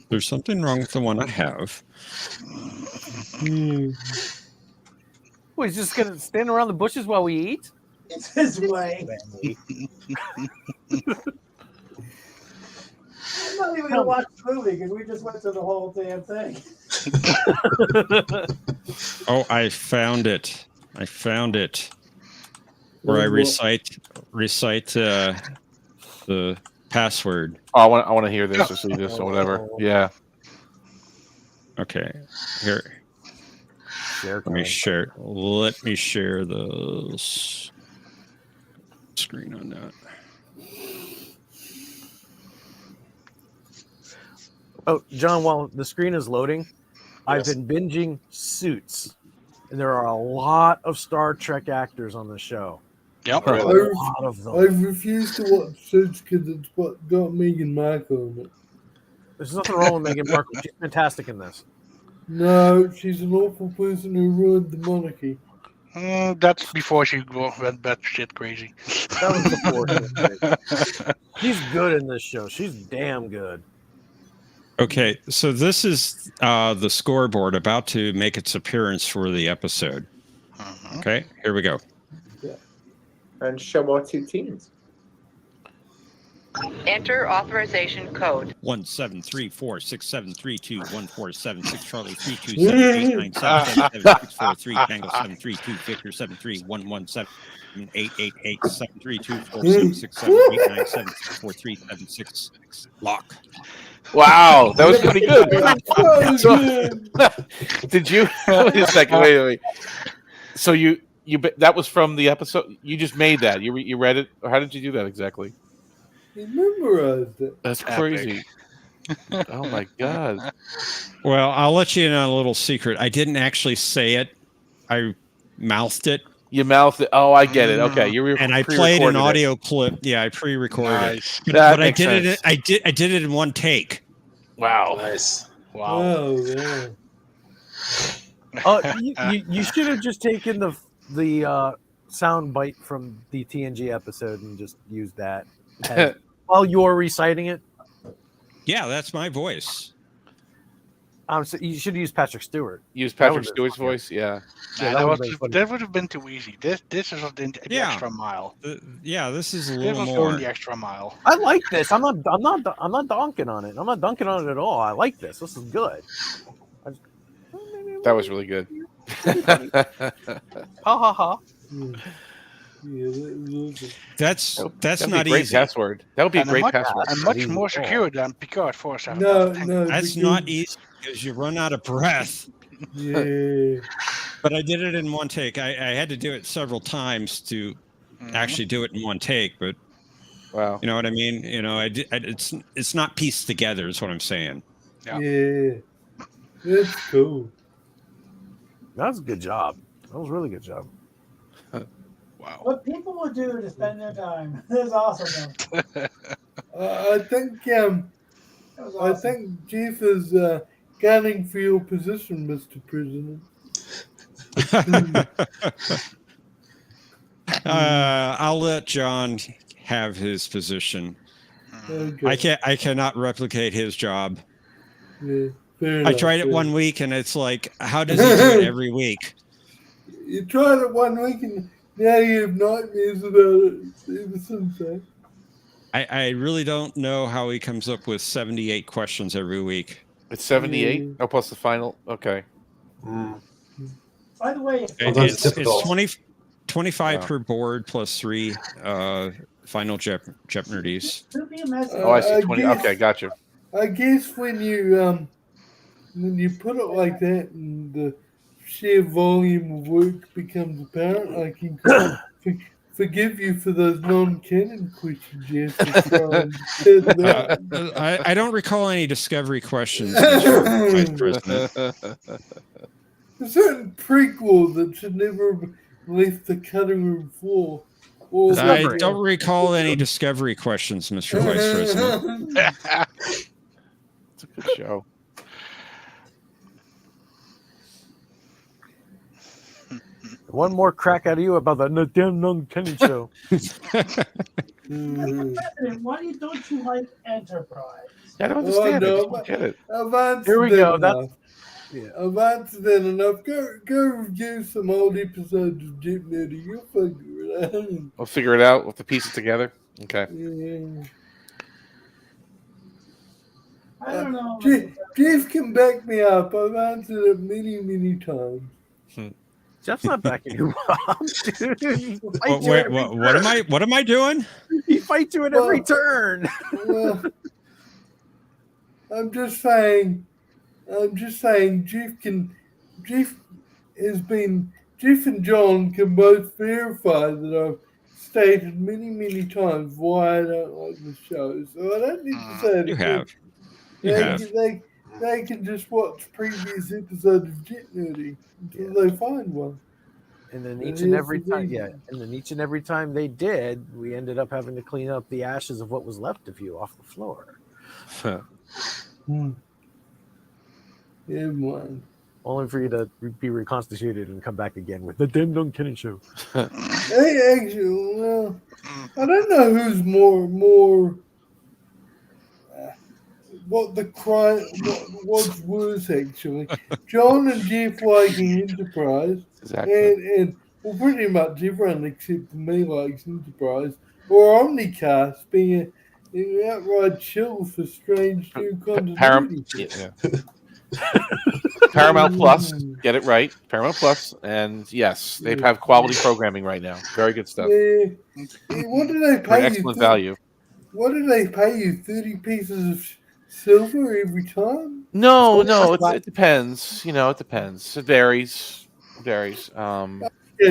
There's something wrong with the one I have. Well, he's just gonna stand around the bushes while we eat? It's his way. I'm not even gonna watch the movie because we just went through the whole damn thing. Oh, I found it. Where I recite the password. Oh, I want to hear this or see this or whatever. Yeah. Okay. Here. Let me share the screen on that. Oh, John, while the screen is loading, I've been binging Suits, and there are a lot of Star Trek actors on the show. Yep. A lot of them. I refuse to watch Suits because it's what got Meghan Markle in it. There's nothing wrong with Meghan Markle. She's fantastic in this. No, she's an awful person who ruined the monarchy. That's before she went batshit crazy. That was before. She's good in this show. She's damn good. Okay, so this is the scoreboard about to make its appearance for the episode. Okay, here we go. Yeah. And show our 2 teams. Enter authorization code 17346732147 Charlie 32789777643 Tango 732 Victor 73117888732476789764376 lock. Wow, that was pretty good. Did you? Wait a second. Wait. So you that was from the episode. You just made that. You read it, or how did you do that exactly? He memorized it. That's crazy. Oh my god. Well, I'll let you in on a little secret. I didn't actually say it. I mouthed it. You mouthed it. Oh, I get it. Okay, and I played an audio clip. Yeah, I pre-recorded it. But I did it. I did it in one take. Wow. Nice. Wow. Oh, yeah. You should have just taken the sound bite from the TNG episode and just used that while you're reciting it. Yeah, that's my voice. So you should use Patrick Stewart. Use That Patrick would've been Stewart's funnier. voice. Yeah. Yeah, Nah, that that would have been too easy. This is the Yeah. extra mile. This is a This little was more. going the extra mile. I like this. I'm not dunking on it. I'm not dunking on it at all. I like this. This is good. That was really good. Ha ha ha. That's That'd not be a great easy. password. That would be a great much, password. and much more secure than Picard 470. No, That's not easy because you run out of breath. Yeah. But I did it in one take. I had to do it several times to actually do it in one take. But wow, you know what I mean? You know, it's not pieced together. Is what I'm saying. Yeah. That's cool. That was a good job. That was a really good job. Wow. What people would do to spend their time. This is awesome. I think I think Jeff is gunning for your position, Mr. President. I'll let John have his position. Okay. I cannot replicate his job. Yeah, fair I enough, tried it fair one enough. week and it's like, how does he do it every week? You tried it one week and now you have nightmares about it ever since then. I really don't know how he comes up with 78 questions every week. It's 78. Oh, plus the final. Okay. By the way, It's 25 Wow. per board plus 3 final Jeopnerdies. shoot me a message. Oh, I see. I 20. guess- Okay, gotcha. I guess when you put it like that and the sheer volume of work becomes apparent, I can forgive you for those non-canon questions you have to try and set it out. I don't recall any discovery questions, Mr. Vice President. A certain prequel that should never have left the cutting room floor. Or I don't recall any discovery questions, Mr. Vice President. It's a good show. One more crack out of you about the damn non-canon show. Mr. President, why don't you like Enterprise? I don't understand. no, I just don't get it. I've answered Here we that go. enough. That's I've answered that enough. Go review some old episodes of Jeopnerdy. You'll figure it out. We'll figure it out. We'll have to piece it together. Okay. Yeah. I don't know. Jeff can back me up. I've answered it many times. Jeff's not backing you up, dude. He fights you Wait, every what am I doing? He fights you at every turn. Well, I'm just saying. Jeff and John can both verify that I've stated many times why I don't like the show. So I don't need to say it You again. have. You have. They can just watch previous episodes of Jeopnerdy until they find one. And then And each and here's every the time, reason. and then each and every time they did, we ended up having to clean up the ashes of what was left of you off the floor. Yeah, man. Only for you to be reconstituted and come back again with the damn non-canon show. Hey, actually, well, I don't know who's more. What's worse, actually? John and Jeff liking Enterprise, Exactly. and well, pretty much everyone except for me likes Enterprise, or Omnicast being an outright chill for strange new continuity. Paramount Plus, get it right. Paramount Plus, and yes, they have quality programming right now. Very good stuff. Yeah. What do they For pay you? excellent value. What do they pay you? 30 pieces of silver every time? No, it depends. You know, it depends. It varies. Yeah,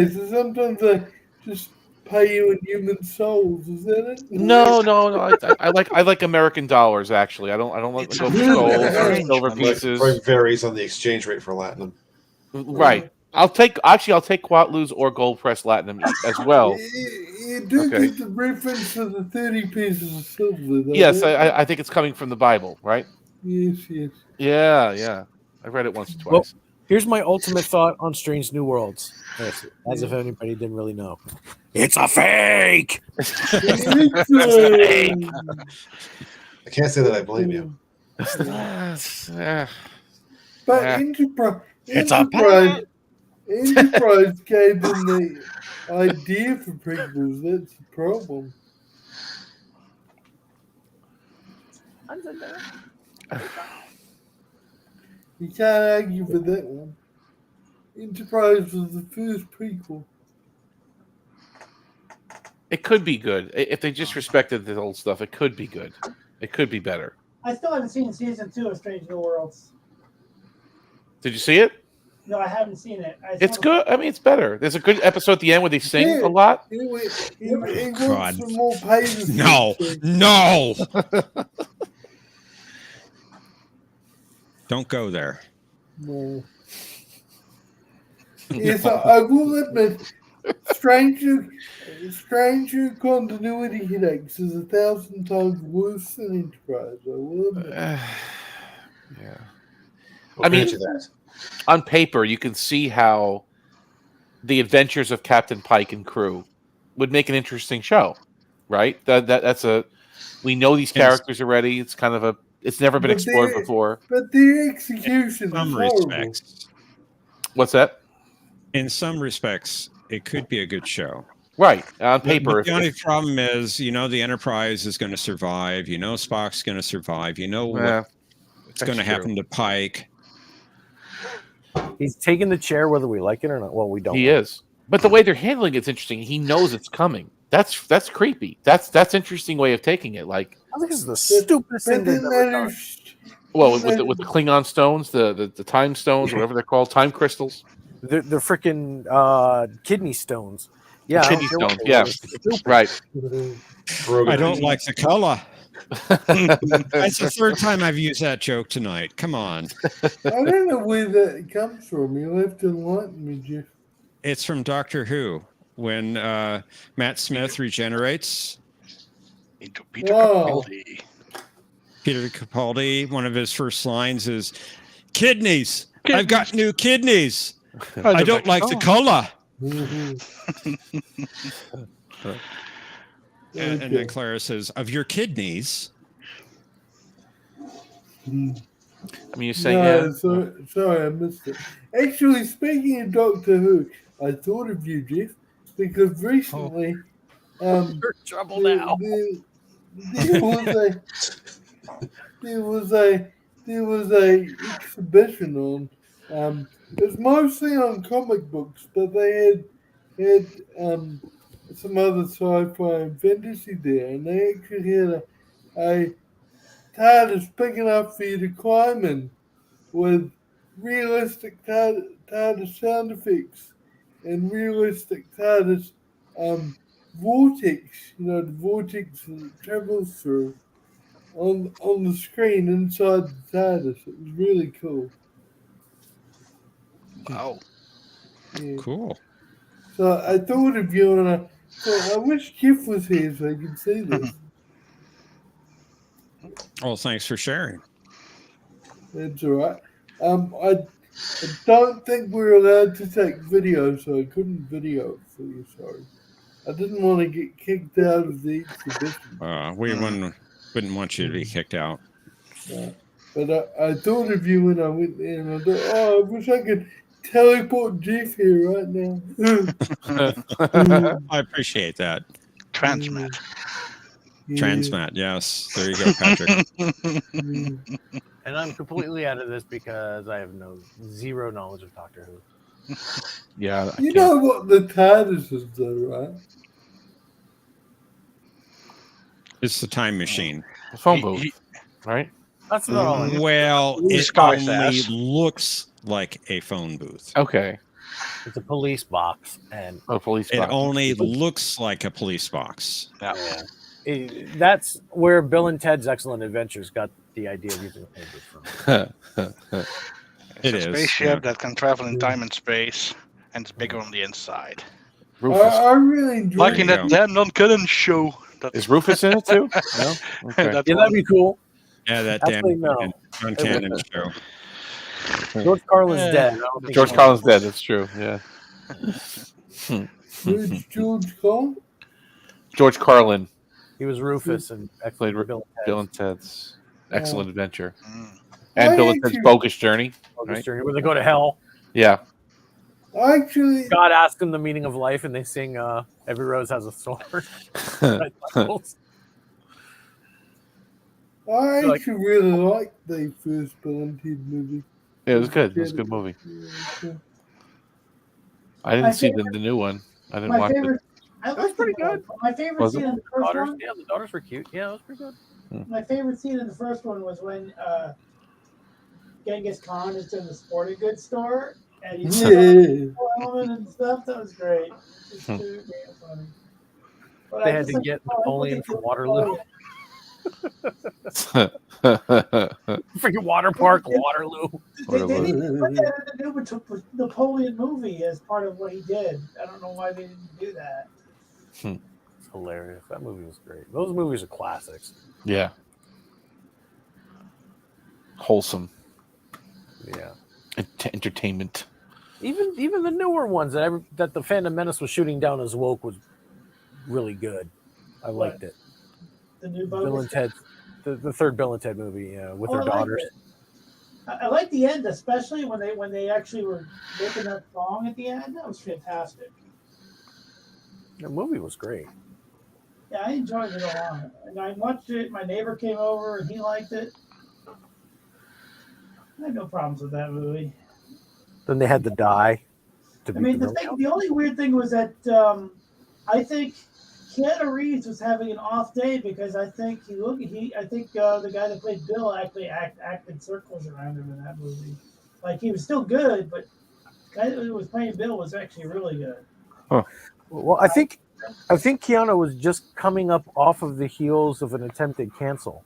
so sometimes they just pay you in human souls. Is that it? No. I like American dollars. Actually, I don't like silver souls or silver pieces. Probably varies on the exchange rate for Latinum. Right. I'll take Quatlus or gold pressed Latinum as well. You do get the reference to the 30 pieces of silver, though. Yes, I think it's coming from the Bible, right? Yes. Yeah. I read it once or twice. Here's my ultimate thought on Strange New Worlds. As if anybody didn't really know. It's a fake! I can't say that I blame you. But Enterprise It's a Enterprise gave them the idea for prequels. That's the problem. You can't argue with that one. Enterprise was the first prequel. It could be good if they just respected the old stuff. It could be good. It could be better. I still haven't seen season 2 of Strange New Worlds. Did you see it? No, I haven't seen it. It's good. I mean, it's better. There's a good episode at the end where they sing a lot. God. No. Don't go there. No. Yes, I will admit, Stranger continuity headaches is 1,000 times worse than Enterprise. I will admit. Yeah. I mean, on paper, you can see how the adventures of Captain Pike and crew would make an interesting show, right? That's a. We know these characters already. It's kind of a. It's never been explored before. But the execution In some is horrible. respects. What's that? In some respects, it could be a good show. Right. On paper. The only problem is, the Enterprise is going to survive. Spock's going to survive. What's going to happen to Pike. He's taking the chair whether we like it or not. Well, we don't. He is. But the way they're handling it's interesting. He knows it's coming. That's creepy. That's interesting way of taking it. Like, I think this is the stupidest thing they've ever done. Well, with the Klingon stones, the time stones, whatever they're called, time crystals. They're freaking kidney stones. Yeah, Kidney stones. Yeah, right. I don't like the color. That's the third time I've used that joke tonight. Come on. I don't know where that comes from. You'll have to enlighten me, Jeff. It's from Doctor Who. When Matt Smith regenerates into Peter Capaldi. Peter Capaldi, one of his first lines is, kidneys. I've got new kidneys. I don't like the color. And then Clara says, of your kidneys. I mean, you're saying, sorry, I missed it. Actually, speaking of Doctor Who, I thought of you, Jeff, because recently, you're in trouble now. There was a exhibition on. It's mostly on comic books, but they had some other sci-fi and fantasy there, and they actually had a TARDIS big enough for you to climb in with realistic TARDIS sound effects and realistic TARDIS vortex, the vortex that travels through on the screen inside the TARDIS. It was really cool. Wow. Yeah. Cool. So I thought of you, and I thought, I wish Jeff was here so I could see this. Well, thanks for sharing. That's all right. I don't think we're allowed to take video, so I couldn't video it for you. Sorry. I didn't want to get kicked out of the exhibition. We wouldn't want you to be kicked out. But I thought of you when I went there, and I thought, I wish I could teleport Jeff here right now. I appreciate that. Transmat. Transmat, yes. There you go, Patrick. And I'm completely out of this because I have zero knowledge of Doctor Who. Yeah. You know what the TARDIS is, though, right? It's the time machine. The phone booth, right? That's not all I know. Well, it only looks like a phone booth. Okay. It's a police box, and it only looks like a police box. Yeah. That's where Bill and Ted's Excellent Adventures got the idea of using a phone booth from. It's a spaceship that can travel in time and space, and it's bigger on the inside. Rufus. I really enjoy like in that damn non-canon show. Is Rufus in it too? No? Okay. Yeah, that'd be cool. Yeah, that Actually, damn no. non-canon show. George Carlin's dead. I don't think George he- Carlin's dead. That's true. Yeah. Who's George Carlin? George Carlin He was Rufus and played Bill Bill and Ted's Excellent Adventure, Mm. and I Bill and Ted's actually- Bogus Journey. Bogus Journey, where they go to hell. Yeah. Actually, God asks them the meaning of life, and they sing "Every Rose Has a Thorn." I Like- actually really liked the first Bill and Ted movie. It was good. It was a good movie. Yeah. I didn't My see favorite- the new one. I didn't My watch favorite. it. I That was liked pretty the good. My favorite Was scene it? in the first Daughters, one. yeah, the daughters were cute. Yeah, it was pretty good. My favorite scene in the first one was when Genghis Khan is in the sporting goods store and he's Yeah. element and stuff. That was great. It's too damn funny. But They I had just to like get how Napoleon they from do Waterloo. Napoleon. Freaking Water Park, Waterloo. They didn't put that in the new Napoleon movie as part of what he did. I don't know why they didn't do that. It's hilarious. That movie was great. Those movies are classics. Yeah. Wholesome. Yeah. Entertainment. Even the newer ones that the Phantom Menace was shooting down as woke was really good. I liked it. The new Bill and Ted, the third Bill and Ted movie, with their daughters. I like the end, especially when they actually were making that song at the end. That was fantastic. The movie was great. Yeah, I enjoyed it a lot. And I watched it. My neighbor came over and he liked it. I had no problems with that movie. Then they had to die. I mean, the only weird thing was that I think Keanu Reeves was having an off day because I think the guy that played Bill actually acted circles around him in that movie. Like he was still good, but the guy who was playing Bill was actually really good. Huh. Well, I think Keanu was just coming up off of the heels of an attempted cancel.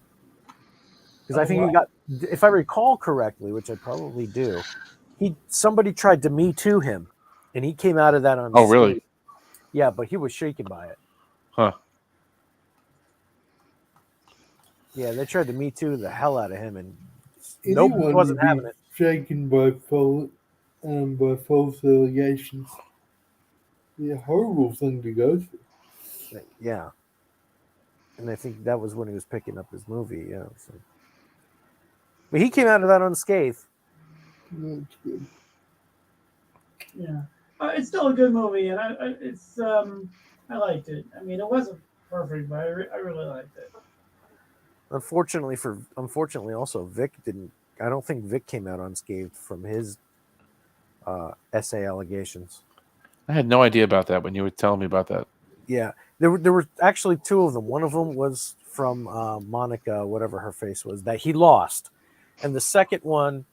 Because I think he got, if I recall correctly, which I probably do, somebody tried to Me Too him, and he came out of that on. Oh, really? Yeah, but he was shaken by it. Huh. Yeah, they tried to Me Too the hell out of him, and Anyone nope, he wasn't would be having it. shaken by false allegations. Yeah, horrible thing to go through. Yeah. And I think that was when he was picking up his movie. Yeah. So. But he came out of that unscathed. That's good. Yeah, it's still a good movie, and I liked it. I mean, it wasn't perfect, but I really liked it. Unfortunately, also Vic didn't. I don't think Vic came out unscathed from his essay allegations. I had no idea about that when you were telling me about that. Yeah, there were actually two of them. One of them was from Monica, whatever her face was, that he lost, and the second one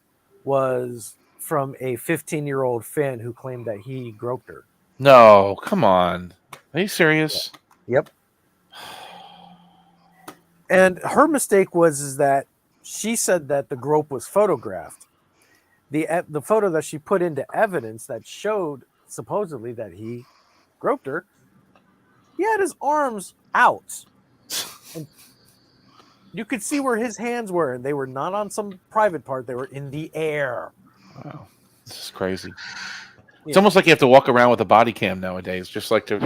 was from a 15-year-old fan who claimed that he groped her. No, come on. Are you serious? Yep. And her mistake was that she said that the grope was photographed. The photo that she put into evidence that showed supposedly that he groped her, he had his arms out. And you could see where his hands were, and they were not on some private part. They were in the air. Wow. This is crazy. It's Yeah. almost like you have to walk around with a body cam nowadays, just like to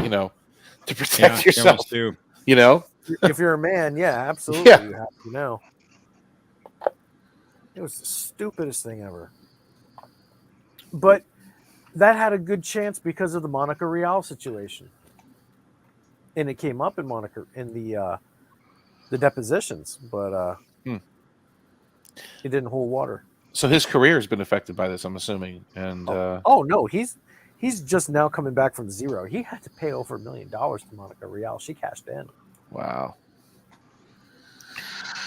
protect yourself. Do. You know? If you're a man, yeah, absolutely. Yeah. You have to know. It was the stupidest thing ever. But that had a good chance because of the Monica Rial situation. And it came up in the depositions, but it didn't hold water. So his career has been affected by this, I'm assuming. And Oh no, he's just now coming back from zero. He had to pay over $1 million to Monica Rial. She cashed in. wow.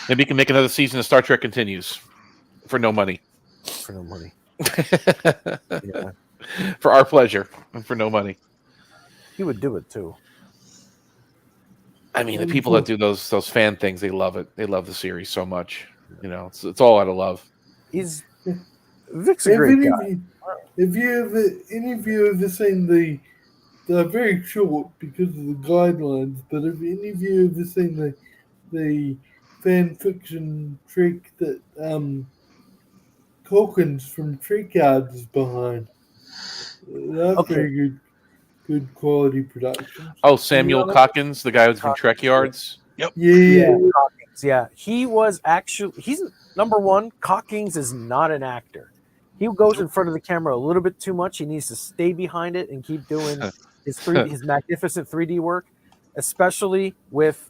Maybe he can make another season of Star Trek Continues for no money. For no money. Yeah. For our pleasure and for no money. He would do it too. I mean, the people that do those fan things, they love it. They love the series so much. You know, it's all out of love. Vic's a great guy. If any of you have seen they're very short because of the guidelines, but if any of you have seen the fan fiction trick that Calkins from Trick Yards is behind. That's Okay. very good quality production. Oh, Samuel Calkins, the guy who's from Trek Yards. Yep. Yeah. Calkins, yeah. He was actually he's number one. Calkins is not an actor. He goes in front of the camera a little bit too much. He needs to stay behind it and keep doing his magnificent 3D work, especially with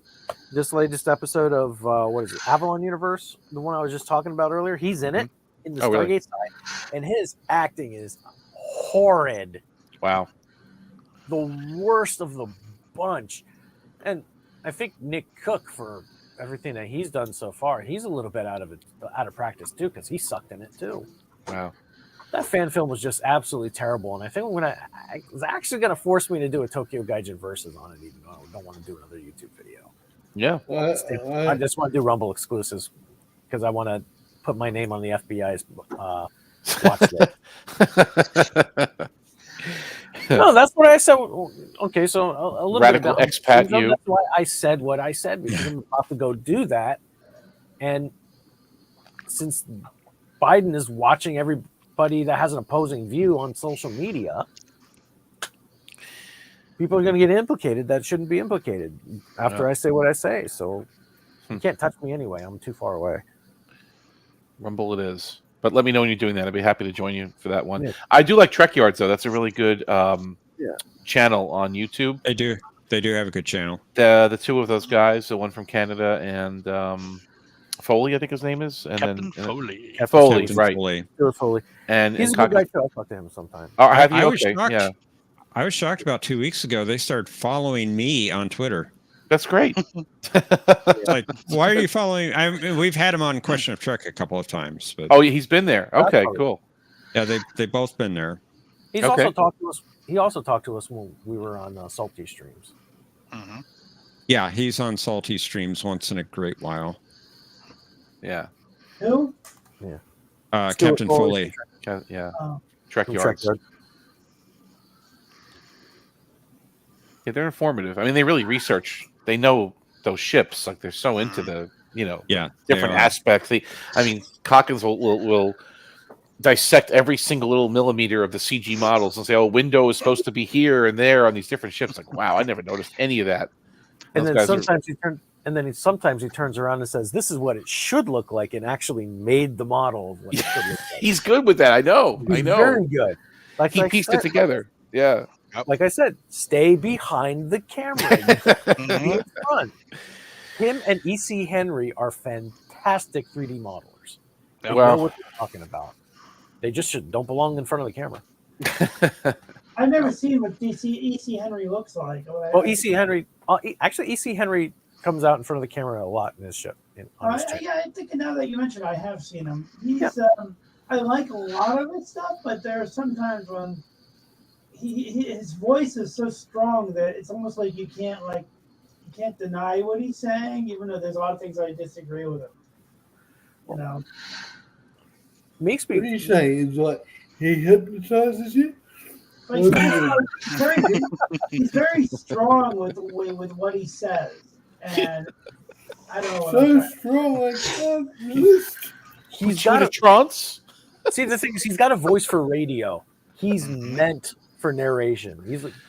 this latest episode of what is it, Avalon Universe, the one I was just talking about earlier. He's in it in the Oh, Stargate really? side, and his acting is horrid. Wow. The worst of the bunch. And I think Nick Cook, for everything that he's done so far, he's a little bit out of practice too, because he sucked in it too. Wow. That fan film was just absolutely terrible, and I think I was actually going to force me to do a Tokyo Gaijin Versus on it, even though I don't want to do another YouTube video. Yeah. I just want to do Rumble exclusives because I want to put my name on the FBI's watch list. No, that's what I said. Okay, so a little Radical bit expat you. That's why I said what I said, because I'm about to go do that. And since Biden is watching everybody that has an opposing view on social media, people are going to get implicated that shouldn't be implicated after I say what I say. So you can't touch me anyway. I'm too far away. Rumble it is. But let me know when you're doing that. I'd be happy to join you for that one. Yeah. I do like Trek Yards, though. That's a really good channel on YouTube. They do. They do have a good channel. The two of those guys, the one from Canada and Foley, I think his name is. And Captain then Foley. Foley, Captain right. Foley. Foley. And He's a Cock- good guy too. I'll talk to him sometime. Oh, have you? I was Okay, shocked. yeah. I was shocked about 2 weeks ago. They started following me on Twitter. That's great. Like, why are you following? We've had him on Question of Trek a couple of times. But Oh, he's been there. Okay, cool. yeah, they've both been there. He's also talked to us. He also talked to us when we were on Salty Streams. Mm-hmm. Yeah, he's on Salty Streams once in a great while. Yeah. Who? Yeah. Captain Foley. Yeah. Oh. Trek Yards. Yeah, they're informative. I mean, they really research. They know those ships. Like, they're so into the, different aspects. I mean, Calkins will dissect every single little millimeter of the CG models and say, "Oh, window is supposed to be here and there on these different ships." Like, wow, I never noticed any of that. And then sometimes he turns around and says, "This is what it should look like," and actually made the model of what it should look like. He's good with that. I know. He's very good. Like he pieced it together. Yeah. Like I said, stay behind the camera. Be in front. Him and E.C. Henry are fantastic 3D modelers. They know what they're talking about. They just don't belong in front of the camera. I've never seen what E.C. Henry looks like. Well, E.C. Henry, actually, E.C. Henry comes out in front of the camera a lot in his show. I think now that you mentioned, I have seen him. He's, I like a lot of his stuff, but there are sometimes when his voice is so strong that it's almost like you can't deny what he's saying, even though there's a lot of things I disagree with him. You know, What are you saying? Is like he hypnotizes you? like he's very strong with what he says, and I don't know. What So strong, like that. He's got a trance. See, the thing is, he's got a voice for radio. He's meant for narration.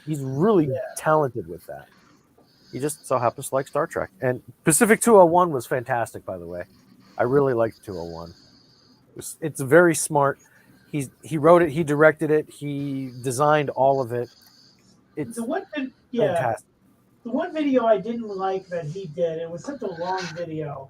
He's really talented with that. He just so happens to like Star Trek. And Pacific 201 was fantastic, by the way. I really liked 201. It's very smart. He wrote it, he directed it, he designed all of it. It's fantastic. The one video I didn't like that he did, it was such a long video,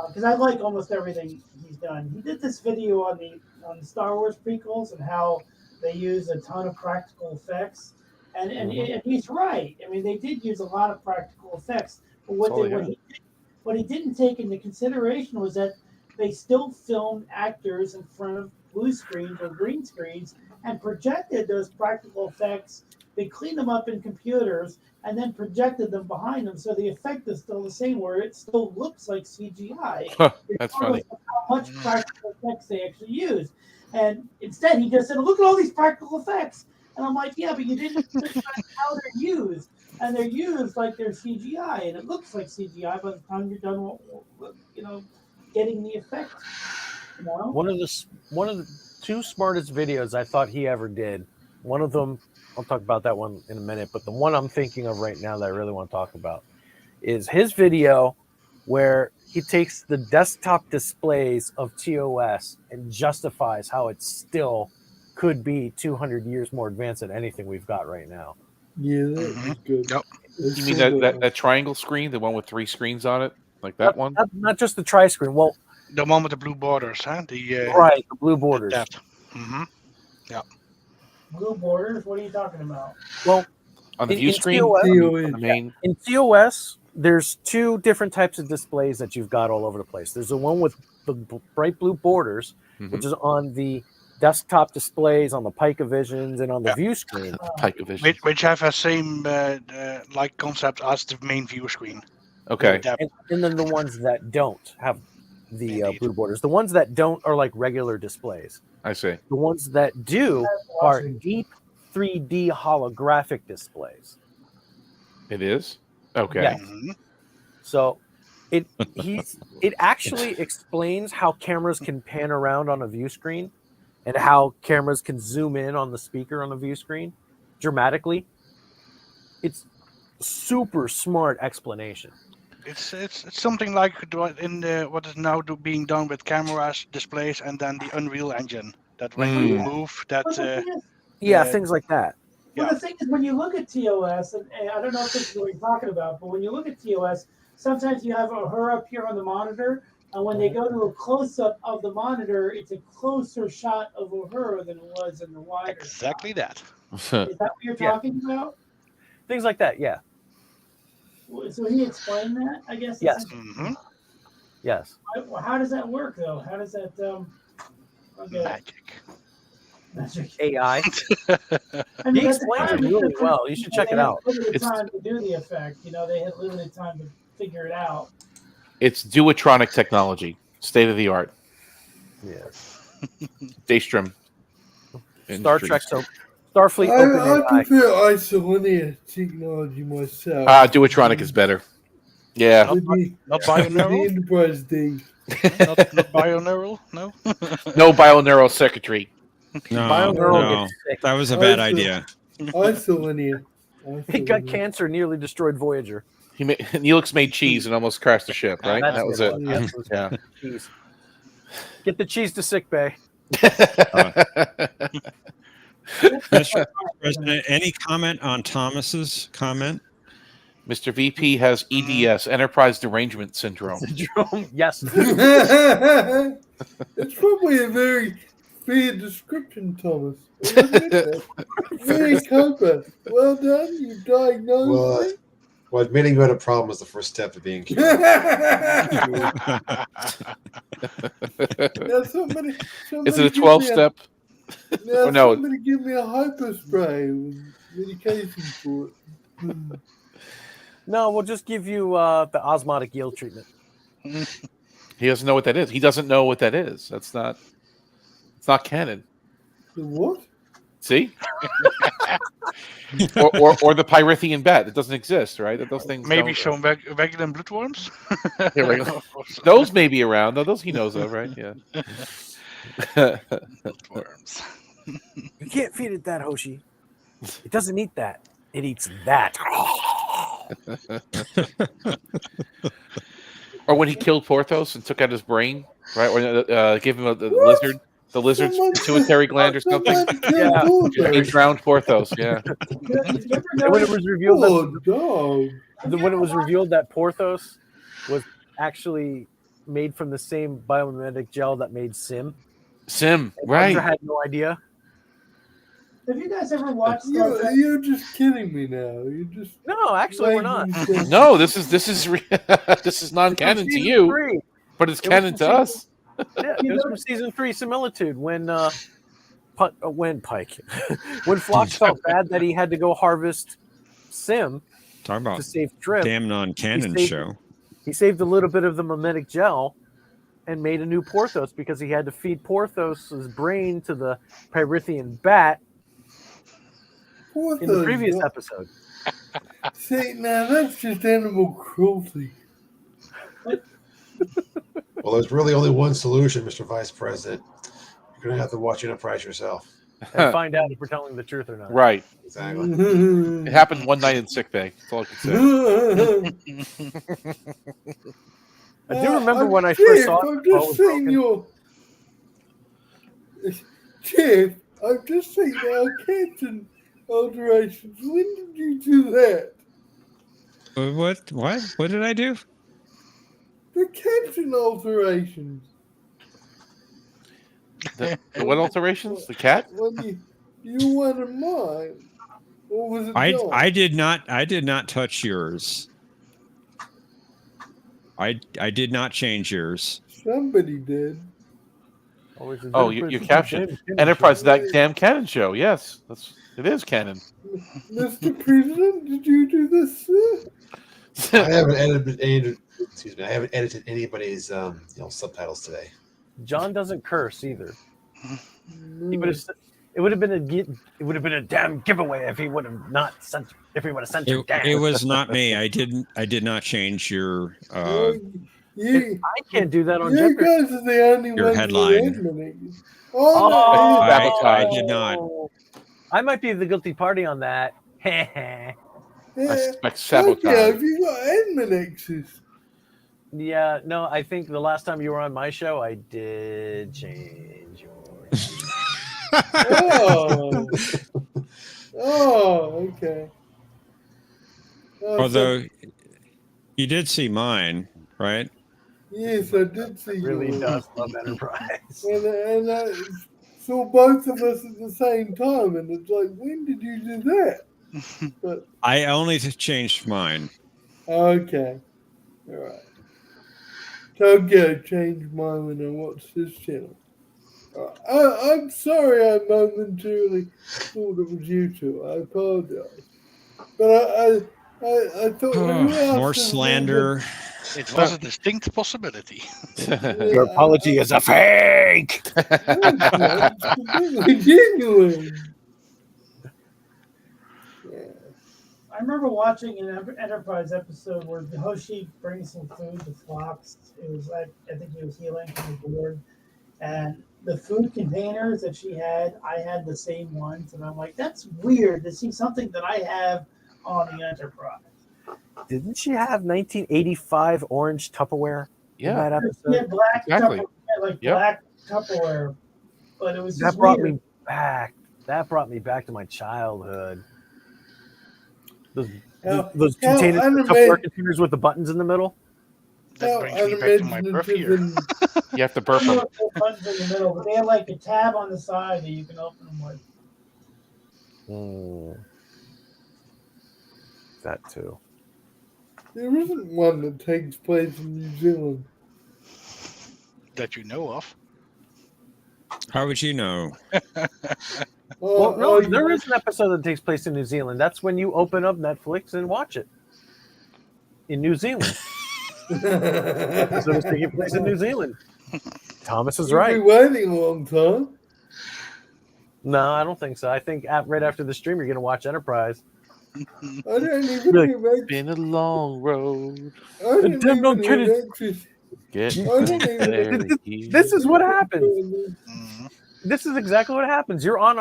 because I like almost everything he's done. He did this video on the Star Wars prequels and how they use a ton of practical effects. And he's right. I mean, they did use a lot of practical effects. But what he didn't take into consideration was that they still filmed actors in front of blue screens or green screens and projected those practical effects. They cleaned them up in computers and then projected them behind them. So the effect is still the same, where it still looks like CGI. That's funny. How much practical effects they actually use. And instead, he just said, "Look at all these practical effects." And I'm like, yeah, but you didn't think about how they're used. And they're used like they're CGI. And it looks like CGI by the time you're done, getting the effect. No? One of the two smartest videos I thought he ever did. One of them, I'll talk about that one in a minute, but the one I'm thinking of right now that I really want to talk about is his video where he takes the desktop displays of TOS and justifies how it still could be 200 years more advanced than anything we've got right now. Yeah, that was good. Yep. You mean that triangle screen, the one with 3 screens on it, like that one? Not just the tri screen. Well, The one with the blue borders, huh? The blue borders. That. Mm-hmm. Yeah. Blue borders? What are you talking about? Well, on the view screen, TOS, on the main. In TOS, there's 2 different types of displays that you've got all over the place. There's the one with the bright blue borders, which is on the desktop displays, on the Picavisions, and on the view screen. Picavision, which have a same like concept as the main view screen. Okay. And then the ones that don't have the blue borders. The ones that don't are like regular displays. I see. The ones that do are deep 3D holographic displays. It is? Okay. Yes. So it actually explains how cameras can pan around on a view screen and how cameras can zoom in on the speaker on the view screen dramatically. It's super smart explanation. It's something like what is now being done with cameras, displays, and then the Unreal Engine. That when you move, that things like that. Well, the thing is, when you look at TOS, and I don't know if this is what you're talking about, but when you look at TOS, sometimes you have her up here on the monitor, and when they go to a close-up of the monitor, it's a closer shot of her than it was in the wider. Exactly that. Is that what you're talking about? Things like that, yeah. So he explained that, I guess? Yes. Yes. How does that work, though? How does that... Magic. AI. I mean, He explains it really well. You should check it out. They had limited time to do the effect. You know, they had limited time to figure it out. It's duotronic technology, state of the art. Yes. Daystrom. Star Trek, so Starfleet. I prefer isolinear technology myself. Duotronic is better. Yeah. Not binaural? The Enterprise D. not binaural? No? No binaural circuitry. No, that was a bad idea. Isolinear. He got cancer, nearly destroyed Voyager. Neelix made cheese and almost crashed the ship, right? That was it. Yeah. Cheese. Get the cheese to sick bay. Mr. President, any comment on Thomas's comment? Mr. VP has EDS, Enterprise Derangement Syndrome. Yes. It's probably a very fair description, Thomas. Very clever. Well done. You diagnosed it. Well, admitting you had a problem was the first step to being cured. Is it a 12-step? Now, no. Somebody give me a hyper spray with medication for it. No, we'll just give you the osmotic yield treatment. He doesn't know what that is. He doesn't know what that is. It's not canon. The what? See? or the Pyrithian bat. It doesn't exist, right? Those things. Maybe some regular bloodworms. Those may be around. No, those he knows of, right? Yeah. Bloodworms. You can't feed it that, Hoshi. It doesn't eat that. It eats that. Or when he killed Porthos and took out his brain, right? Or gave him the lizard's pituitary gland or something. Yeah. He drowned Porthos. Yeah. When it was revealed when it was revealed that Porthos was actually made from the same biomimetic gel that made Sim. Right? I had no idea. Have you guys ever watched Star Trek? You're just kidding me now. No, actually, we're not. No, this is this is non-canon to you, but it's canon to us. Yeah, it was from season 3 Similitude when Pike when Phlox felt bad that he had to go harvest Sim Talk about to save Trip. Damn non-canon show. He saved a little bit of the mimetic gel and made a new Porthos because he had to feed Porthos's brain to the Pyrithian bat in the previous episode. See, now that's just animal cruelty. Well, there's really only one solution, Mr. Vice President. You're going to have to watch Enterprise yourself. And find out if we're telling the truth or not. Right. Exactly. It happened one night in sick bay. That's all I can say. I do remember when I first saw it. I'm just saying Jeff, I've just seen our captain alterations. When did you do that? What? What did I do? The captain alterations. The what alterations? The cat? When you wanted mine, or was it? I did not touch yours. I did not change yours. Somebody did. Oh, your caption. Enterprise, that damn canon show. Yes, it is canon. Mr. President, did you do this? I haven't edited. Excuse me. I haven't edited anybody's subtitles today. John doesn't curse either. It would have been a damn giveaway if he would have not sent. If he would have sent it down. It was not me. I did not change your. I can't do that on You Jeopardy. guys are the only Your ones headline. who eliminated. Oh, no. I did not. I might be the guilty party on that. Yeah. Like sabotage. Okay, have you got Edmonixes? Yeah, no, I think the last time you were on my show, I did change yours. Okay. Although you did see mine, right? Yes, I did see you. Really does love Enterprise. And I saw both of us at the same time, and it's like, when did you do that? But I only changed mine. okay, all right. Tokyo changed mine when I watched this channel. I'm sorry I momentarily thought it was you two. I apologize. But I thought who else More is slander. It was a distinct possibility. Your apology is a fake. It's completely genuine. I remember watching an Enterprise episode where the Hoshi brings some food to Phlox. It was like, I think he was healing from the board. And the food containers that she had, I had the same ones. And I'm like, that's weird to see something that I have on the Enterprise. Didn't she have 1985 orange Tupperware in that episode? Yeah, black Exactly. Tupperware, black Tupperware. But it was just That brought weird. me back. That brought me back to my childhood. Those containers, Tupperware containers with the buttons in the middle. That brings me back to my birth year. You have to burp them. Buttons in the middle, but they had like a tab on the side that you can open them with. That too. There isn't one that takes place in New Zealand. That you know of. How would you know? Well, no, there is an episode that takes place in New Zealand. That's when you open up Netflix and watch it. In New Zealand. So it's taking place in New Zealand. Thomas is right. You'll be waiting a long time. No, I don't think so. I think right after the stream, you're going to watch Enterprise. I don't even remember. It's been a long road. I didn't even remember. This is what happens. This is exactly what happens. You're on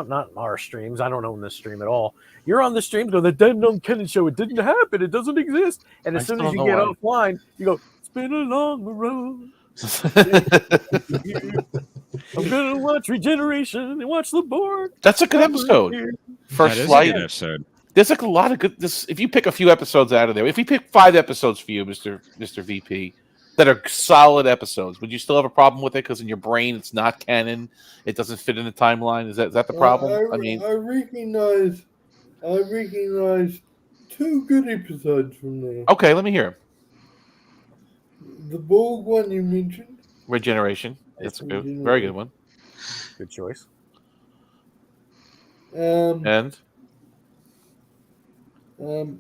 not our streams. I don't own this stream at all. You're on the streams going, the Dead Known Canon Show, it didn't happen, it doesn't exist. And as soon as you get offline, you go, it's been a long road. I'm gonna watch Regeneration and watch the board. That's a good episode. First Flight. Good episode. There's like a lot of good. If you pick a few episodes out of there, if you pick 5 episodes for you, Mr. VP, that are solid episodes, would you still have a problem with it because in your brain it's not canon, it doesn't fit in the timeline? Is that the problem? I recognize 2 good episodes from there. Okay, let me hear. The Borg one you mentioned. Regeneration. That's a good, very good one. Good choice. And hang on.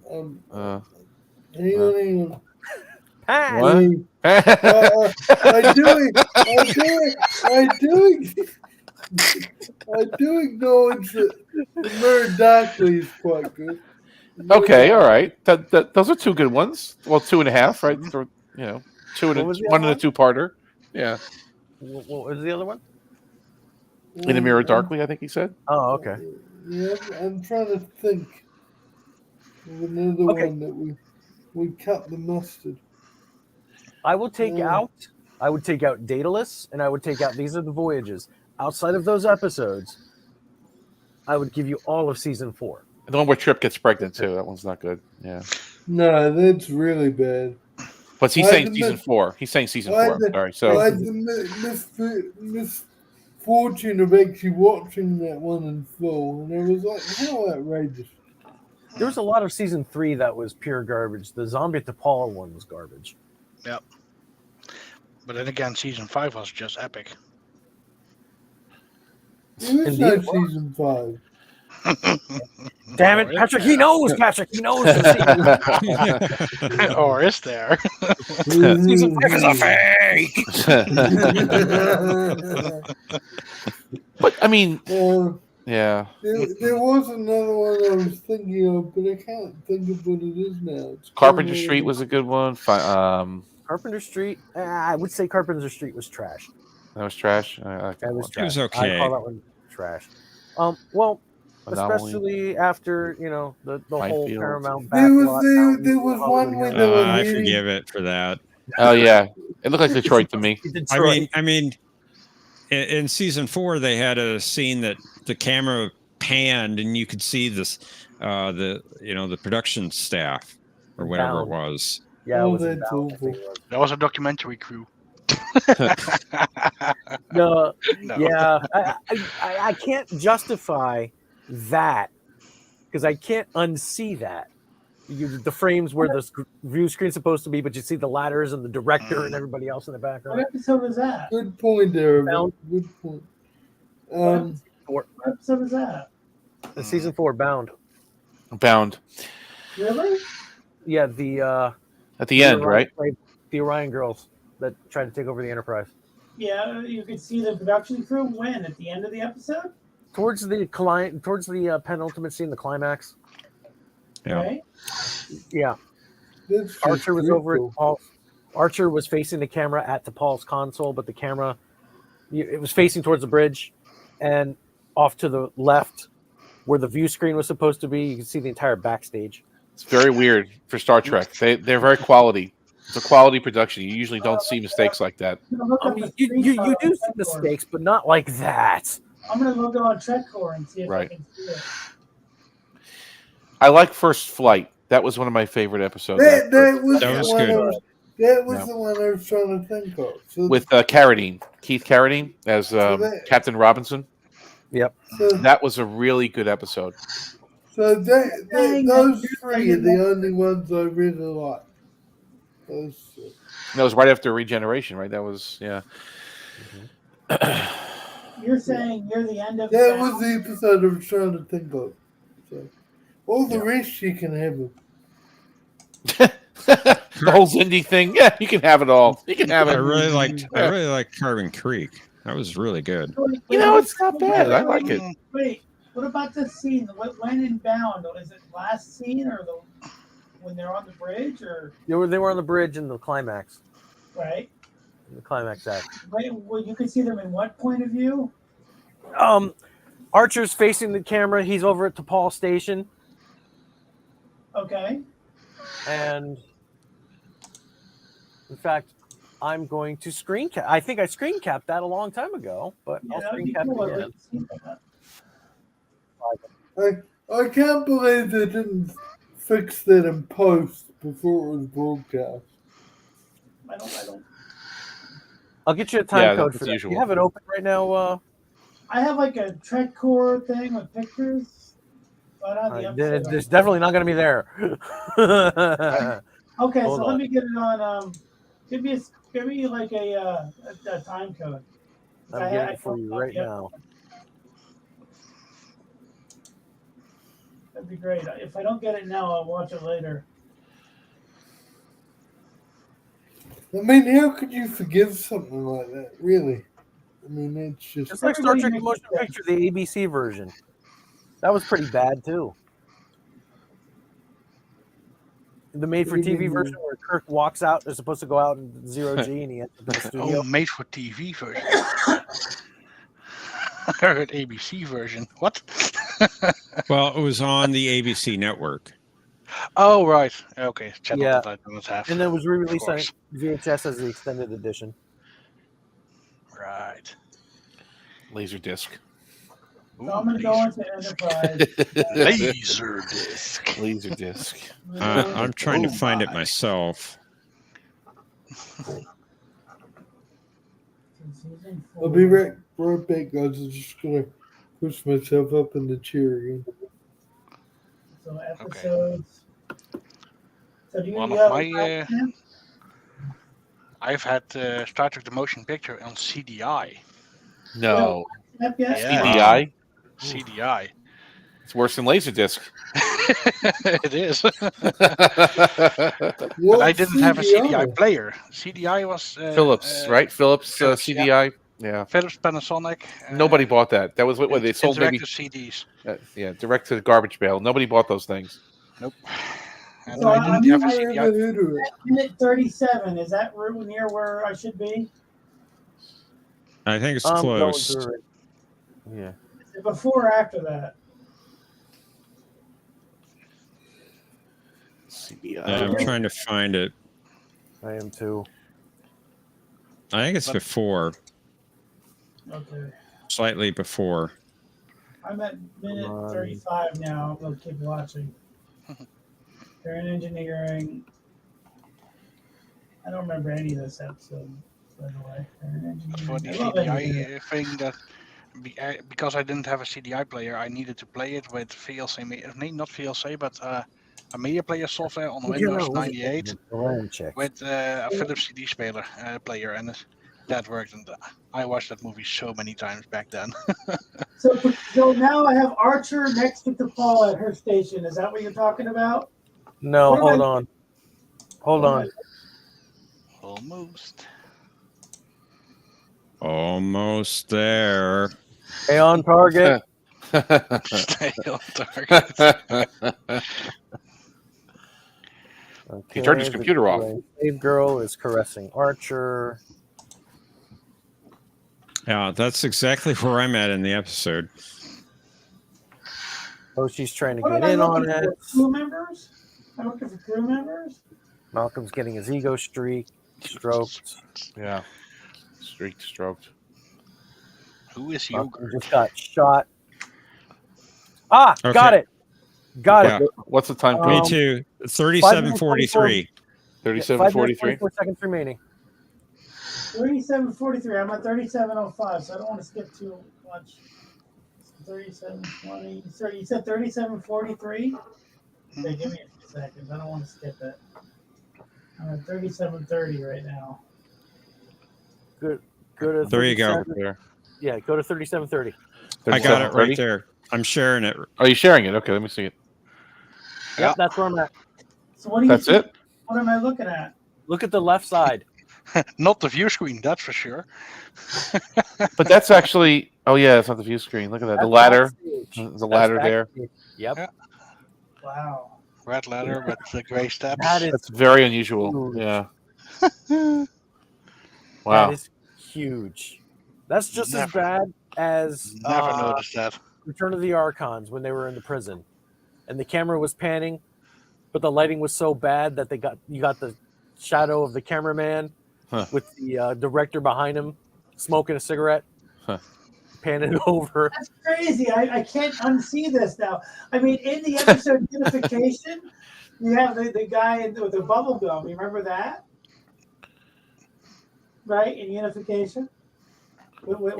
What? I do acknowledge that the Mirror Darkly is quite good. Okay, all right. Those are 2 good ones. Well, 2.5, right? One What was the in other a two-parter. Yeah. What was the other one? In the Mirror Darkly, I think he said. Oh, okay. Yeah, I'm trying to think of another one that we cut the mustard. I would take out Daedalus, and I would take out These Are the Voyages. Outside of those episodes, I would give you all of season 4. And the one where Trip gets pregnant too. That one's not good. Yeah. No, that's really bad. But he's saying season 4. He's saying season 4. I'm sorry. So I had the misfortune of actually watching that one in full, and I was like, how outrageous. There was a lot of season 3 that was pure garbage. The Zombie at the Paul one was garbage. Yep. But then again, season 5 was just epic. There is no season 5. Damn it, Patrick! He knows, Patrick. He knows. Or is there? Season 5 is a fake. But I mean, yeah. There was another one I was thinking of, but I can't think of what it is now. It's Carpenter Street was a good one. Carpenter Street. I would say Carpenter Street was trash. That was trash. I like that was one. trash. It was okay. I call that one trash. Well, Anomaly. especially after the whole Fields. Paramount There backlot. was one where they were I really- forgive it for that. Oh yeah, it looked like Detroit to me. I mean, in season 4 they had a scene that the camera panned and you could see this, the production staff or whatever it was. Yeah, it was that's Bound, I awful. think it was. That was a documentary crew. No, No. yeah, I can't justify that because I can't unsee that. The frames where the view screen's supposed to be, but you see the ladders and the director and everybody else in the background. What episode was that? Good point there. Bound. Good point. What episode was that? Season 4, Bound. Bound Really? Yeah, the at the end, right? The Orion girls that tried to take over the Enterprise. Yeah, you could see the production crew when at the end of the episode. Towards the penultimate scene, the climax. Yeah. Right? Yeah. That's just Archer was over brutal. at Paul. Archer was facing the camera at the Paul's console, but the camera it was facing towards the bridge, and off to the left, where the view screen was supposed to be, you can see the entire backstage. It's very weird for Star Trek. They're very quality. It's a quality production. You usually don't see mistakes like that. I mean, you do see mistakes, but not like that. I'm gonna look on TrekCore and see if I Right. can see it. I like First Flight. That was one of my favorite episodes. That was That the was one good. the one I was trying to think of. So, With Carradine, Keith Carradine as Captain Robinson. Yep. so, That was a really good episode. so those three are the only ones I really like. Those, That was right after Regeneration, right? That was, yeah. You're saying near the end of that was the episode I was trying to think of. So, all the rest you can have them. The whole Zindi thing. Yeah, you can have it all. You can have it. I really liked Carbon Creek. That was really good. You know, it's not bad. I like it. Wait, what about this scene? When in Bound? Is it last scene or when they're on the bridge or They were on the bridge in the climax. right? The climax act. Wait, well, you could see them in what point of view? Archer's facing the camera. He's over at T'Pol Station, Okay. and in fact, I'm going to screen cap. I think I screen capped that a long time ago, but Yeah, I'll that'd screen be cap cool. it I'd again. like to see that. I can't believe they didn't fix that in post before it was broadcast. I don't. I'll get you a time Yeah, code that's for that. usual. You have it open right now. I have like a TrekCore thing with pictures. But on the episode. It's definitely not going to be there. Okay, Hold so on. let me get it on. Give me like a time code. I'm getting it for you right now. That'd be great. If I don't get it now, I'll watch it later. I mean, how could you forgive something like that? Really? I mean, it's just. It's like Star Trek Motion Picture, the ABC version. That was pretty bad too. The made-for-TV version where Kirk walks out. They're supposed to go out in zero G, and he ends up in the studio. Oh, made for TV version. I heard ABC version. What? Well, it was on the ABC network. Oh, right. Okay. Channel Yeah. that I don't have. And then it was re-released Of on course. VHS as the extended edition. Right. Laserdisc. So I'm going to go into Enterprise. Laserdisc. Laserdisc. I'm trying to find it myself. I'll be right back, guys. I'm just gonna push myself up in the chair again. So episodes. So do you One have of a my, time? I've had Star Trek: The Motion Picture on CDI. No. Yep, yeah. CDI? CDI. It's worse than Laserdisc. It is. But I didn't have a CDI player. CDI was Philips, right? Philips CDI. Yeah. Philips Panasonic. Nobody bought that. That was what they sold. Maybe CDs. yeah, direct to the garbage bale. Nobody bought those things. Nope. And So I didn't have a CDI. Minute 37. Is that near where I should be? I think it's I'm going close. through it. Yeah. Is it before or after that? CDI. I'm trying to find it. I am too. I think it's before. Okay. Slightly before. I'm at minute 35 now. I'm going to keep watching. They're in engineering. I don't remember any of this episode, by the way. For the I love CDI engineering. thing, that because I didn't have a CDI player, I needed to play it with VLC, not VLC, but a media player software on Windows 98 with a Philips CD player, and that worked. And I watched that movie so many times back then. So now I have Archer next to T'Pol at her station. Is that what you're talking about? No, What am hold I- on. Hold on. Almost. Almost there. Stay on target. Stay on target. He turned his computer off. Slave girl is caressing Archer. Yeah, that's exactly where I'm at in the episode. Oh, she's trying to What am get I in on looking it. for? Crew members? I'm looking for crew members? Malcolm's getting his ego stroked. Yeah. Stroked. Who is Malcolm Yogurt? just got shot. Ah, Okay. got it. Got Yeah. it. What's the time? Me Um, too. 37:43. 37:43. 4 seconds remaining. 37:43. I'm at 37:05, so I don't want to skip too much. 37:20. Sorry, you said 37:43? Okay, give me a few seconds. I don't want to skip it. I'm at 37:30 right now. Good. Go to There you go. 37 Yeah, go to 37:30. I got it 37:30? right there. I'm sharing it. Are you sharing it? Okay, let me see it. Yep, that's where I'm at. So what do you That's think? it? What am I looking at? Look at the left side. Not the view screen, that's for sure. But that's actually. Oh yeah, it's not the view screen. Look at that. The That's ladder. backstage. The ladder there. backstage. Yep. Yeah. Wow. Red ladder with the gray steps. That is That's very unusual. huge. Yeah. That Wow. is huge. That's just as Never- bad as Never noticed that. Return of the Archons when they were in the prison, and the camera was panning, but the lighting was so bad that you got the shadow of the cameraman with the director behind him smoking a cigarette, panning over. That's crazy. I can't unsee this now. I mean, in the episode Unification, you have the guy with the bubble gum. You remember that? Right? In Unification? When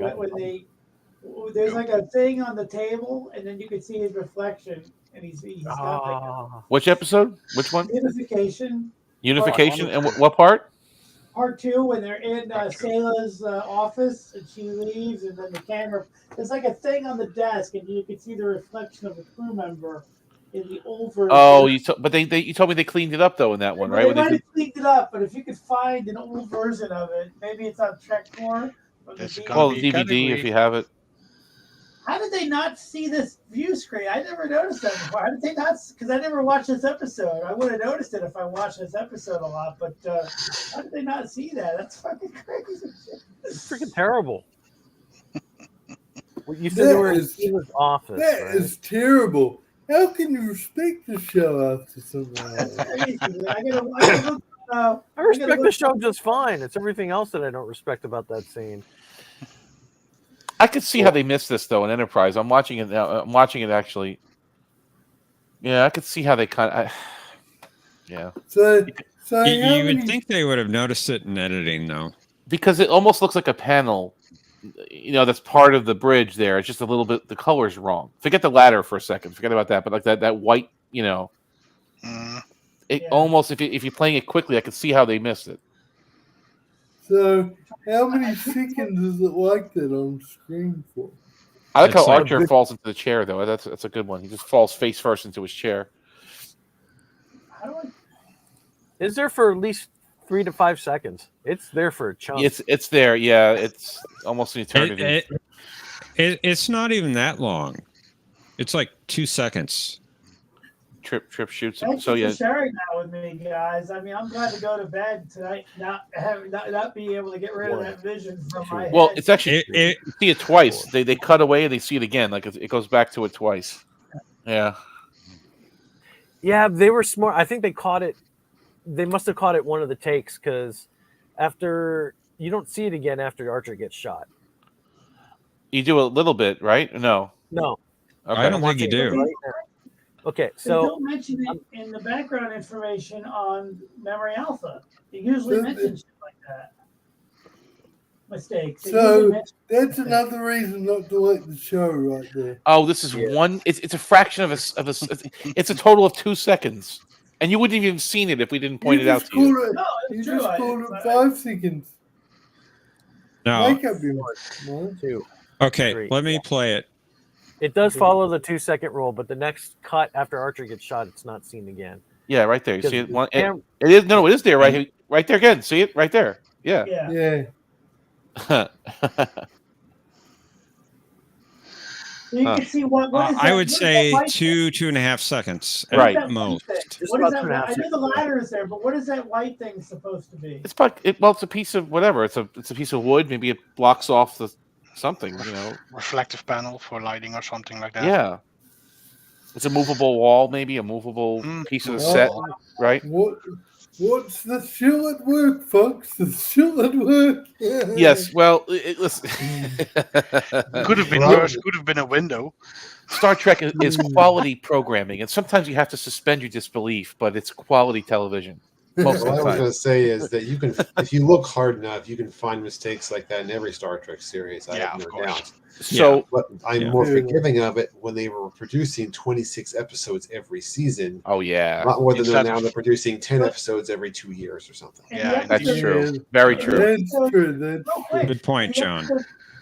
there's like a thing on the table, and then you can see his reflection, and he's got like Which episode? Which one? Unification. Unification. And what part? Part 2, when they're in Sayla's office and she leaves, and then the camera. There's like a thing on the desk, and you can see the reflection of a crew member in the old version. Oh, you told me they cleaned it up though in that one, right? They When they might did- have cleaned it up, but if you could find an old version of it, maybe it's on Trek 4. Well, DVD if you have it. How did they not see this view screen? I never noticed that before. How did they not? Because I never watched this episode. I would have noticed it if I watched this episode a lot. But how did they not see that? That's fucking crazy. It's freaking terrible. Well, you said they were in Steve's office. That right? is terrible. How can you respect the show after something like that? I respect the show just fine. It's everything else that I don't respect about that scene. I could see how they missed this though in Enterprise. I'm watching it now. I'm watching it actually. Yeah, I could see how they kind of. Yeah. So you would think they would have noticed it in editing, though, because it almost looks like a panel. That's part of the bridge there. It's just a little bit. The color's wrong. Forget the ladder for a second. Forget about that. But like that white. Almost if you're playing it quickly, I could see how they missed it. So, how many seconds is it like that on screen for? I like how Archer falls into the chair, though. That's a good one. He just falls face first into his chair. It's there for at least 3 to 5 seconds. It's there for a chunk. It's there, yeah. It's almost an eternity. It's not even that long. It's like 2 seconds. Trip shoots him. Thanks So for sharing that with me, guys. I mean, I'm glad to go to bed tonight, not be able to get rid of that vision from my head. Well, it's actually you see it twice. They cut away and they see it again. Like it goes back to it twice. Yeah. Yeah, they were smart. I think they caught it. They must have caught it one of the takes because after you don't see it again after Archer gets shot. You do a little bit, right? No. No. Okay. I don't think you do. Okay, they don't mention it in the background information on Memory Alpha. They usually mention shit like that. Mistakes. So that's another reason not to like the show, right there. Oh, this is one. It's a fraction of a. It's a total of 2 seconds, and you wouldn't even seen it if we didn't point it out to you. You just called it 5 seconds. No. Make up your mind. 2. Okay, 3. let me play it. It does follow the 2-second rule, but the next cut after Archer gets shot, it's not seen again. Yeah, right there. You see it? It is no, it is there, right there again. See it right there. Yeah. Yeah. So you can see what is that? I would say 2.5 seconds at most. What is that? I know the ladder is there, but what is that white thing supposed to be? It's it's a piece of whatever. It's a piece of wood. Maybe it blocks off the something. Reflective panel for lighting or something like that. Yeah. It's a movable wall, maybe a movable piece of the set, right? What's the show at work, folks? The show at work. Yes. Well, listen. Could have been yours. Could have been a window. Star Trek is quality programming, and sometimes you have to suspend your disbelief, but it's quality television. Most What I of the was time. going to say is that you can, if you look hard enough, you can find mistakes like that in every Star Trek series. I have no doubt. So, but I'm more forgiving of it when they were producing 26 episodes every season. Oh yeah, a lot more than now they're producing 10 episodes every 2 years or something. Yeah, that's true. Very true. That's true. Good point, John.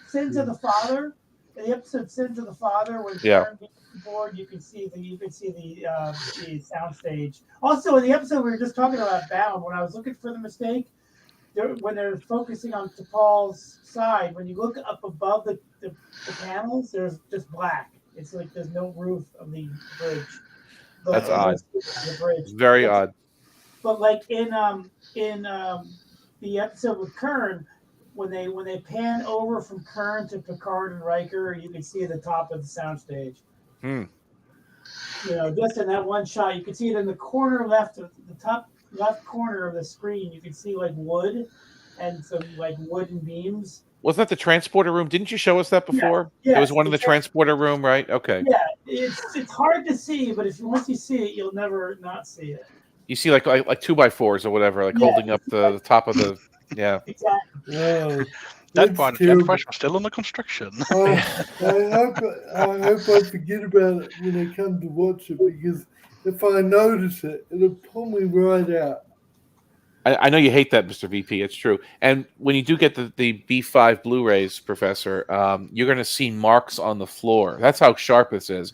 Sins of the Father. The episode "Sins of the Father" when Karen being board, you can see the sound stage. Also, in the episode we were just talking about Bound, when I was looking for the mistake, when they're focusing on T'Pol's side, when you look up above the panels, there's just black. It's like there's no roof of the bridge. That's odd. The bridge. Very odd. But like in the episode with Kern, when they pan over from Kern to Picard and Riker, you can see the top of the soundstage. Just in that one shot, you can see it in the corner left of the top left corner of the screen. You can see like wood and some like wooden beams. Was that the transporter room? Didn't you show us that before? Yes, it was one of the transporter room, right? Okay. Yeah, it's hard to see, but once you see it, you'll never not see it. You see like 2x4s or whatever, like holding up the top of the Exactly. That part of the Enterprise was still under construction. I hope I forget about it when I come to watch it, because if I notice it, it'll pull me right out. I know you hate that, Mr. VP. It's true. And when you do get the B5 Blu-rays, Professor, you're going to see marks on the floor. That's how sharp this is.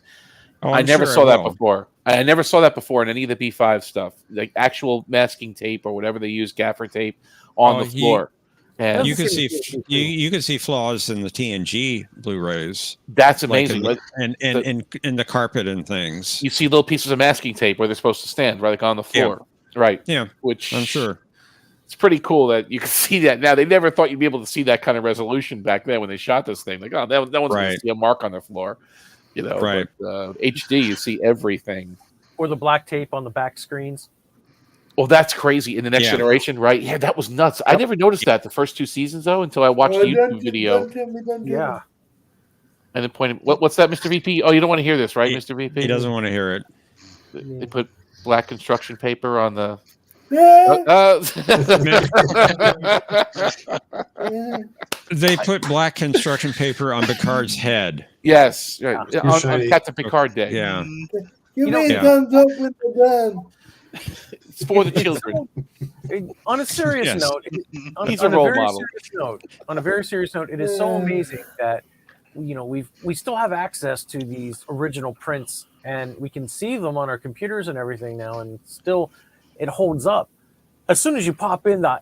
Oh, I never saw that before. I never saw that before in any of the B5 stuff, like actual masking tape or whatever they use, gaffer tape on the floor. And You can see you can see flaws in the TNG Blu-rays. That's amazing. Like in the carpet and things. You see little pieces of masking tape where they're supposed to stand, right, like on the floor. Yeah. Right. Yeah. Which I'm sure. It's pretty cool that you can see that now. They never thought you'd be able to see that kind of resolution back then when they shot this thing. Like, oh, no one's going to see a mark on the floor, you know. Right. But, HD, you see everything. Or the black tape on the back screens. Well, that's crazy. In the Next Generation, right? Yeah, that was nuts. I never noticed that the first 2 seasons, though, until I watched the YouTube video. Yeah. And then pointed, what's that, Mr. VP? Oh, you don't want to hear this, right, Mr. VP? He doesn't want to hear it. They put black construction paper on the... They put black construction paper on Picard's head. Yes, right. On Captain Picard Day. Yeah. Give me a thumbs up with the gun. It's for the children. On a serious Yes. note, He's a role model. On a very serious note, it is so amazing that we still have access to these original prints, and we can see them on our computers and everything now, and still it holds up. As soon as you pop in the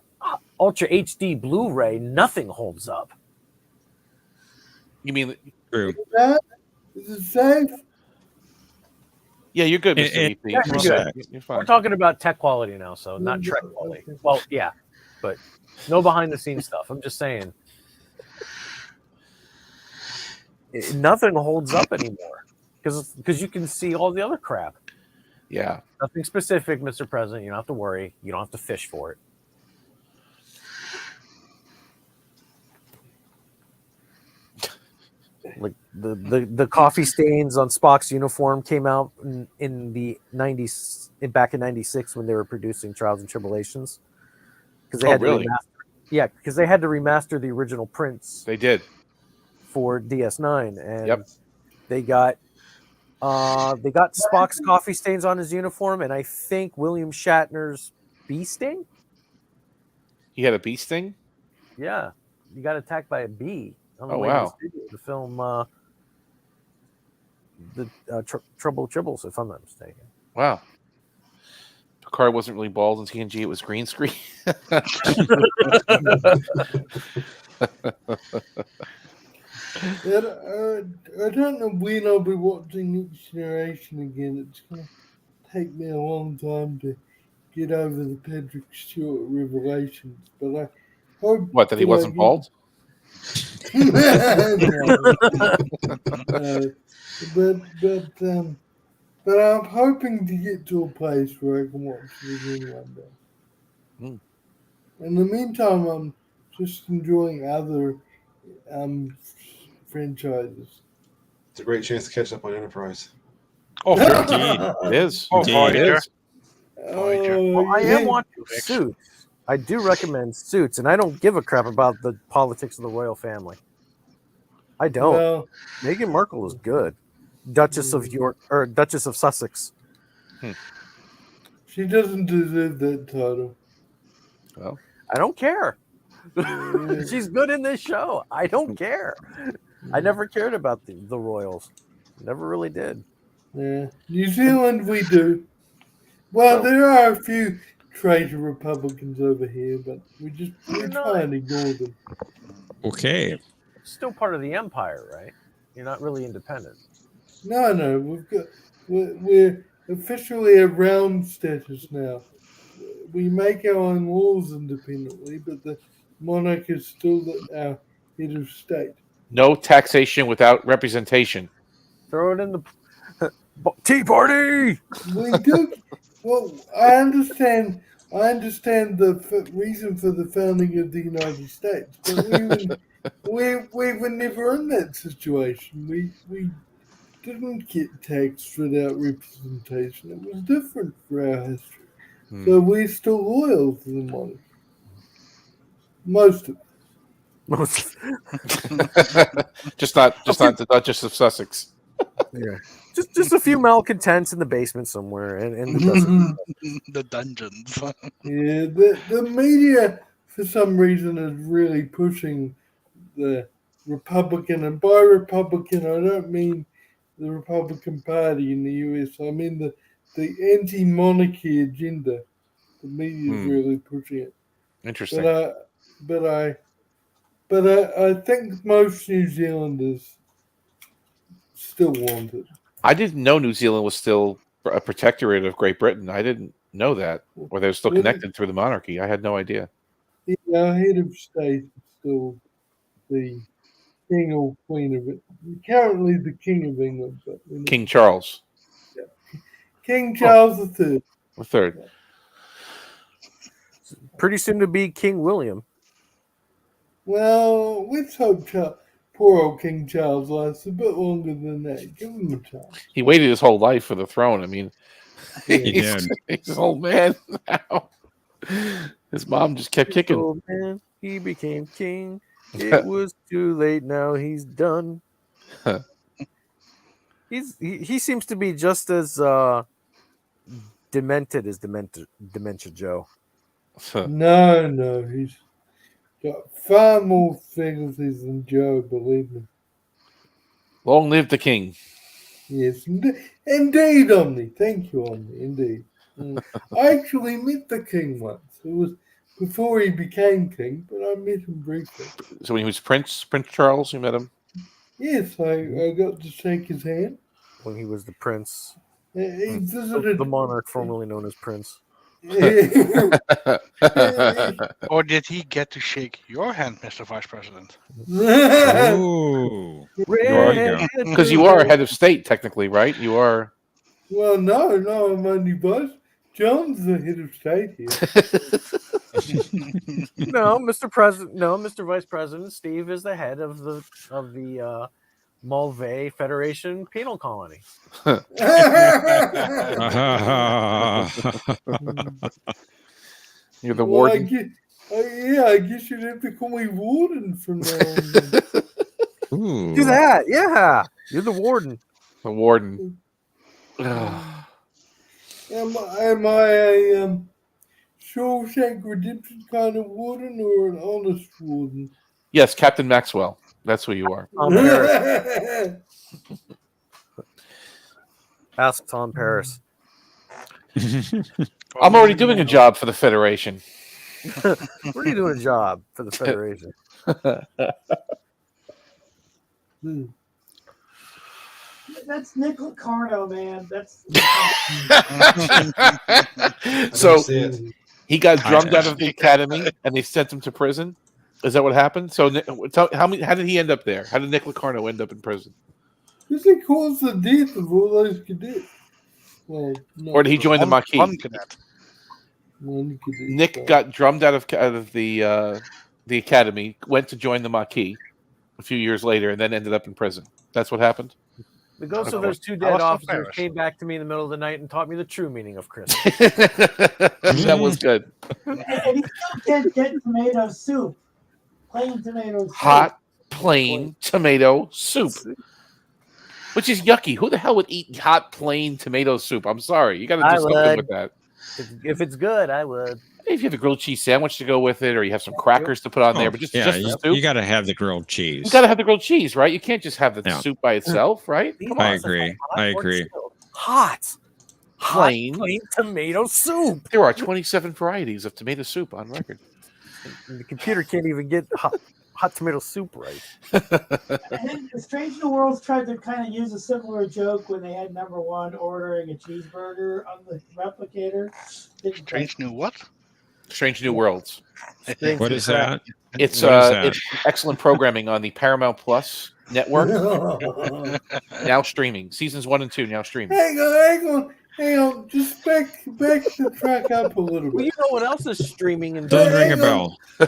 Ultra HD Blu-ray, nothing holds up. You mean true? Is it safe? Yeah, you're good, Mr. VP. Yeah, you're good. You're fine. We're talking about tech quality now, so not Trek quality. Well, yeah, but no behind-the-scenes stuff. I'm just saying, nothing holds up anymore because you can see all the other crap. Yeah. Nothing specific, Mr. President. You don't have to worry. You don't have to fish for it. Like the coffee stains on Spock's uniform came out in the 90s, back in '96 when they were producing Trials and Tribulations. Because they had to because they had to remaster the original prints. They did for DS9, and they got Spock's coffee stains on his uniform, and I think William Shatner's bee sting. He had a bee sting? Yeah, he got attacked by a bee on the Oh, way wow. to the film Trouble Tribbles, if I'm not mistaken. Wow. Picard wasn't really bald in TNG, it was green screen. I don't know when I'll be watching Next Generation again. It's going to take me a long time to get over the Patrick Stewart revelations, but I hope... What, that he wasn't bald? But I'm hoping to get to a place where I can watch it again one day. In the meantime, I'm just enjoying other franchises. It's a great chance to catch up on Enterprise. Oh, indeed. It is. Indeed it is. Well, I am watching Suits. I do recommend Suits, and I don't give a crap about the politics of the royal family. I don't. Well, Meghan Markle is good. Duchess of York or Duchess of Sussex. she doesn't deserve that title. Well, I don't care. She's good in this show. I don't care. I never cared about the royals. Never really did. Yeah, New Zealand we do. Well, there are a few traitor Republicans over here, but we try and ignore them. Okay. Still part of the empire, right? You're not really independent. No, we're officially a realm status now. We make our own laws independently, but the monarch is still our head of state. No taxation without representation. Throw it in the Tea Party. We do. Well, I understand the reason for the founding of the United States, but we were never in that situation. We didn't get taxed without representation. It was different for our history. So we're still loyal to the monarchy. Most of it. just not the Duchess of Sussex. Yeah. Just a few malcontents in the basement somewhere, and the the dungeons. Yeah, the media for some reason is really pushing the Republican, and by Republican I don't mean the Republican Party in the US. I mean the anti-monarchy agenda. The media is really pushing it. Interesting. But but I think most New Zealanders still want it. I didn't know New Zealand was still a protectorate of Great Britain. I didn't know that, or they were still connected through the monarchy. I had no idea. Our head of state is still the king or queen of it. Currently, the king of England, but King Charles. King Charles III. The third. Pretty soon to be King William. Well, let's hope poor old King Charles lasts a bit longer than that. Give him a chance. He waited his whole life for the throne. I mean, He he's did. an old man now. His mom just kept kicking. Old man, he became king. It was too late. Now he's done. He seems to be just as demented as Dementia Joe. No, he's got far more faculties than Joe, believe me. Long live the king. Yes, indeed, Omni. Thank you, Omni. Indeed. I actually met the king once. It was before he became king, but I met him briefly. So when he was Prince Charles, you met him? Yes, I got to shake his hand. When he was the prince. He visited the monarch formerly known as Prince. Or did he get to shake your hand, Mr. Vice President? Ooh. Because you are head of state, technically, right? You are. Well, no, I'm only Vice. John's the head of state here. No, Mr. President. No, Mr. Vice President. Steve is the head of the Mulvey Federation Penal Colony. You're the warden. I guess you'd have to call me warden from now on. Do that, yeah. You're the warden. The warden. Am I a Shawshank Redemption kind of warden or an honest warden? Yes, Captain Maxwell. That's who you are. Tom Paris. Ask Tom Paris. I'm already doing a job for the Federation. Where are you doing a job for the Federation? That's Nick Locarno, man. That's So he got drummed out of the academy and they sent him to prison. Is that what happened? So how did he end up there? How did Nick Locarno end up in prison? This is caused the death of all those cadets. Well, Or did he join the Maquis? One cadet. Nick got drummed out of the academy, went to join the Maquis a few years later, and then ended up in prison. That's what happened? The ghosts of those two dead officers came back to me in the middle of the night and taught me the true meaning of Christmas. That was good. and you still can't get tomato soup. Plain tomato soup. Hot, plain tomato soup. Which is yucky. Who the hell would eat hot, plain tomato soup? I'm sorry. You got to do something with that. If it's good, I would. If you have a grilled cheese sandwich to go with it, or you have some crackers to put on there, but just the soup. You got to have the grilled cheese. You got to have the grilled cheese, right? You can't just have the soup by itself, right? I agree. Hot, plain tomato soup. There are 27 varieties of tomato soup on record. The computer can't even get hot tomato soup right. And Strange New Worlds tried to kind of use a similar joke when they had number one ordering a cheeseburger on the replicator. Strange New what? Strange New Worlds. What is that? It's excellent programming on the Paramount Plus network. Now streaming. Seasons 1 and 2 now streaming. Hang on. Just back the track up a little bit. Well, you know what else is streaming? And don't ring a bell. I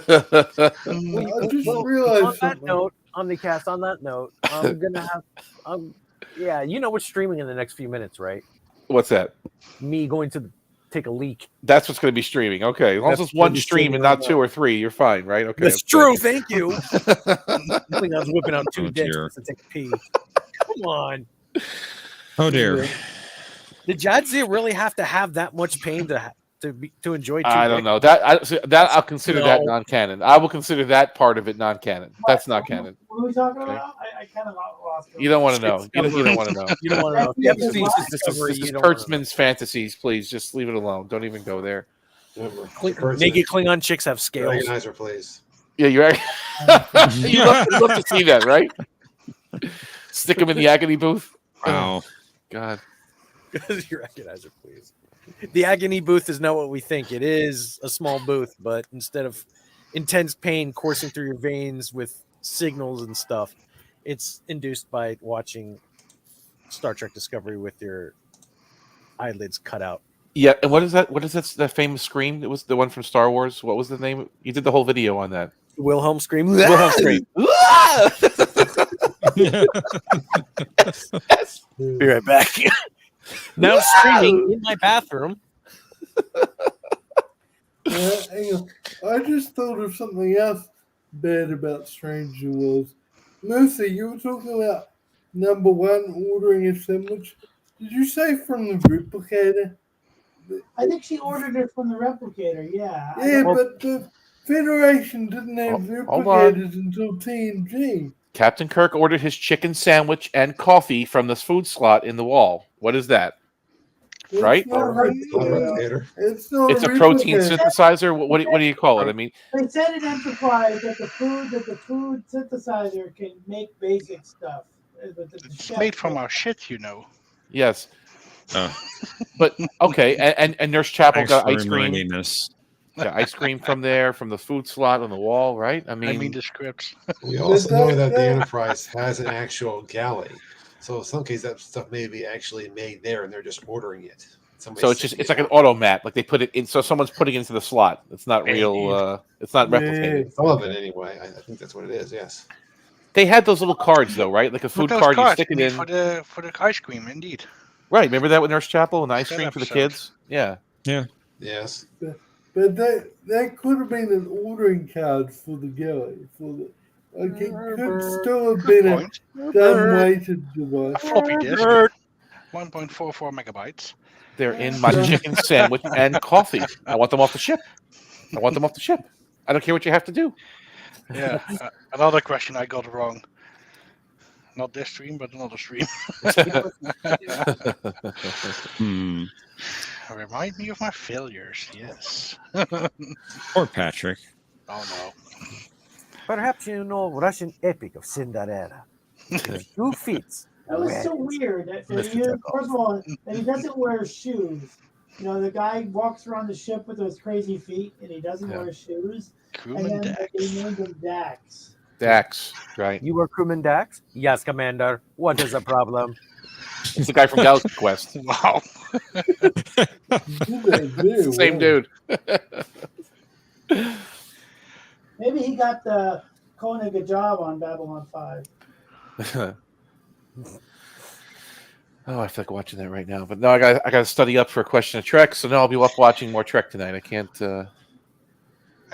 just realized on that note, Omnicast. On that note, I'm gonna have. Yeah, you know what's streaming in the next few minutes, right? What's that? Me going to take a leak. That's what's going to be streaming. Okay, as long as it's one stream and not two or three, you're fine, right? Okay, that's true. Thank you. Klingon's whipping out two dicks to take a pee. Come on. Oh dear. Did Jadzia really have to have that much pain to enjoy? I don't know that. I'll consider that non-canon. I will consider that part of it non-canon. That's not canon. What are we talking about? I kind of lost. You don't want to know. You don't want to know. You don't want to know. This is Kurtzman's fantasies. Please just leave it alone. Don't even go there. Naked Klingon chicks have scales. Organizer, please. Yeah, you're right. You'd love to see that, right? Stick him in the agony booth. Wow. God. You recognize it, please. The agony booth is not what we think. It is a small booth, but instead of intense pain coursing through your veins with signals and stuff, it's induced by watching Star Trek Discovery with your eyelids cut out. Yeah, and what is that? What is that famous scream? It was the one from Star Wars. What was the name? You did the whole video on that. Wilhelm scream. Wilhelm scream. Be right back. Now streaming in my bathroom. Hang on. I just thought of something else bad about Stranger Worlds. Mercy, you were talking about number one ordering a sandwich. Did you say from the replicator? I think she ordered it from the replicator. Yeah. Yeah, but the Federation didn't have hold on. replicators until TNG. Captain Kirk ordered his chicken sandwich and coffee from this food slot in the wall. What is that? Right? It's a protein synthesizer. What do you call it? I mean, they said in Enterprise that the food synthesizer can make basic stuff. It's made from our shit, you know. Yes. But okay, and Nurse Chapel got ice cream. reminding us. Got ice cream from there, from the food slot on the wall, right? I mean the scripts. We also know that the Enterprise has an actual galley. So in some cases, that stuff may be actually made there, and they're just ordering it. So it's like an automat, like they put it in. So someone's putting it into the slot. It's not real. It's not replicated. Some of it, anyway. I think that's what it is. Yes. They had those little cards, though, right? Like a food card, you stick it in for the ice cream, indeed. Right. Remember that with Nurse Chapel and the ice cream for the episode. kids? Yeah. Yeah. Yes. But that could have been an ordering card for the galley. It could still have been a dumb-weighted device. A floppy disk. 1.44 megabytes. They're in my chicken sandwich and coffee. I want them off the ship. I don't care what you have to do. Yeah. Another question I got wrong. Not this stream, but another stream. Remind me of my failures. Yes. Poor Patrick. Oh no. Perhaps you know Russian epic of Cinderella. 2 feet. That was so weird. First of all, that he doesn't wear shoes. You know, the guy walks around the ship with those crazy feet, and he doesn't wear shoes. Crewman and then Dax. they named him Dax. Dax, right. You were crewman Dax? Yes, Commander. What is the problem? It's the guy from Galaxy Quest. Wow. Same dude. Maybe he got the Koenig a job on Babylon 5. Oh, I feel like watching that right now. But no, I got to study up for a question of Trek, so now I'll be up watching more Trek tonight. I can't.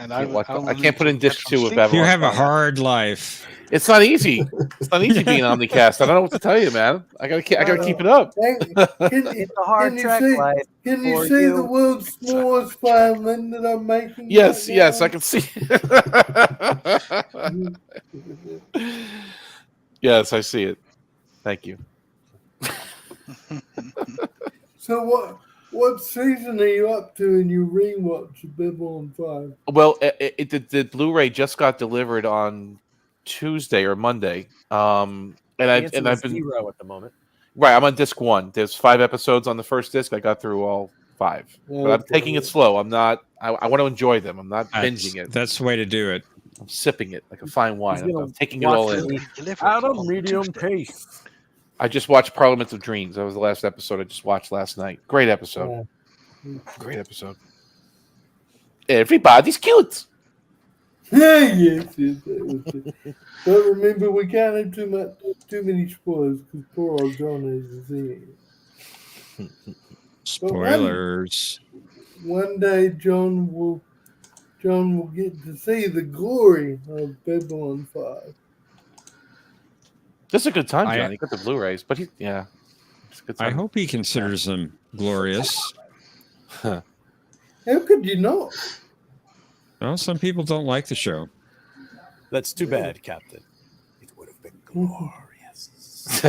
I can't put in disc 2 of Babylon. You have a hard life. It's not easy. It's not easy being Omnicast. I don't know what to tell you, man. I gotta keep it up. It's a hard Trek life. Can you see the world's smallest violin that I'm making? Yes, right yes, now? I can see. Yes, I see it. Thank you. So what season are you up to in your rewatch of Babylon 5? Well, the Blu-ray just got delivered on Tuesday or Monday, and I've been 0 at the moment. Right, I'm on disc 1. There's 5 episodes on the first disc. I got through all 5, but I'm taking it slow. I'm not. I want to enjoy them. I'm not binging it. That's the way to do it. I'm sipping it like a fine wine. I'm taking it all in. At a medium pace. I just watched Parliament of Dreams. That was the last episode I just watched last night. Great episode. Great episode. Everybody's cute. Yes. But remember, we can't have too many spoilers because poor old John hasn't seen it. Spoilers. One day, John will get to see the glory of Babylon 5. This is a good time, John. He got the Blu-rays, but it's a good time. I hope he considers them glorious. How could you not? Well, some people don't like the show. That's too bad, Captain. It would have been glorious.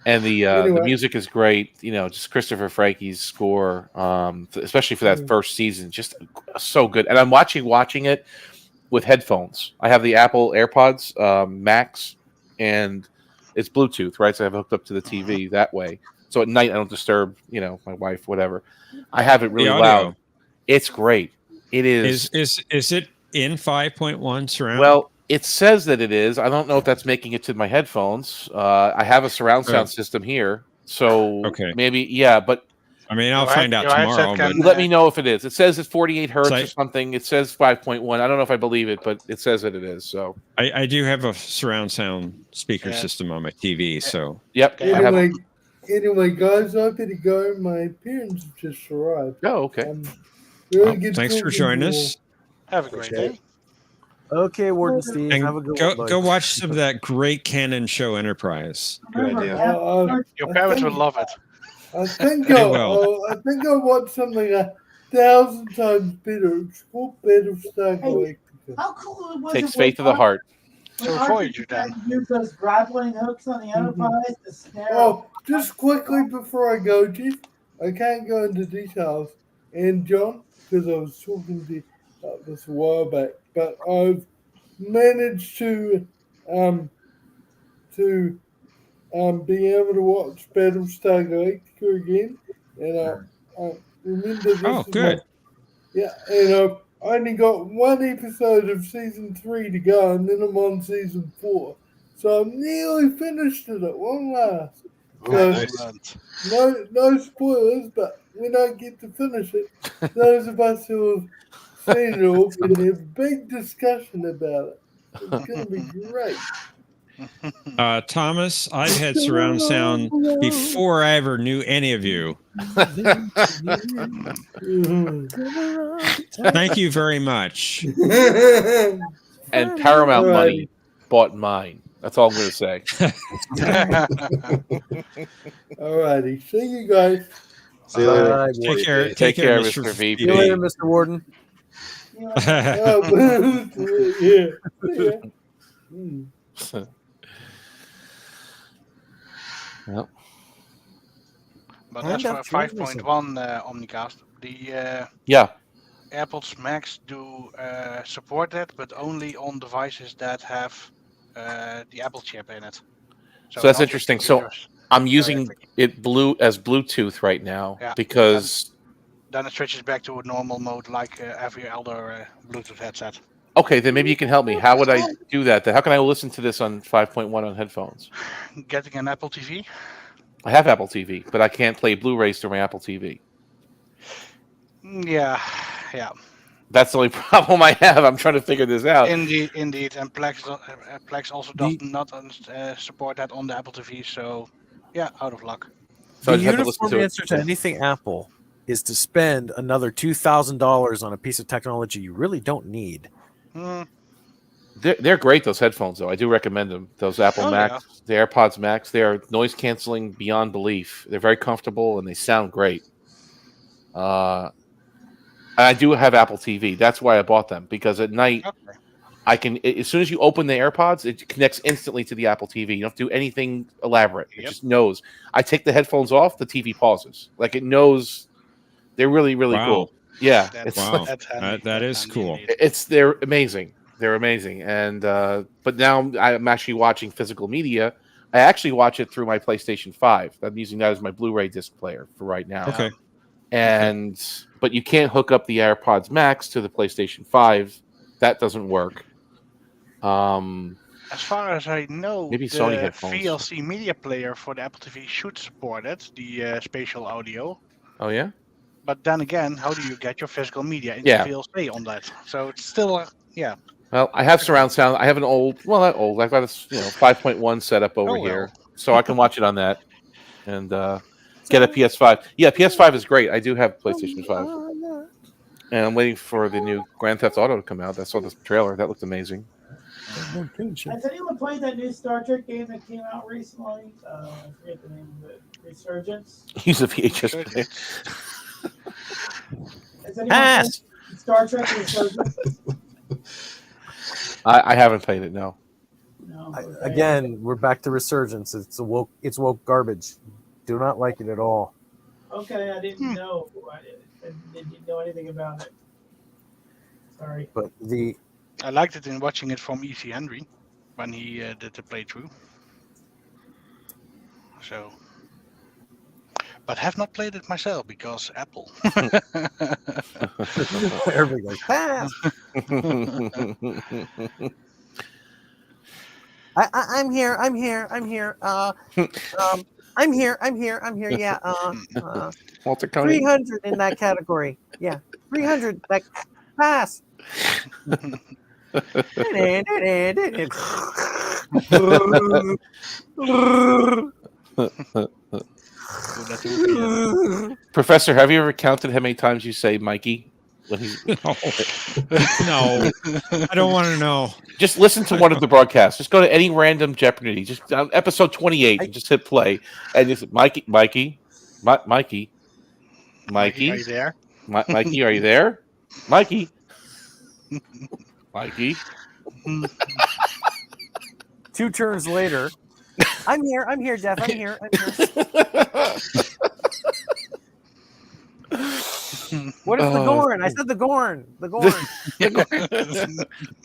And the Anyway. music is great. Just Christopher Frankie's score, especially for that first season, just so good. And I'm watching it with headphones. I have the Apple AirPods Max, and it's Bluetooth, right? So I have it hooked up to the TV that way. So at night I don't disturb, my wife, whatever. I have it really loud. It's great. It is. Is it in 5.1 surround? Well, it says that it is. I don't know if that's making it to my headphones. I have a surround sound system here, so maybe but. I mean, I'll find out tomorrow. But let me know if it is. It says it's 48 hertz or something. It says 5.1. I don't know if I believe it, but it says that it is. So I do have a surround sound speaker system on my TV. So yep. Anyway, guys, I better go. My parents have just arrived. Oh, okay. Thanks for joining us. Have a great day. Okay, Warden Steve. And have a good one. Go watch some of that great Canon show Enterprise. Good idea. Your parents would love it. I think I want something 1,000 times better. It's called Battlestar Galactica. How cool was Takes faith to the heart. So avoid you then. Use those grappling hooks on the Enterprise to snare. Oh, just quickly before I go, Chief, I can't go into details. And John, because I was talking to you about this a while back, but I've managed to be able to watch Battlestar Galactica again, and I remember this. Good. And I've only got one episode of season 3 to go, and then I'm on season 4, so I'm nearly finished it at one last. So, no spoilers, but when I get to finish it, those of us who have seen it all can have a big discussion about it. It's going to be great. Thomas, I've had surround sound before I ever knew any of you. Thank you very much. And Paramount money bought mine. That's all I'm going to say. All righty. See you guys. See you later. Take care, Mr. VP. See you later, Mr. Warden. Yep. But as for 5.1 Omnicast, the AirPods Max do support that, but only on devices that have the Apple chip in it. So that's interesting. So I'm using it as Bluetooth right now because then it switches back to a normal mode like every other Bluetooth headset. Okay, then maybe you can help me. How would I do that? How can I listen to this on 5.1 on headphones? Getting an Apple TV? I have Apple TV, but I can't play Blu-rays through my Apple TV. Yeah. That's the only problem I have. I'm trying to figure this out. Indeed. And Plex also does not support that on the Apple TV, so out of luck. So the uniform answer to anything Apple is to spend another $2,000 on a piece of technology you really don't need. They're great, those headphones, though. I do recommend them. Those Apple Max, the AirPods Max, they are noise canceling beyond belief. They're very comfortable and they sound great. I do have Apple TV. That's why I bought them, because at night I can. As soon as you open the AirPods, it connects instantly to the Apple TV. You don't have to do anything elaborate. It just knows. I take the headphones off, the TV pauses. Like it knows. They're really, really cool. Yeah, that is cool. They're amazing. They're amazing. And but now I'm actually watching physical media. I actually watch it through my PlayStation 5. I'm using that as my Blu-ray disc player for right now. Okay. But you can't hook up the AirPods Max to the PlayStation 5. That doesn't work. As far as I know, maybe the Sony headphones. VLC media player for the Apple TV should support it, the spatial audio. Oh, yeah? But then again, how do you get your physical media into VLC on that? So it's still, Well, I have surround sound. I have an old, not old. I've got a 5.1 setup over here, so I can watch it on that and get a PS5. Yeah, PS5 is great. I do have PlayStation 5, and I'm waiting for the new Grand Theft Auto to come out. I saw the trailer. That looked amazing. Has anyone played that new Star Trek game that came out recently? I forget the name of it. Resurgence? Use a VHS player. Has anyone played Star Trek Resurgence? I haven't played it, no. Again, we're back to Resurgence. It's woke garbage. Do not like it at all. Okay, I didn't know. I didn't know anything about it. Sorry. But I liked it in watching it from Easy Henry when he did the playthrough. So, but have not played it myself because Apple. Everybody goes, pass. I'm here. I'm here. I'm here. I'm here. I'm here. I'm here. Yeah. Walter Coney. 300 in that category. Yeah. 300. That pass. Professor, have you ever counted how many times you say Mikey? When he's... No, I don't want to know. Just listen to one of the broadcasts. Just go to any random Jeopardy. Just on episode 28, and just hit play, and just Mikey. Mikey, are you there? Mikey, are you there? Mikey. Mikey. 2 turns later. I'm here, Jeff. I'm here. What is the Gorn? I said the Gorn. The Gorn.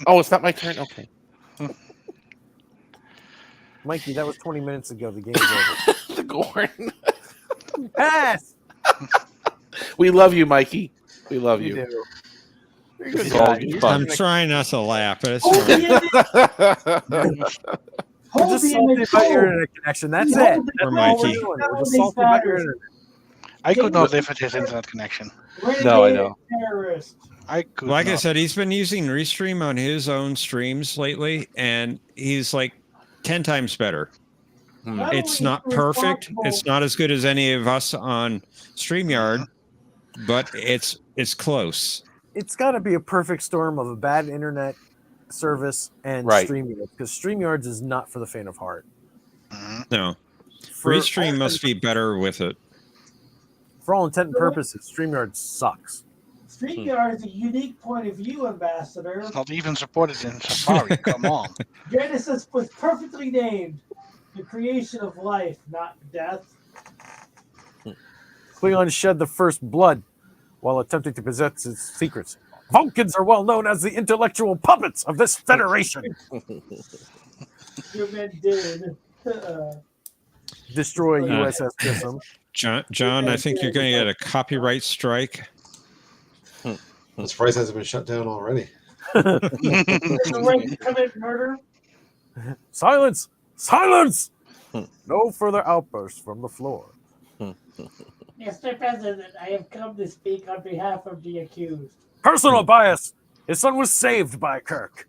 Oh, it's not my turn? Okay. Mikey, that was 20 minutes ago. The game's over. The Gorn. Pass. We love you, Mikey. We love you. do. It's all good fun. I'm trying not to laugh, but it's Hold We're just salty about your internet connection. That's it. That's all Mikey. we're doing. We're just salty about your internet. I could not live with his internet connection. No, I know. Terrorist. I could like I not. said, he's been using Restream on his own streams lately, and he's like 10 times better. It's not perfect. It's not as good as any of us on StreamYard, but it's close. It's got to be a perfect storm of a bad internet service and Right. streaming it, because StreamYards is not for the faint of heart. No. For Restream must be better with it. For all intent and purposes, StreamYard sucks. StreamYard is a unique point of view, Ambassador. It's not even supported in Safari. Come on. Genesis was perfectly named the creation of life, not death. Klingon shed the first blood while attempting to possess its secrets. Vulcans are well known as the intellectual puppets of this federation. Your men did. Destroy USS Grissom. John, I think you're going to get a copyright strike. I'm surprised it hasn't been shut down already. The right to commit murder. Silence! Silence! No further outbursts from the floor. Mr. President, I have come to speak on behalf of the accused. Personal bias. His son was saved by Kirk.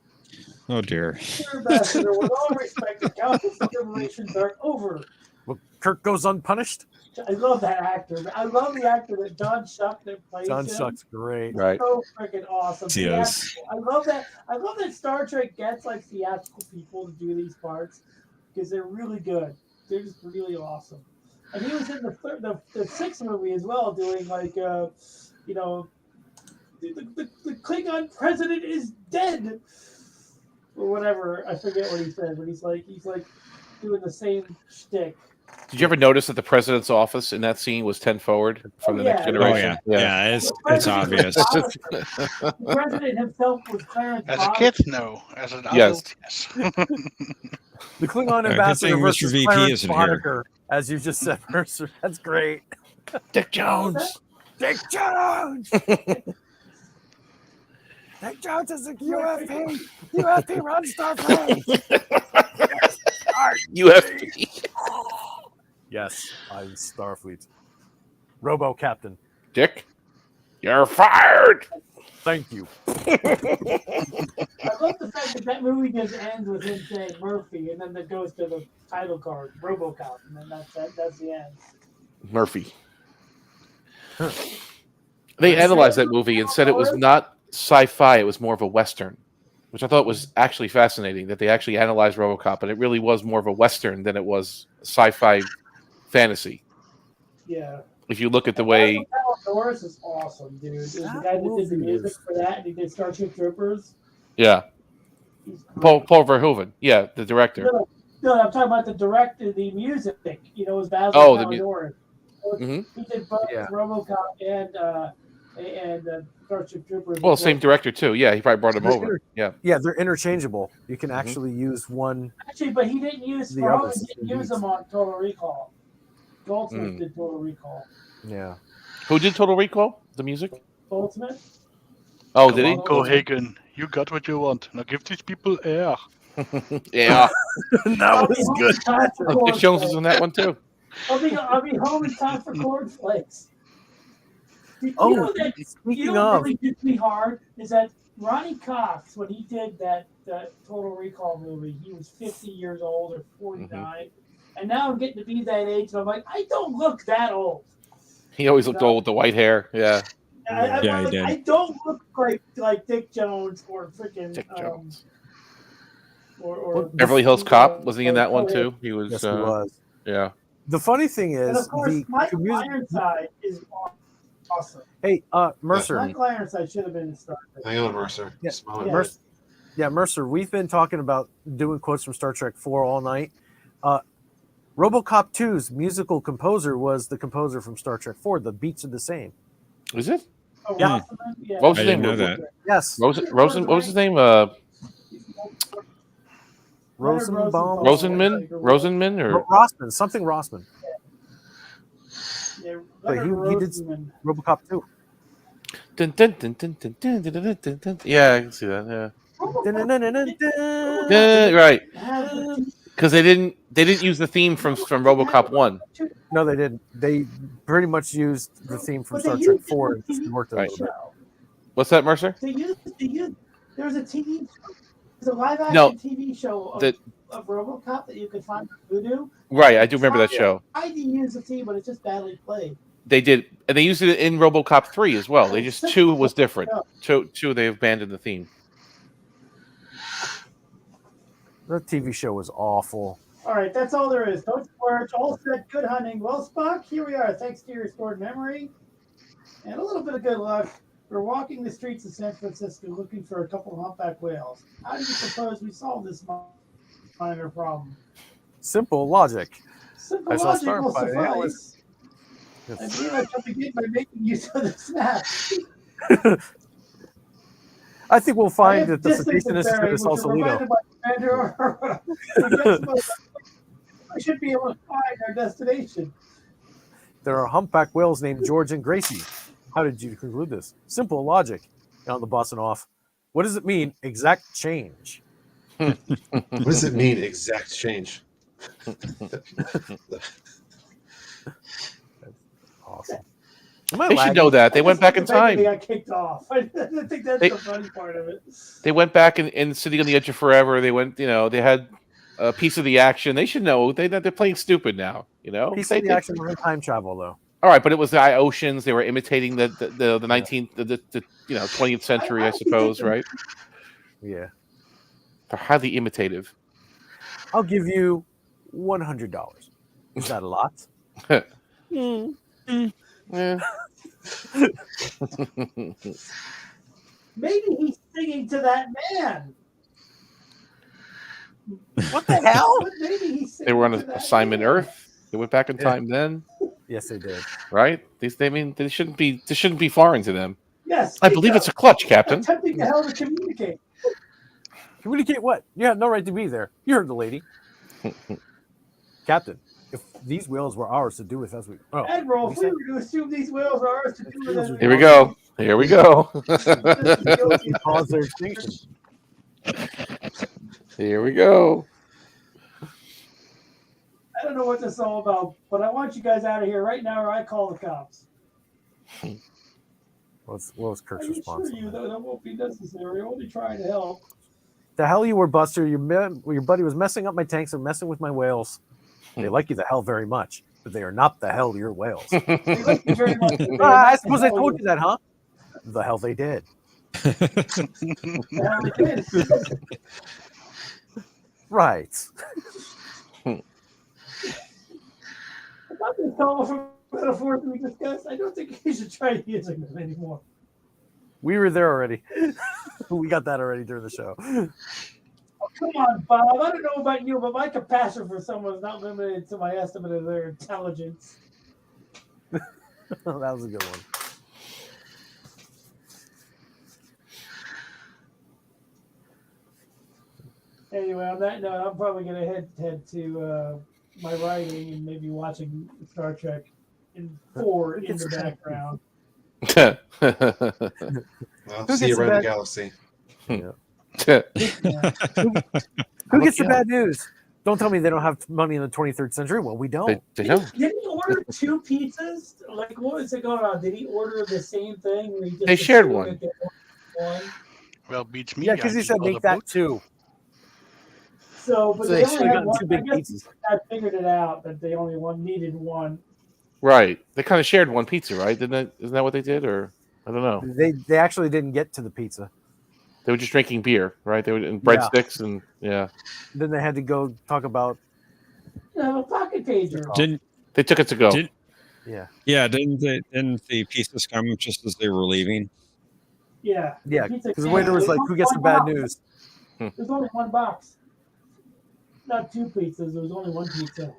Oh, dear. Mr. Ambassador, with all respect, the Council's deliberations are over. Well, Kirk goes unpunished? I love that actor. I love the actor that John Shuck that plays John him. Shuck's great. Right. So freaking awesome. He is. I love that. I love that Star Trek gets like theatrical people to do these parts because they're really good. They're just really awesome. And he was in the sixth movie as well, doing like the Klingon president is dead or whatever. I forget what he said, but he's like doing the same shtick. Did you ever notice that the president's office in that scene was 10 forward from the next generation? Oh, yeah. It's obvious. The president himself was Clarence. As a kid, no. As an adult, yes. The Klingon Good ambassador thing versus Mr. VP Clarence isn't here. Boddicker, as you just said, Mercer. That's great. Dick Jones. Dick Jones. Dick Jones is a UFP. UFP runs Starfleet. UFP. Yes, I'm Starfleet. Robo Captain. Dick, you're fired. Thank you. I love the fact that movie just ends with him saying Murphy, and then it goes to the title card, RoboCop, and then that's the end. Murphy. They analyzed that movie and said it was not sci-fi; it was more of a western, which I thought was actually fascinating. That they actually analyzed RoboCop, and it really was more of a western than it was sci-fi fantasy. Yeah. If you look at the way Norris is awesome, dude. The guy that did the music for that, and he did Starship Troopers. Yeah. He's Paul great. Verhoeven. Yeah, the director. No, I'm talking about the director, the music. You know, it was Basil Oh, the Palladori. Mhm. He did both Yeah. RoboCop and Starship Troopers. Well, as same director too. Yeah, he probably brought him They're over. Yeah. Yeah, they're interchangeable. You can Mhm. actually use one. Actually, but he didn't use The other Verhoeven didn't use beats. them on Total Recall. Goldsmith Mm. did Total Recall. Yeah. Who did Total Recall? The music? Goldsmith. Oh, Come did he? on, Cohagen. You got what you want. Now give these people air. Yeah. That was good. Time for Oh, Dick Jones was cornflakes. on that one too. I'll be home in time for cornflakes. You Oh, know that speaking what of, really hit me hard is that Ronnie Cox, when he did that Total Recall movie, he was 50 years old or 49, and now I'm getting to be that age, and I'm like, I don't look that old. He always looked old with the white hair. Yeah. Yeah, he did. I don't look like Dick Jones or freaking Dick Jones. or Beverly Hills Cop, was he in that one too? He was. yes, he was. Yeah. The funny thing and is, of course the Michael Ironside is awesome. Hey, Mercer. Michael Ironside should have been in Star Trek. Hang on, Mercer. Yeah, Just a moment. Mercer. Yeah, Mercer. We've been talking about doing quotes from Star Trek 4 all night. RoboCop 2's musical composer was the composer from Star Trek 4. The beats are the same. Is it? Oh, Yeah. Rosamund? Yeah. What was his I didn't name? know that. Yes. What was his name? Rosenbaum. Rosenman or Rossman. Something Rossman. Yeah, But he did Rosamund. RoboCop 2. Dun, dun, dun, dun, dun, dun, dun, dun, dun, dun. Yeah, I can see that. Yeah. Right. Because they didn't use the theme from RoboCop 1. No, they didn't. They pretty much used the theme from But they Star used Trek it 4 in and just worked it a Right. little bit. What's that, Mercer? There was a TV show. There's a live action No, TV show of RoboCop that you could find on Voodoo. Right, I do remember that show. I did use the theme, but it's just badly played. They did, and they used it in RoboCop 3 as well. They just 2 was different. Two they abandoned the theme. The TV show was awful. All right, that's all there is. Don't splurge. All set. Good hunting. Well, Spock, here we are. Thanks to your stored memory and a little bit of good luck. We're walking the streets of San Francisco looking for a couple of humpback whales. How do you suppose we solve this minor problem? Simple logic. Simple I shall logic start will by suffice. And we will begin by making use of the snap. I think we'll I find have that the distance cetacean is bearing, the which are Sausalito. provided by Commander we should be able to find our destination. There are humpback whales named George and Gracie. How did you conclude this? Simple logic. On the bus and off. What does it mean? Exact change. What does it mean, exact change? Awesome. They should know that. They went back in time. They got kicked off. I think that's the funny part of it. They went back and Sitting on the Edge of Forever. They went, they had a piece of the action. They should know they're playing stupid now. Piece of the action was time travel, though. All right, but it was the oceans. They were imitating the 19th, the 20th century, I suppose, right? Yeah. They're highly imitative. I'll give you $100. Is that a lot? Yeah. Maybe he's singing to that man. What the hell? Maybe he's They were on singing to that assignment man. Earth. They went back in time then, Yes, they did. right? This shouldn't be foreign to them. Yes. I believe it's a clutch, Captain. Attempting to hell to communicate. Communicate what? You had no right to be there. You heard the lady. Captain, if these whales were ours to do with as we... Oh, Admiral, if we were to assume these whales are ours to do with as Here we go. Here we go. Cause their extinction. Here we go. I don't know what this is all about, but I want you guys out of here right now or I call the cops. What was Kirk's I response? assure you that won't be necessary. I'm only trying to help. The hell you were, Buster. Your buddy was messing up my tanks and messing with my whales. They like you the hell very much, but they are not the hell your whales. They like you very much. I suppose I told you that, huh? The hell they did. The hell they did. Right. About this colorful metaphors we discussed, I don't think you should try using them anymore. We were there already. We got that already during the show. come on, Bob. I don't know about you, but my compassion for someone is not limited to my estimate of their intelligence. That was a good one. Anyway, on that note, I'm probably going to head to my writing and maybe watching Star Trek in 4 in the background. Well, see you around the galaxy. Yeah. Who gets the bad news? Don't tell me they don't have money in the 23rd century. Well, we don't. They don't. Did he order 2 pizzas? Like, what was it going on? Did he order the same thing? Or he just They shared assumed one. that they ordered one? Well, beats me. Yeah, because he said make that 2. So, but So they they only should've had gotten one. 2 big I guess pizzas. I figured it out that they only needed one. Right. They kind of shared one pizza, right? Isn't that what they did? Or I don't know. They actually didn't get to the pizza. They were just drinking beer, right? They were in breadsticks and yeah. Then they had to go talk about. A pocket pager. They took it to go. Yeah. Yeah, didn't the pieces come just as they were leaving? Yeah. Yeah, Pizza because the came. waiter was There's like, only "Who gets the one bad box. news?" There's only one box. Not 2 pizzas. There was only 1 pizza.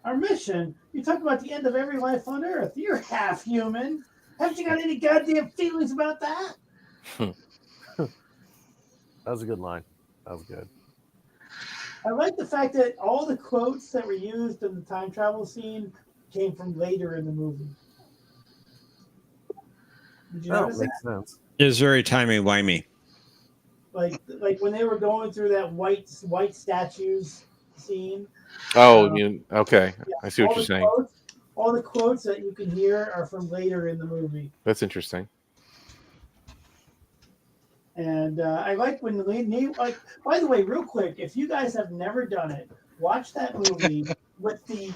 Our mission. You talk about the end of every life on Earth. You're half human. Haven't you got any goddamn feelings about that? That was a good line. That was good. I like the fact that all the quotes that were used in the time travel scene came from later in the movie. Did you notice that? Makes sense. It was very timey-wimey. Like when they were going through that white statues scene. Oh, okay. Yeah, I see what you're saying. All the quotes that you can hear are from later in the movie. That's interesting. And I like when like. By the way, real quick, if you guys have never done it, watch that movie with the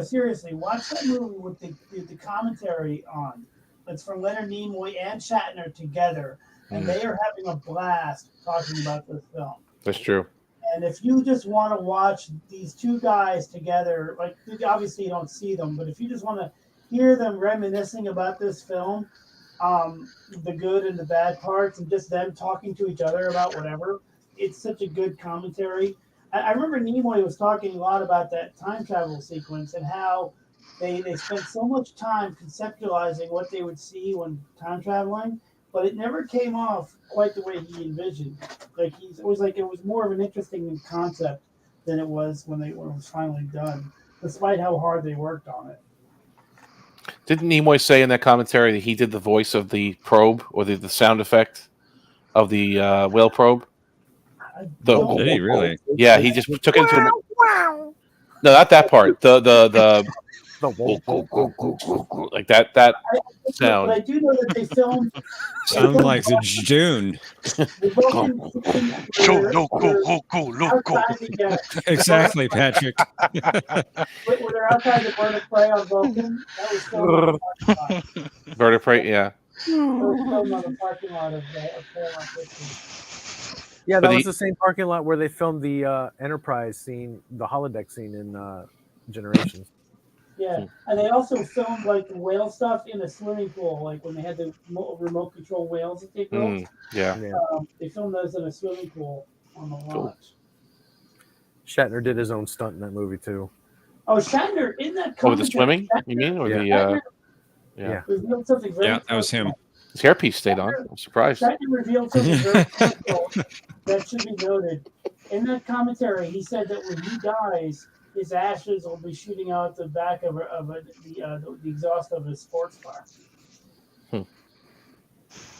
seriously, watch that movie with the commentary on. It's from Leonard Nimoy and Shatner together, and they are having a blast talking about this film. That's true. And if you just want to watch these 2 guys together, like obviously you don't see them, but if you just want to hear them reminiscing about this film, the good and the bad parts, and just them talking to each other about whatever, it's such a good commentary. I remember Nimoy was talking a lot about that time travel sequence and how they spent so much time conceptualizing what they would see when time traveling, but it never came off quite the way he envisioned. Like it was more of an interesting concept than it was when it was finally done, despite how hard they worked on it. Didn't Nimoy say in that commentary that he did the voice of the probe or the sound effect of the whale probe? Did he really? Yeah, he just took it into. No, not that part. The like that sound. But I do know that they filmed. Sounds like the June. Exactly, Patrick. When they're outside the bird of prey on Vulcan, that was filmed on the parking lot. Bird of prey, yeah. It was filmed on the parking lot of Paramount Pictures. Yeah, that was the same parking lot where they filmed the Enterprise scene, the holodeck scene in Generations. Yeah, and they also filmed like the whale stuff in a swimming pool, like when they had the remote control whales that they built. They filmed those in a swimming pool on the launch. Shatner did his own stunt in that movie too. Oh, Shatner in that. Oh, the swimming? You mean, or Shatner, yeah? revealed something very Yeah, that was him. His hairpiece stayed on. I'm surprised. Shatner revealed something very critical that should be noted. In that commentary, he said that when he dies, his ashes will be shooting out the back of the exhaust of his sports car.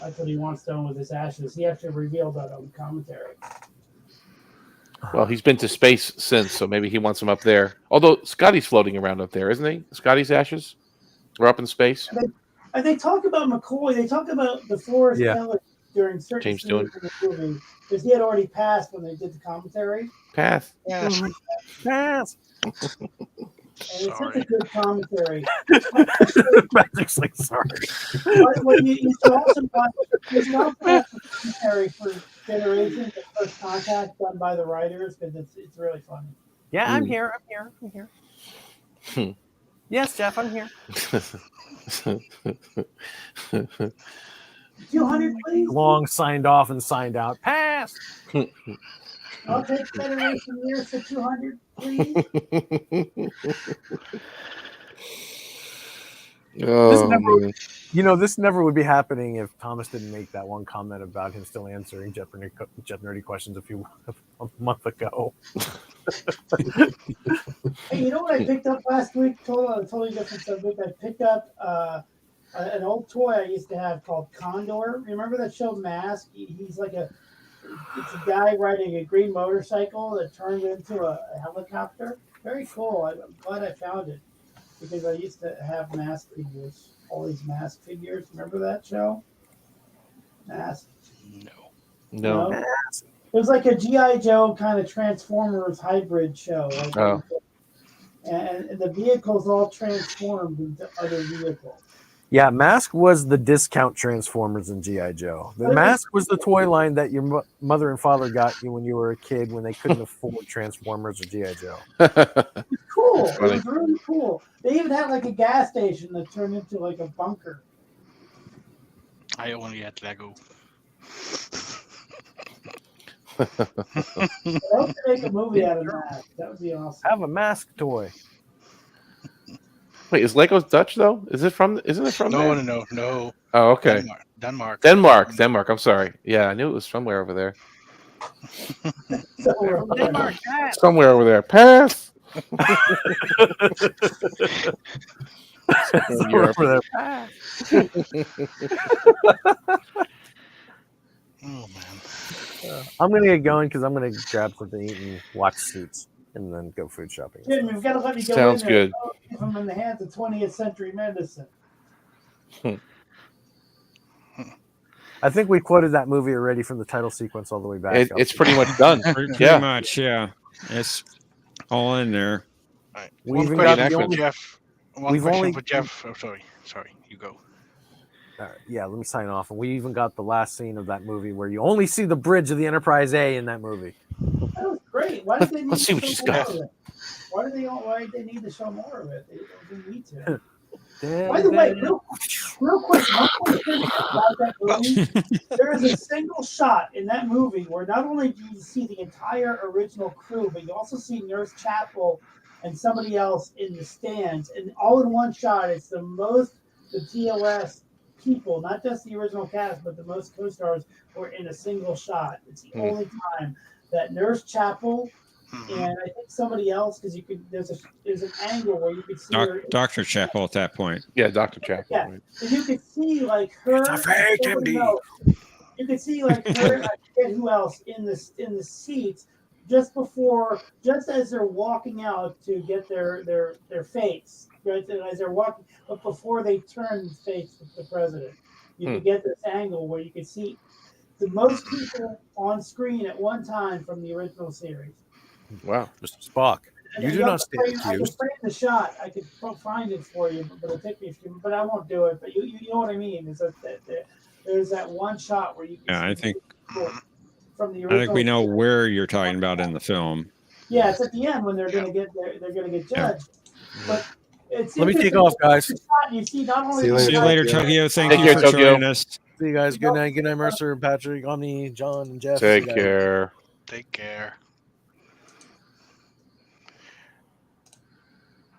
That's what he wants done with his ashes. He actually revealed that on the commentary. Well, he's been to space since, so maybe he wants them up there. Although Scotty's floating around up there, isn't he? Scotty's ashes are up in space. And they talk about McCoy. They talk about DeForest Kelley during certain James scenes in the movie because he had already passed when they did the commentary. Pass. Yes. Pass. And it's such a good commentary. Patrick's like, sorry. Well, you should also watch the commentary for Generations, the First Contact done by the writers because it's really funny. Yeah, I'm here. Yes, Jeff, I'm here. 200, please. Long signed off and signed out. Pass. I'll take Federation years for 200, please. This never would be happening if Thomas didn't make that one comment about him still answering Jeopnerdy questions a month ago. Hey, you know what I picked up last week? Totally different subject. I picked up an old toy I used to have called Condor. Remember that show Mask? He's like it's a guy riding a green motorcycle that turned into a helicopter. Very cool. I'm glad I found it because I used to have Mask figures, all these Mask figures. Remember that show? Mask? No. It was like a G.I. Joe kind of Transformers hybrid show. And the vehicles all transformed into other vehicles. Yeah, Mask was the discount Transformers in G.I. Joe. The Mask was the toy line that your mother and father got you when you were a kid when they couldn't afford Transformers or G.I. Joe. It's cool. It was really cool. They even had like a gas station that turned into like a bunker. I only had Lego. I hope to make a movie out of Mask. That would be awesome. Have a Mask toy. Wait, is Legos Dutch though? Isn't it from there? No. Oh, okay. Denmark. Denmark. I'm sorry. Yeah, I knew it was somewhere over there. Somewhere over there. Pass. Somewhere over there. Pass. Oh man. I'm gonna get going because I'm gonna grab something to eat and watch Suits and then go food shopping. Jim, you've got to let me go Sounds in there. good. Don't leave them in the hands of 20th century medicine. I think we quoted that movie already from the title sequence all the way back. It's pretty much done. Pretty much, yeah. It's all in there. Right. We One even question got the for only- Jeff. One we've question only- for Jeff. Oh, sorry, you go. All right, yeah, let me sign off. And we even got the last scene of that movie where you only see the bridge of the Enterprise A in that movie. That was great. Why did they need Let's see to what show she's more got. of it? Why did they need to show more of it? They didn't need to. By the way, real quick, one more thing about that movie. There is a single shot in that movie where not only do you see the entire original crew, but you also see Nurse Chapel and somebody else in the stands, and all in one shot. It's the TOS people, not just the original cast, but the most co-stars were in a single shot. It's the only time that Nurse Chapel and I think somebody else, because there's an angle where you could see her. Dr. Chapel at that point. Yeah, Dr. Chapel. Yeah, Right. and you could see like her. It's a fake, and somebody MD. else. You could see like her. And I forget who else in the seats just as they're walking out to get their fates, right? As they're walking, but before they turn and face the president, you could get this angle where you could see the most people on screen at one time from the original series. Wow, Mr. Spock, And you then do not I stand can accused. frame the shot. I could find it for you, but it'll take me a few. But I won't do it. But you know what I mean? Is that there's that one shot where you can Yeah, see I think from the I original. think we know where you're talking about in the film. Yeah, it's at the end when they're gonna get judged. But it's Let me take interesting off, guys. the shot, you see not only See you later, Tokyo. Thank Take you care, for Tokyo. joining us. See you guys. Good night. Good night, Mercer, Patrick, Omni, John, and Jeff. Take See you guys. care. Take care.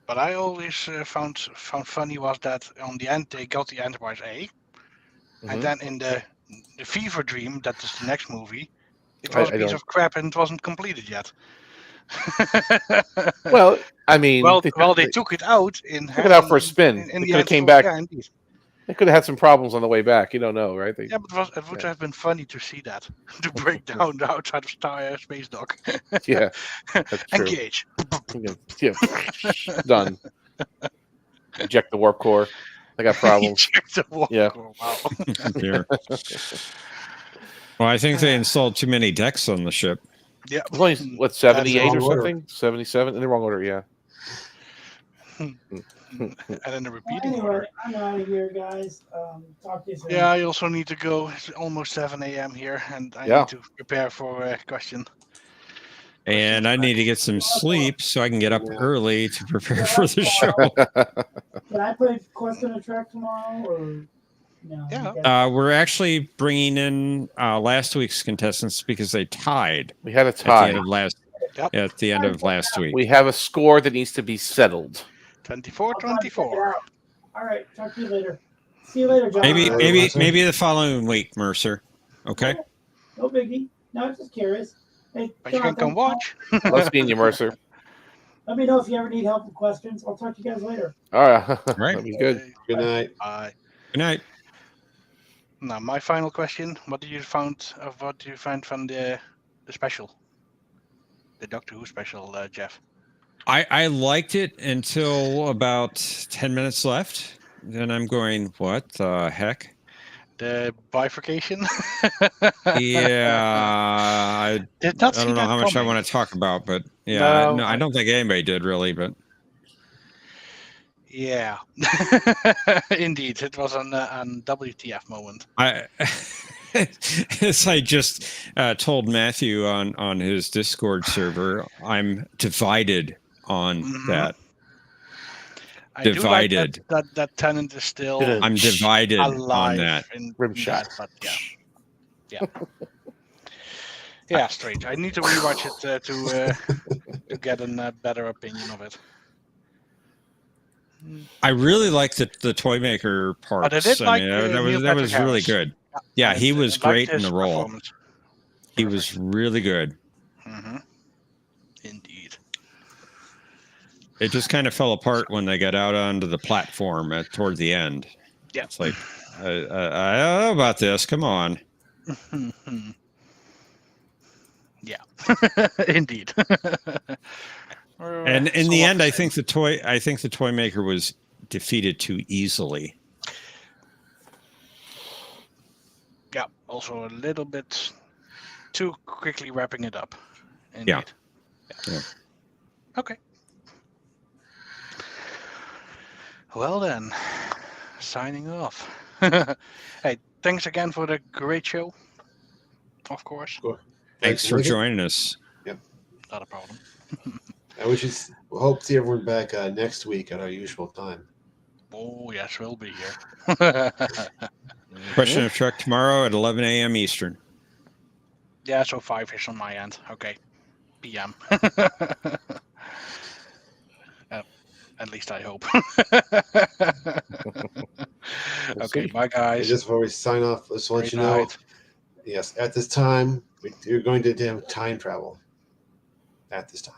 But I always found funny was that on the end they got the Enterprise A, and then in the Fever Dream, that is the next movie, it was a piece of crap and it wasn't completed yet. Well, I mean, they took it out took it out for a spin. In It the could have end, came back. Yeah, indeed. They could have had some problems on the way back. You don't know, right? Yeah, but it would have been funny to see that, to break down the outside of Space Dock. Yeah, that's true. Engage. Yeah, done. Eject the warp core. They got problems. Eject the warp core. Wow. Dear. Well, I think they installed too many decks on the ship. Yeah. It was only, what, 78 or order. something? 77? In the wrong order, yeah. And then the repeating Anyway, order. I'm out of here, guys. Talk to you soon. Yeah, I also need to go. It's almost 7 a.m. here, and I Yeah. need to prepare for a question. And I need to get some sleep so I can get up early to prepare for the show. Can I play Question of Trek tomorrow? Or No. Yeah. you guys- We're actually bringing in last week's contestants because they tied We had a at the tie. end of last week. We have a score that needs to be settled. 24-24. All right. Talk to you later. See you later, John. Maybe the following week, Mercer. Okay. No biggie. No, I'm just curious. Hey, But you can come watch. Love seeing you, Mercer. Let me know if you ever need help with questions. I'll talk to you guys later. All right. Right. That'd be good. Good night. Bye. Good night. Now, my final question: what did you find from the special, the Doctor Who special, Jeff? I liked it until about 10 minutes left. Then I'm going, what the heck? The bifurcation. Yeah, I Did not don't see know that how much I coming. want to talk about, but yeah, No, no, I don't think anybody did really, but Yeah, indeed, it was an WTF moment. As I just told Matthew on his Discord server, I'm divided on that. I Divided. do like that Tennant is still I'm divided alive on that. in Rimshot. that, but yeah. Yeah, strange. I need to rewatch it to get a better opinion of it. I really like the toy maker parts. I did like that Neil was Patrick really Harris. good. Yeah, he was I great liked in the his role. performance. He was really good. Indeed. It just kind of fell apart when they got out onto the platform toward the end. Yeah. It's like, I don't know about this. Come on. Yeah. Indeed. And in the end, I think the toy maker was defeated too easily. Yeah, also a little bit too quickly wrapping it up. Indeed. Yeah. Okay. Well then, signing off. Hey, thanks again for the great show. Of course. Thanks for joining us. Yep. Not a problem. And we should hope to see everyone back next week at our usual time. Oh yes, we'll be here. Question of Trek tomorrow at 11 a.m. Eastern. Yeah, so 5 is on my end. Okay. PM. At least I hope. Okay, bye guys. And just before we sign off, let's let Great you know. night. Yes, at this time, you're going to do time travel. At this time.